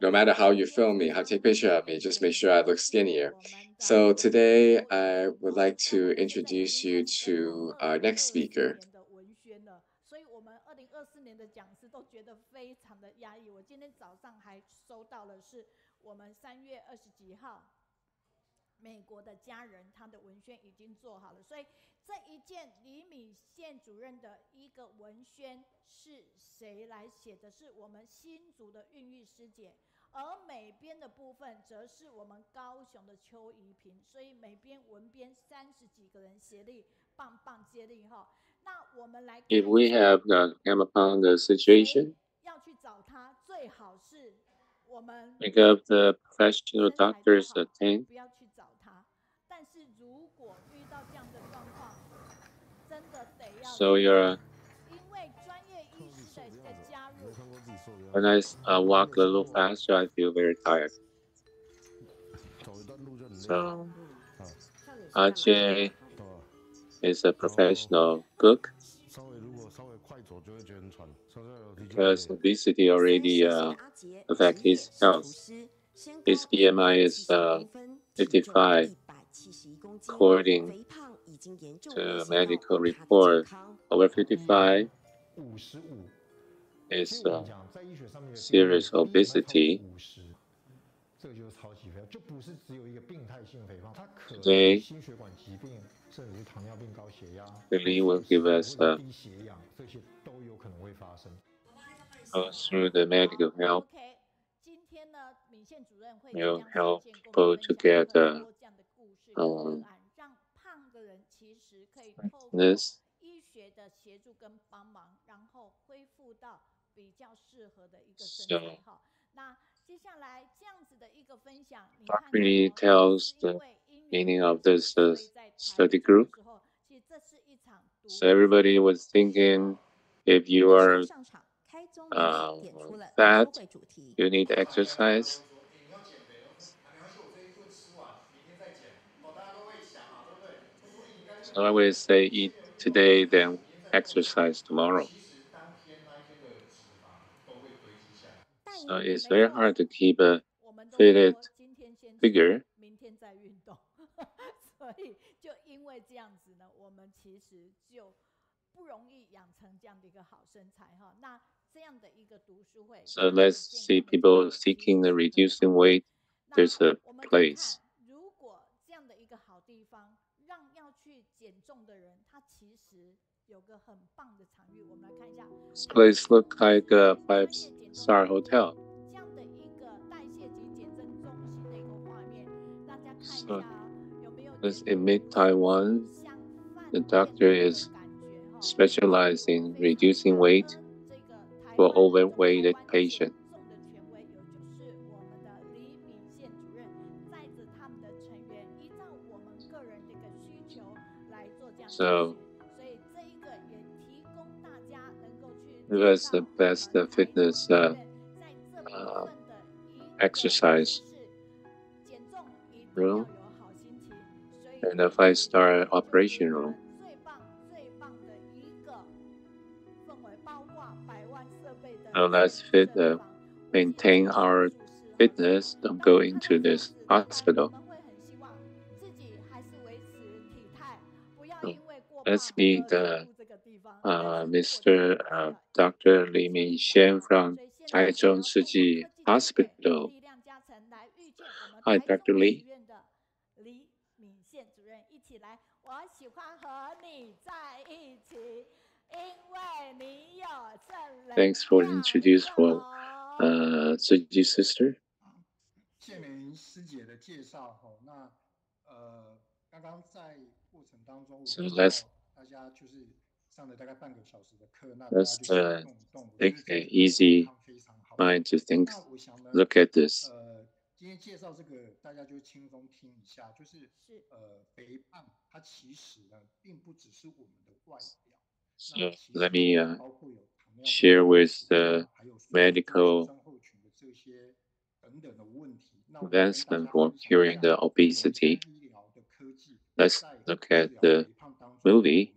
no matter how you film me, how take picture of me, just make sure I look skinnier. So today I would like to introduce you to our next speaker. 所以我们2024年的讲师都觉得非常的压抑。我今天早上还收到了，是我们3月20几号。美国的家人，他的文宣已经做好了，所以这一件李敏宪主任的一个文宣是谁来写的？是我们新竹的孕育师姐，而美编的部分则是我们高雄的邱怡萍，所以美编文编30几个人协力，棒棒接力哈。那我们来 If we have come upon the situation, 要去找他，最好是我们 make up the professional doctors attend. 不要去找他，但是如果遇到这样的状况，真的得要 So you're 因为专业医师的加入。When I walk a little faster, I feel very tired. So RJ is a professional cook because obesity already affects his health. His BMI is 55, according to medical report. Over 55 is serious obesity. Today, Billy will give us go through the medical help. Will help people to get this. 医学的协助跟帮忙，然后恢复到比较适合的一个身材哈。那接下来这样子的一个分享，你看 Really tells the meaning of this study group. So everybody was thinking, if you are fat, you need exercise. I always say eat today, then exercise tomorrow. So it's very hard to keep a fit figure. 所以就因为这样子呢，我们其实就不容易养成这样的一个好身材哈。那这样的一个读书会 So let's see people seeking the reducing weight. There's a place. 如果这样的一个好地方，让要去减重的人，他其实有个很棒的场域。我们来看一下。This place looks like a 5-star hotel. 这样的一个代谢及减震中心的一个画面，大家看一 So 下有没有？ this in mid-Taiwan, the doctor is specialized in reducing weight for overweight patient. So it was the best fitness exercise room and a 5-star operation room. So let's maintain our fitness. Don't go into this hospital. Let's meet Mr. Dr. Li Minxian from Taichung Hospital. Hi, Dr. Li. Thanks for introducing for Zhiji's sister. 谢美云师姐的介绍哈，那刚刚在过程当中，我们大家就是上了大概半个小时的课，那大家就动一动， take an easy mind to think. Look at this. 今天介绍这个，大家就轻松听一下，就是肥胖它其实呢，并不只是我们的外表。So let me share with the medical advancement for curing the obesity. Let's look at the movie.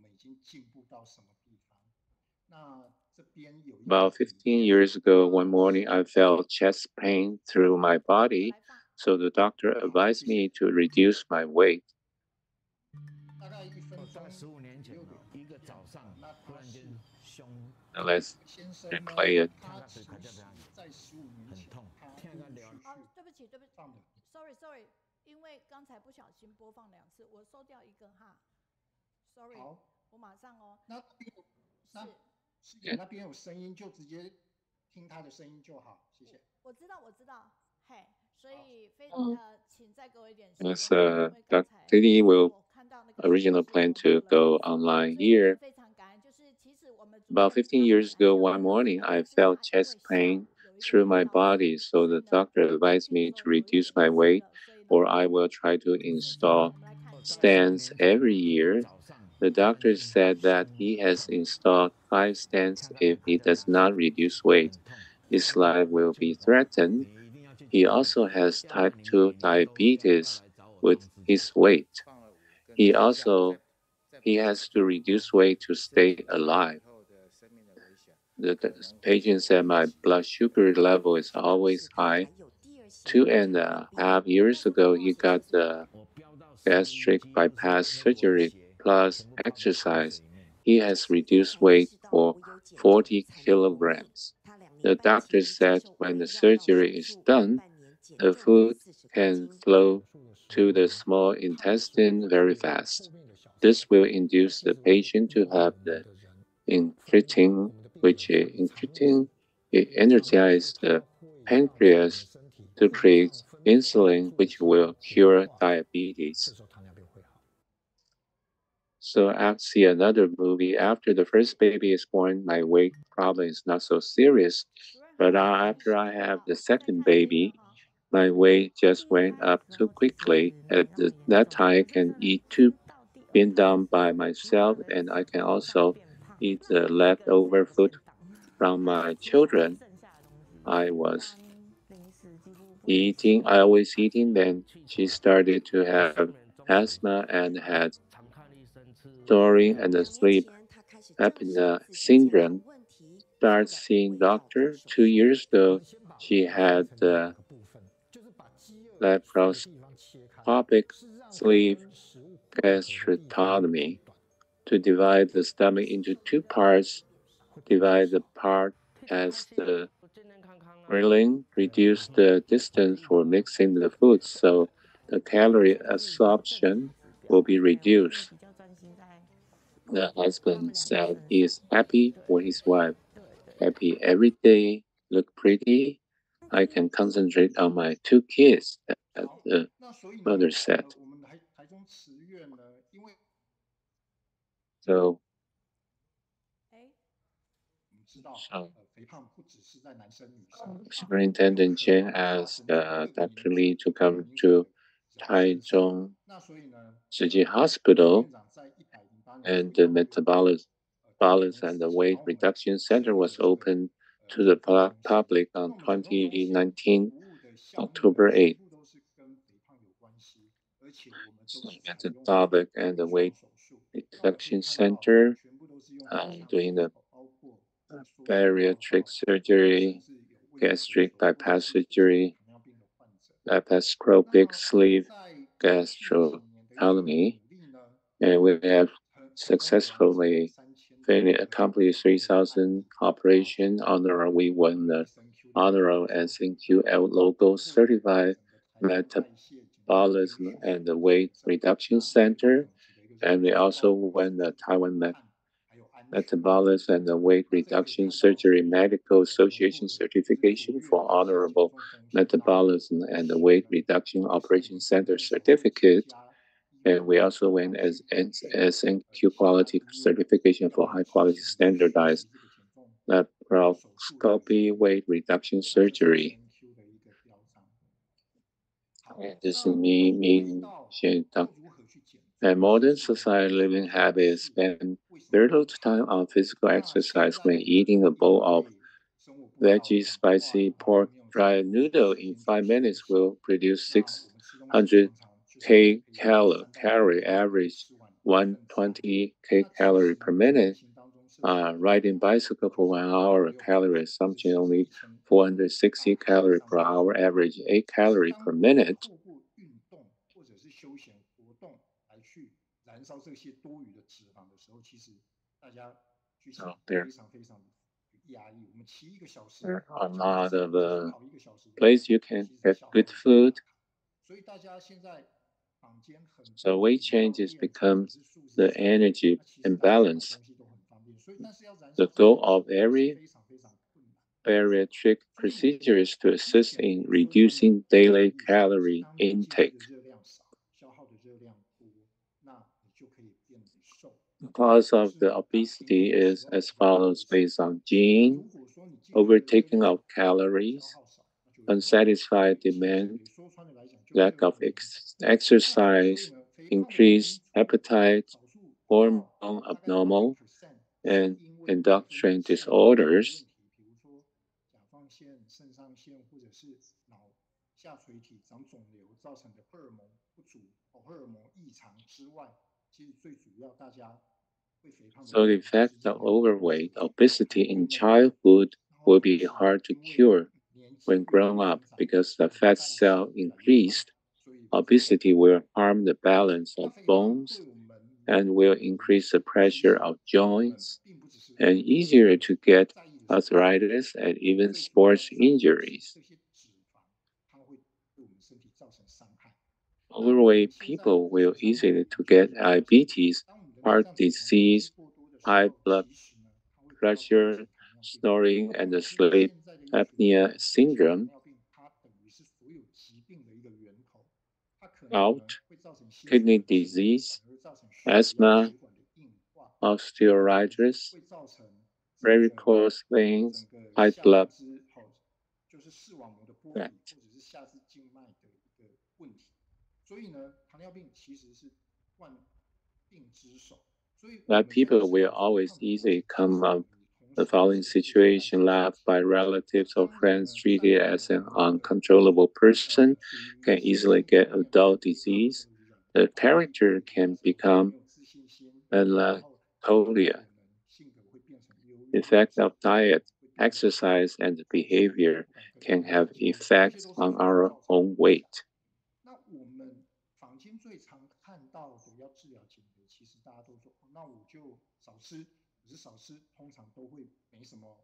About 15 years ago, one morning I felt chest pain through my body, so the doctor advised me to reduce my weight. Now let's replay it. Sorry， 因为刚才不小心播放2次，我收掉一个哈。Sorry， 我马上哦。那边有声音，就直接听他的声音就好，谢谢。我知道，嘿，所以请再给我一点时间。Yes, Dr. Li will originally plan to go online here. About 15 years ago, one morning, I felt chest pain through my body, so the doctor advised me to reduce my weight, or I will try to install stands every year. The doctor said that he has installed 5 stands. If he does not reduce weight, his life will be threatened. He also has type 2 diabetes with his weight. He has to reduce weight to stay alive. The patient said my blood sugar level is always high. 2.5 years ago, he got the gastric bypass surgery plus exercise. He has reduced weight for 40 kilograms. The doctor said when the surgery is done, the food can flow to the small intestine very fast. This will induce the patient to have the incretin, which energizes the pancreas to create insulin, which will cure diabetes. So I see another movie. After the first baby is born, my weight problem is not so serious. But after I have the second baby, my weight just went up too quickly. At that time, I can eat 2 bin dum by myself, and I can also eat the leftover food from my children. I was always eating. Then she started to have asthma and had snoring, and sleep apnea syndrome. Started seeing doctor 2 years ago. She had laparoscopic sleeve gastrotomy to divide the stomach into two parts. Divide the part as the grilling, reduce the distance for mixing the foods, so the calorie absorption will be reduced. The husband said he is happy for his wife. Happy every day, look pretty. I can concentrate on my two kids, the mother said. So Superintendent Chen asked Dr. Li to come to Taichung Hospital, and the Metabolic and the Weight Reduction Center was opened to the public on 2019, October 8. Metabolic and the Weight Reduction Center doing the bariatric surgery, gastric bypass surgery, laparoscopic sleeve gastrotomy, and we have successfully accomplished 3,000 operations. We won the honorable SNQL logo certified metabolism and the weight reduction center, and we also won the Taiwan Metabolism and the Weight Reduction Surgery Medical Association certification for honorable metabolism and the Weight Reduction Operation Center certificate. And we also went as SNQ quality certification for high quality standardized laparoscopy weight reduction surgery. And this is Meiyun. And modern society living habits spend very little time on physical exercise when eating a bowl of veggie spicy pork dry noodle in 5 minutes will produce 600 calorie, average 120 calorie per minute. Riding bicycle for 1 hour, calorie assumption only 460 calorie per hour, average 8 calorie per minute. So there are a lot of places you can get good food. So weight changes becomes the energy imbalance. The goal of every bariatric procedure is to assist in reducing daily calorie intake. The cause of the obesity is as follows based on gene, overtaking of calories, unsatisfied demand, lack of exercise, increased appetite, hormone abnormal, and endocrine disorders. So the effect of overweight, obesity in childhood will be hard to cure when grown up because the fat cell increased. Obesity will harm the balance of bones and will increase the pressure of joints and easier to get arthritis and even sports injuries. Overweight people will easily to get diabetes, heart disease, high blood pressure, snoring, and the sleep apnea syndrome. Gout, kidney disease, asthma, osteoarthritis, varicose veins, high blood fat. That people will always easily come up the following situation: left by relatives or friends, treated as an uncontrollable person, can easily get adult disease. The character can become melancholia. Effect of diet, exercise, and behavior can have effects on our own weight. 那我们坊间最常看到的要治疗减肥，其实大家都说，那我就少吃，可是少吃通常都会没什么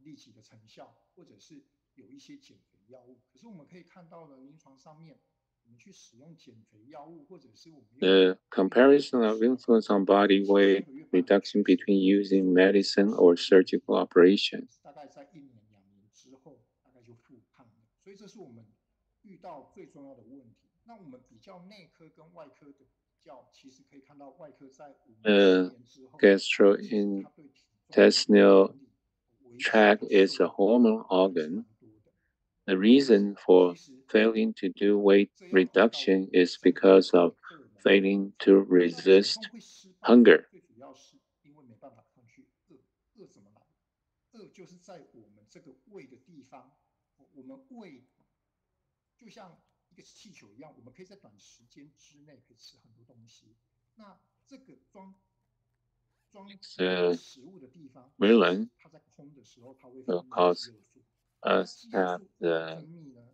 立即的成效，或者是有一些减肥药物。可是我们可以看到了，临床上面我们去使用减肥药物，或者是我们 The comparison of influence on body weight reduction between using medicine or surgical operation. 大概在1年2年之后，大概就复胖了。所以这是我们遇到最重要的问题。那我们比较内科跟外科的比较，其实可以看到外科在5年之后， gastrointestinal tract is a hormone organ. The reason for failing to do weight reduction is because of failing to resist hunger. 最主要是因为没办法抗拒饿。饿怎么来？饿就是在我们这个胃的地方，我们胃就像一个气球一样，我们可以在短时间之内可以吃很多东西。那这个装食物的地方，它在空的时候，它会分泌肌肉素。肌肉素分泌呢，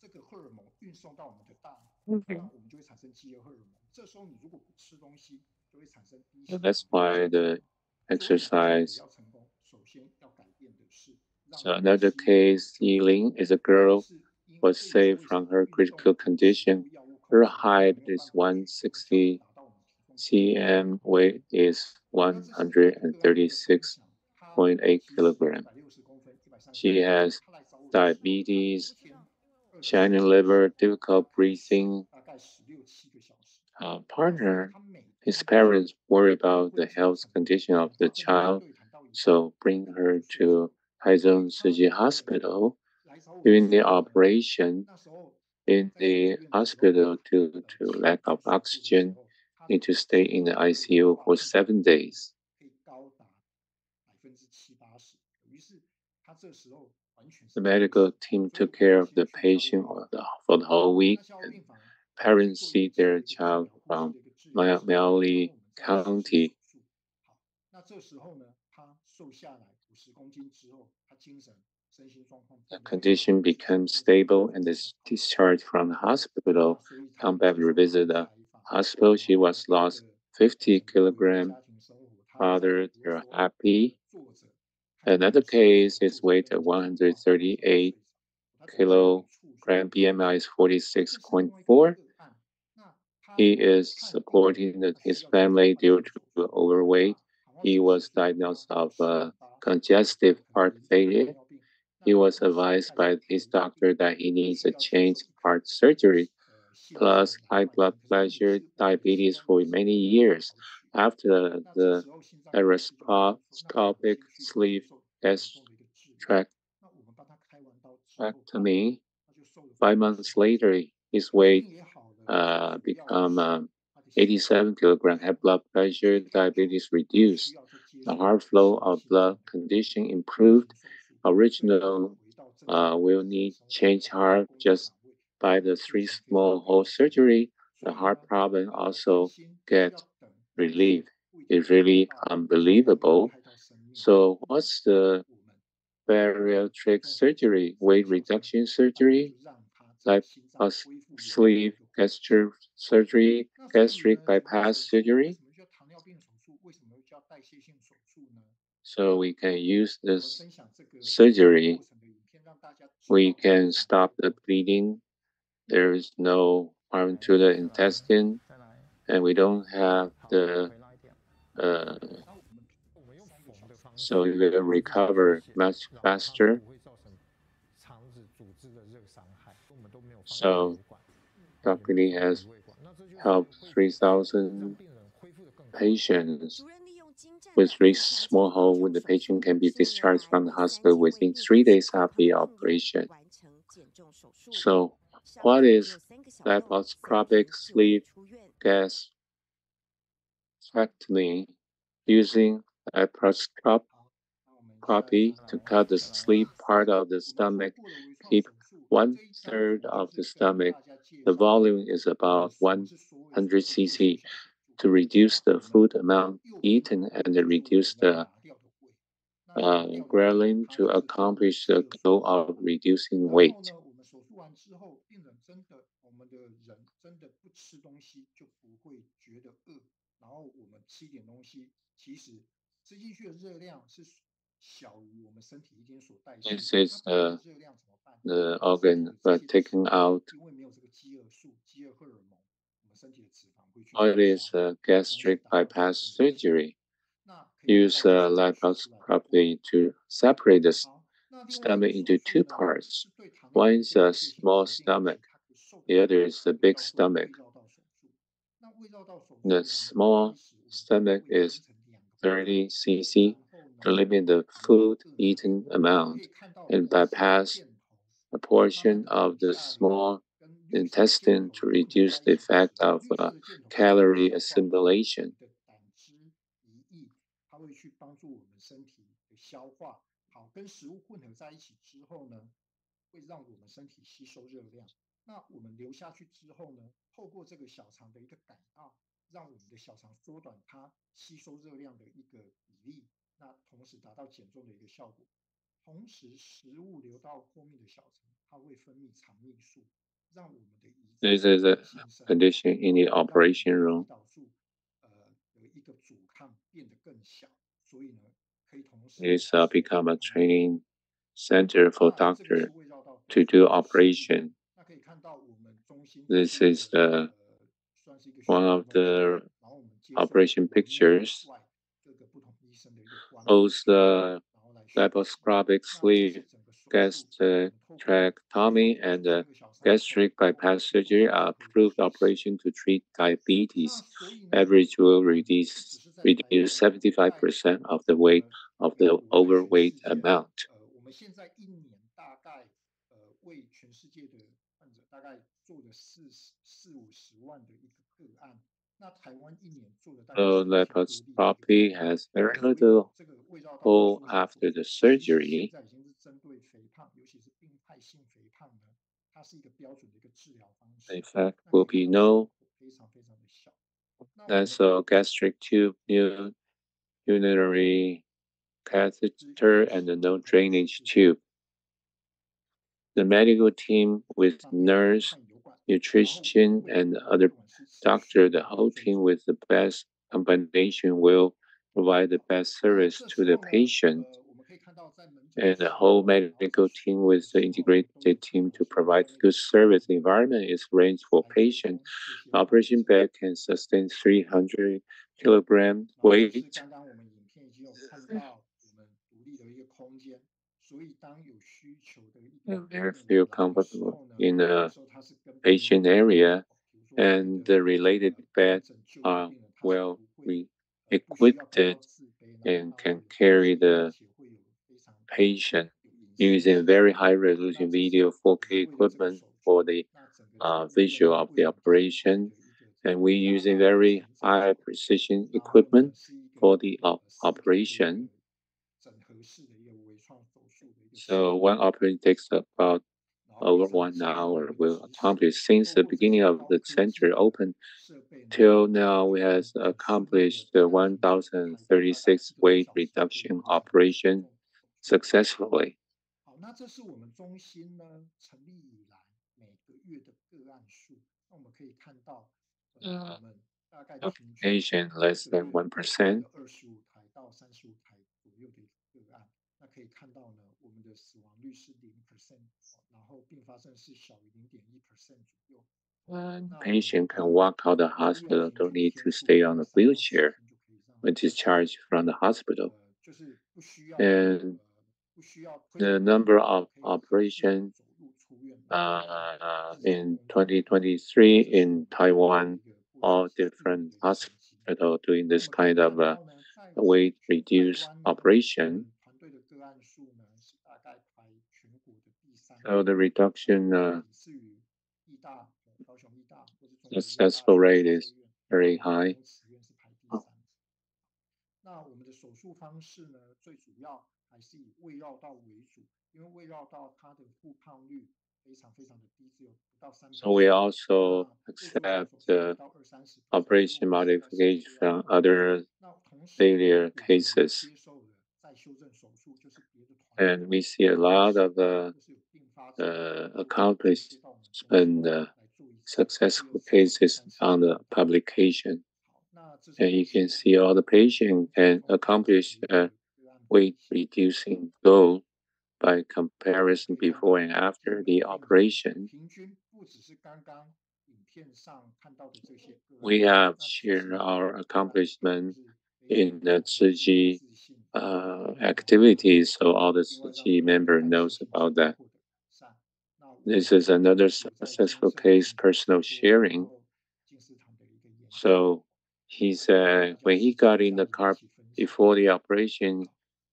这个荷尔蒙运送到我们的大脑，那我们就会产生饥饿荷尔蒙。这时候你如果不吃东西，就会产生低血糖。 That's why the exercise. 要成功，首先要改变的是。So another case, Yiling is a girl was saved from her critical condition. Her height is 160 cm, weight is 136.8 kilograms. She has diabetes, shining liver, difficult breathing. Partner, his parents worry about the health condition of the child, so bring her to Taichung Hospital. During the operation, in the hospital due to lack of oxygen, need to stay in the ICU for 7 days. The medical team took care of the patient for the whole week. And parents see their child from Meiyun County. The condition became stable and is discharged from the hospital. Come back to revisit the hospital. She was lost 50 kilograms. Father, they're happy. Another case is weight at 138 kilogram, BMI is 46.4. He is supporting his family due to overweight. He was diagnosed of congestive heart failure. He was advised by his doctor that he needs a change heart surgery, plus high blood pressure, diabetes for many years. After the arthroscopic sleeve gastrectomy, 5 months later, his weight become 87 kilograms, had blood pressure, diabetes reduced. The heart flow of blood condition improved. Original will need change heart just by the 3 small hole surgery. The heart problem also get relief. It's really unbelievable. So what's the bariatric surgery, weight reduction surgery, like sleeve gastric surgery, gastric bypass surgery? So we can use this surgery. We can stop the bleeding. There is no harm to the intestine, and we don't have the so you will recover much faster. So Dr. Lee has helped 3,000 patients with 3 small hole when the patient can be discharged from the hospital within 3 days after the operation. So what is laparoscopic sleeve gastrectomy? Using laparoscopy to cut the sleeve part of the stomach, keep 1/3 of the stomach. The volume is about 100 cc. to reduce the food amount eaten and reduce the ghrelin to accomplish the goal of reducing weight. 然后呢，我们手术完之后，病人真的，我们的人真的不吃东西就不会觉得饿，然后我们吃一点东西，其实吃进去的热量是小于我们身体一天所代谢。 This is the organ taken out. 因为没有这个饥饿素、饥饿荷尔蒙，我们身体的脂肪会去。It is gastric bypass surgery. Use laparoscopy to separate the stomach into two parts. One is a small stomach, the other is the big stomach. The small stomach is 30 cc to limit the food eaten amount and bypass a portion of the small intestine to reduce the effect of calorie assimilation. 它会去帮助我们身体的消化，好，跟食物混合在一起之后呢，会让我们身体吸收热量。那我们流下去之后呢，透过这个小肠的一个改道，让我们的小肠缩短它吸收热量的一个比例，那同时达到减重的一个效果。同时，食物流到后面的小肠，它会分泌肠泌素，让我们的胰脏 This is a condition in the operation room. 的一个阻抗变得更小，所以呢，可以同时 It's become a training center for doctor to do operation. 那可以看到我们中心 This is one of the operation pictures. Both the laparoscopic sleeve gastrectomy and gastric bypass surgery are approved operation to treat diabetes. Average will reduce 75% of the weight of the overweight amount. 我们现在一年大概为全世界的患者大概做了40-50万的一个个案，那台湾一年做了大概 So laparoscopy has very little pull after the surgery. 现在已经是针对肥胖，尤其是病态性肥胖呢，它是一个标准的一个治疗方式。 The effect will be no. 非常非常的小。 That's a gastric tube, urinary catheter, and no drainage tube. The medical team with nurse, nutrition, and other doctor, the whole team with the best combination will provide the best service to the patient. And the whole medical team with the integrated team to provide good service environment is arranged for patient. Operation bed can sustain 300 kilogram weight. 刚刚我们影片已经有看到我们独立的一个空间，所以当有需求的一个 They feel comfortable in the patient area, and the related beds are well equipped and can carry the patient using very high resolution video 4K equipment for the visual of the operation. And we using very high precision equipment for the operation. So one operation takes about over 1 hour. Will accomplish since the beginning of the center open till now. We has accomplished the 1,036 weight reduction operation successfully. 好，那这是我们中心呢成立以来每个月的个案数。那我们可以看到，我们大概平均 Patient less than 1%. 25台到35台左右的个案。那可以看到呢，我们的死亡率是0%，然后并发症是小于0.1% 左右。When patient can walk out of the hospital, don't need to stay on a wheelchair when discharged from the hospital. And the number of operations in 2023 in Taiwan, all different hospitals doing this kind of weight reduce operation. So the reduction successful rate is very high. 那我们的手术方式呢，最主要还是以胃绕道为主，因为胃绕道它的复胖率 So we also accept operation modification from other failure cases. And we see a lot of accomplished and successful cases on the publication. And you can see all the patients can accomplish weight reducing goal by comparison before and after the operation. We have shared our accomplishment in the Zhi activities, so all the Zhi member knows about that. This is another successful case, personal sharing. So he said when he got in the car before the operation,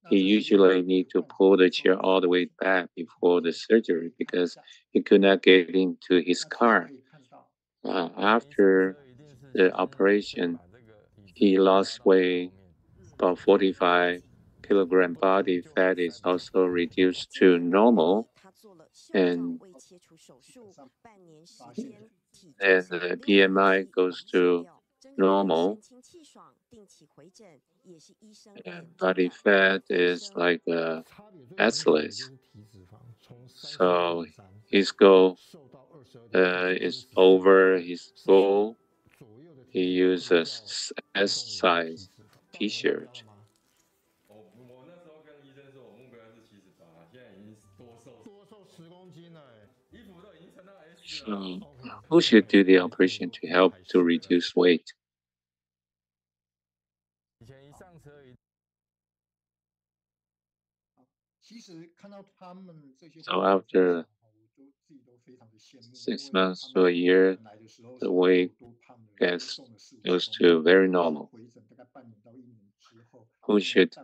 he usually need to pull the chair all the way back before the surgery because he could not get into his car. After the operation, he lost weight, about 45 kilogram body fat is also reduced to normal, and the BMI goes to normal, and body fat is like athletes. So his goal is over his goal. He uses S size T-shirt. So who should do the operation to help to reduce weight? So after 6 months to a year, the weight goes to very normal. Who should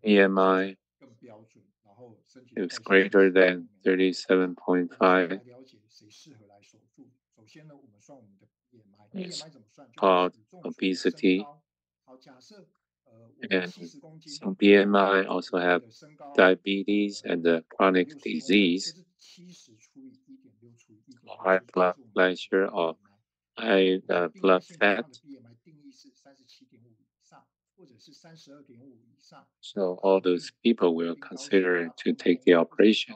BMI is greater than 37.5 is called obesity. And some BMI also have diabetes and chronic disease, high blood pressure or high blood fat. So all those people will consider to take the operation.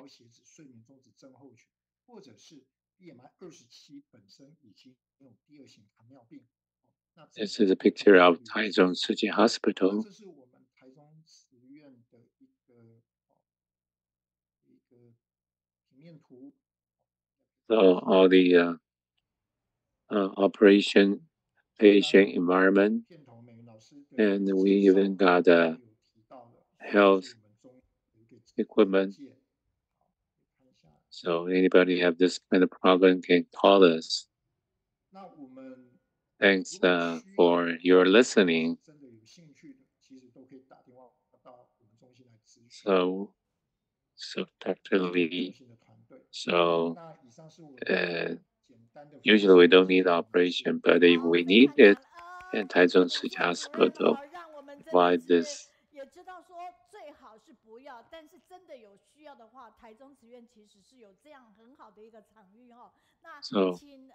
This is a picture of Taichung Hospital. So all the operation patient environment, and we even got health equipment. So anybody have this kind of problem can call us. Thanks for your listening. So Dr. Lee, so usually we don't need operation, but if we need it, and Taichung Hospital provide this. 也知道说最好是不要，但是真的有需要的话，台中慈院其实是有这样很好的一个场域哦。那请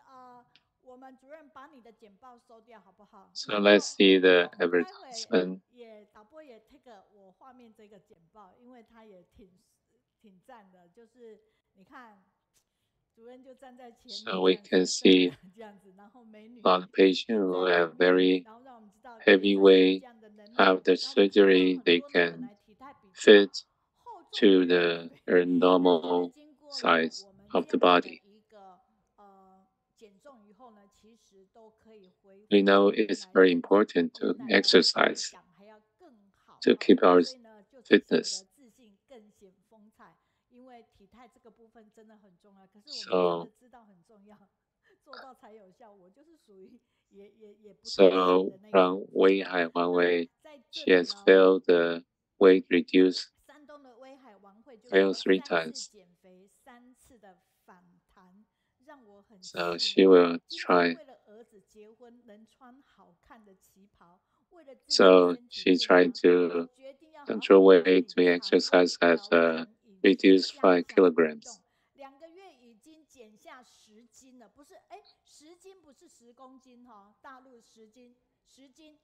我们主任把你的简报收掉好不好？ So let's see the advertisement. 也导播也 take 我画面这个简报，因为他也挺赞的，就是你看。 So we can see a lot of patients who have very heavy weight. After surgery, they can fit to their normal size of the body. We know it's very important to exercise to keep our fitness. So from Wei Hai Wei, she has failed the weight reduce, failed 3 times. So she will try. So she tried to control weight, doing exercise, has reduced 5 kilograms. 2个月已经减下10斤了，不是10斤不是10公斤哈，大陆10斤，10斤，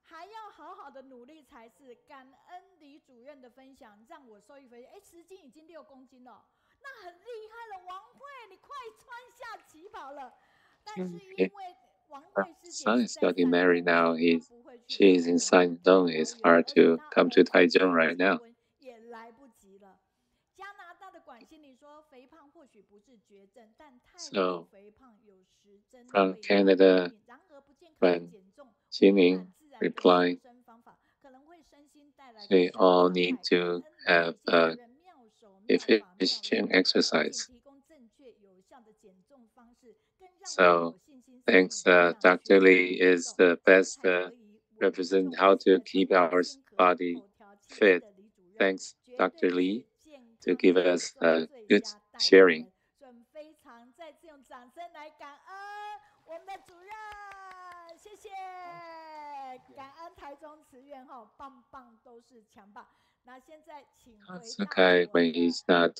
还要好好的努力才是。感恩李主任的分享，让我受益匪浅。10斤已经6公斤了，那很厉害了，王慧，你快穿下旗袍了。但是因为王慧师姐 Son is getting married now. She is in Shandong. It's hard to come to Taichung right now. 也来不及了。加拿大的管心理说，肥胖或许不是绝症，但太过肥胖有时真的 From Canada, when Xin replied, they all need to have efficient exercise. So thanks, Dr. Lee is the best represent how to keep our body fit. Thanks, Dr. Lee, to give us good sharing. 非常再次用掌声来感恩我们的主任，谢谢，感恩台中慈院哈，棒棒都是强棒。那现在请回到 when he's not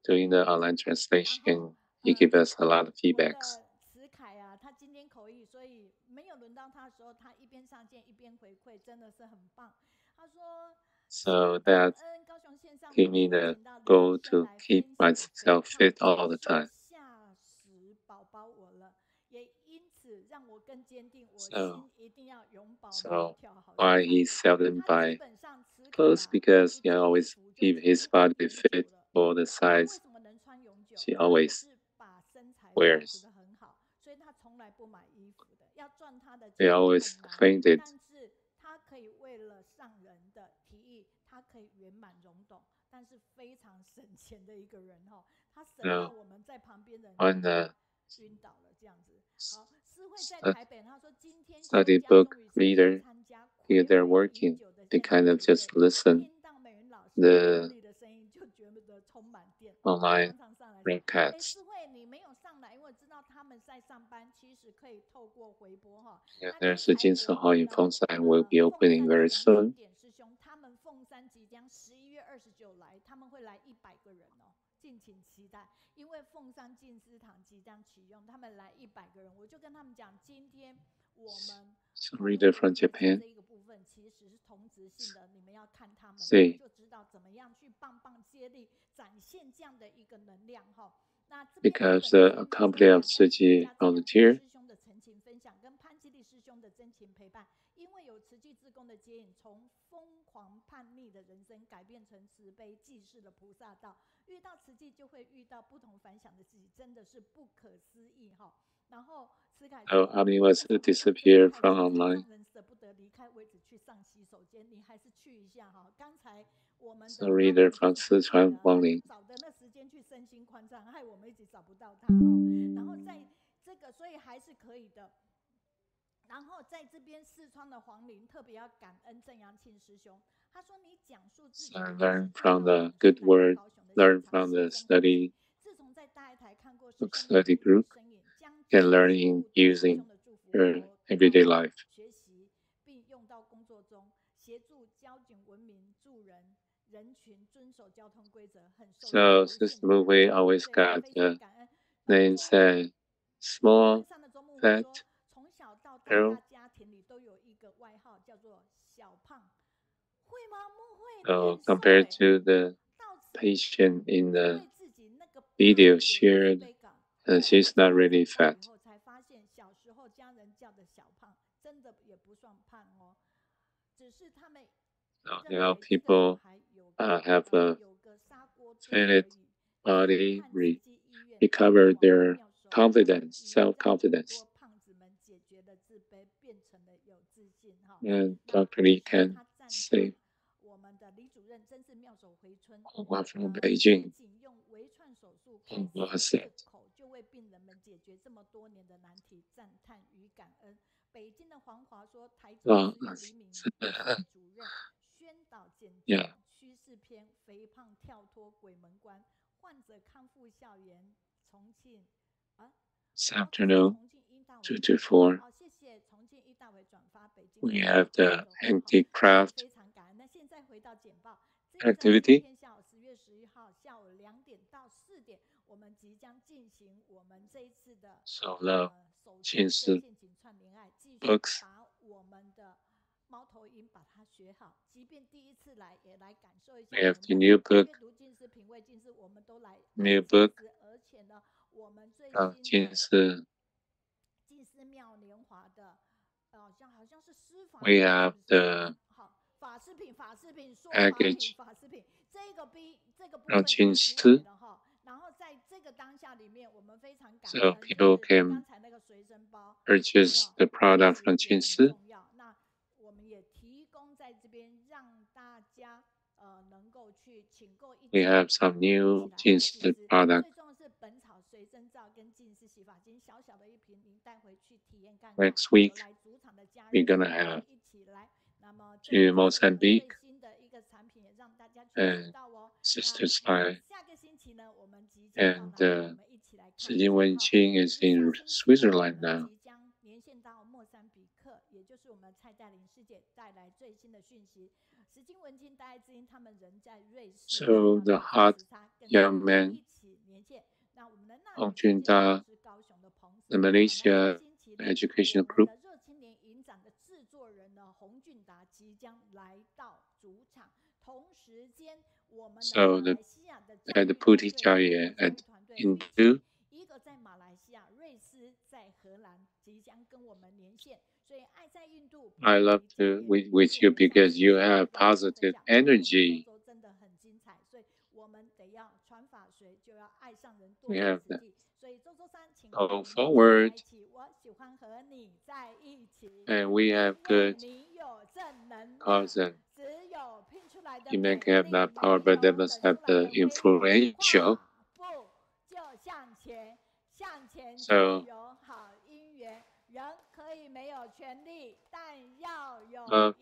doing the online translation, he gives us a lot of feedbacks. 慈凯啊，他今天口译，所以没有轮到他的时候，他一边上线一边回馈，真的是很棒。他说。So that gave me the goal to keep myself fit all the time. So why he seldom buy clothes? Because he always keep his body fit for the size she always wears. He always fainted. 他可以为了上人的提议，他可以圆满容懂，但是非常省钱的一个人哈，他省到我们在旁边的人晕倒了这样子。好，思慧在台北，他说今天 study book reader here they're working. They kind of just listen the online broadcasts. There's a Jinsu Hall in Fengshan will be opening very soon. 他们凤山即将11月29来，他们会来100个人哦，敬请期待。因为凤山静思堂即将启用，他们来100个人，我就跟他们讲，今天我们 reader from Japan. 这一个部分其实是同质性的，你们要看他们，就知道怎么样去棒棒接力，展现这样的一个能量哈。Because the company of Jordan&Volunteers. 师兄的陈情分享跟潘基利师兄的真情陪伴，因为有慈济志工的接引，从疯狂叛逆的人生改变成慈悲济世的菩萨道。遇到慈济就会遇到不同凡响的自己，真的是不可思议哈。然后慈凯 Ami was disappeared from online. 人舍不得离开位置去上洗手间，你还是去一下哈。刚才我们 The reader from Sichuan Wanling. 找的那时间去身心宽敞，害我们一直找不到他哦。然后在这个，所以还是可以的。然后在这边四川的黄陵特别要感恩郑阳庆师兄，他说你讲述自己 learn from the good word, learn from the study book study group, and learn in using her everyday life. 学习并用到工作中，协助交警文明助人。人群遵守交通规则，很受。So Sister Lu Wei always got the name said small, fat girl. 家庭里都有一个外号叫做小胖，会吗？不会。So compared to the patient in the video shared, she's not really fat. 才发现小时候家人叫的小胖，真的也不算胖哦，只是他们。Now people have a fit body, recover their confidence, self-confidence. And Dr. Lee can say, "What from Beijing?" Was said. 就为病人们解决这么多年的难题，赞叹与感恩。北京的黄华说，台中市李敏主任。宣导减重趋势篇，肥胖跳脱鬼门关，患者康复校园，重庆 This afternoon, 2 to 4, we have the handicraft activity. So love, 亲子 books. We have the new book, 近视 We have the package, 让近视 So people can purchase the product from 近视 We have some new 近视 product. Next week, we're gonna have to Mozambique and Sister's Eye, and Zheng Wenqing is in Switzerland now. So the hot young man, Hong Junda, the Malaysia Educational Group, so at the Bodhisattva at Hindu, I love to with you because you have positive energy. We have that. Go forward. And we have good cause and you may have that power, but they must have the influential. So love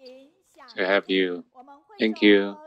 to have you. Thank you.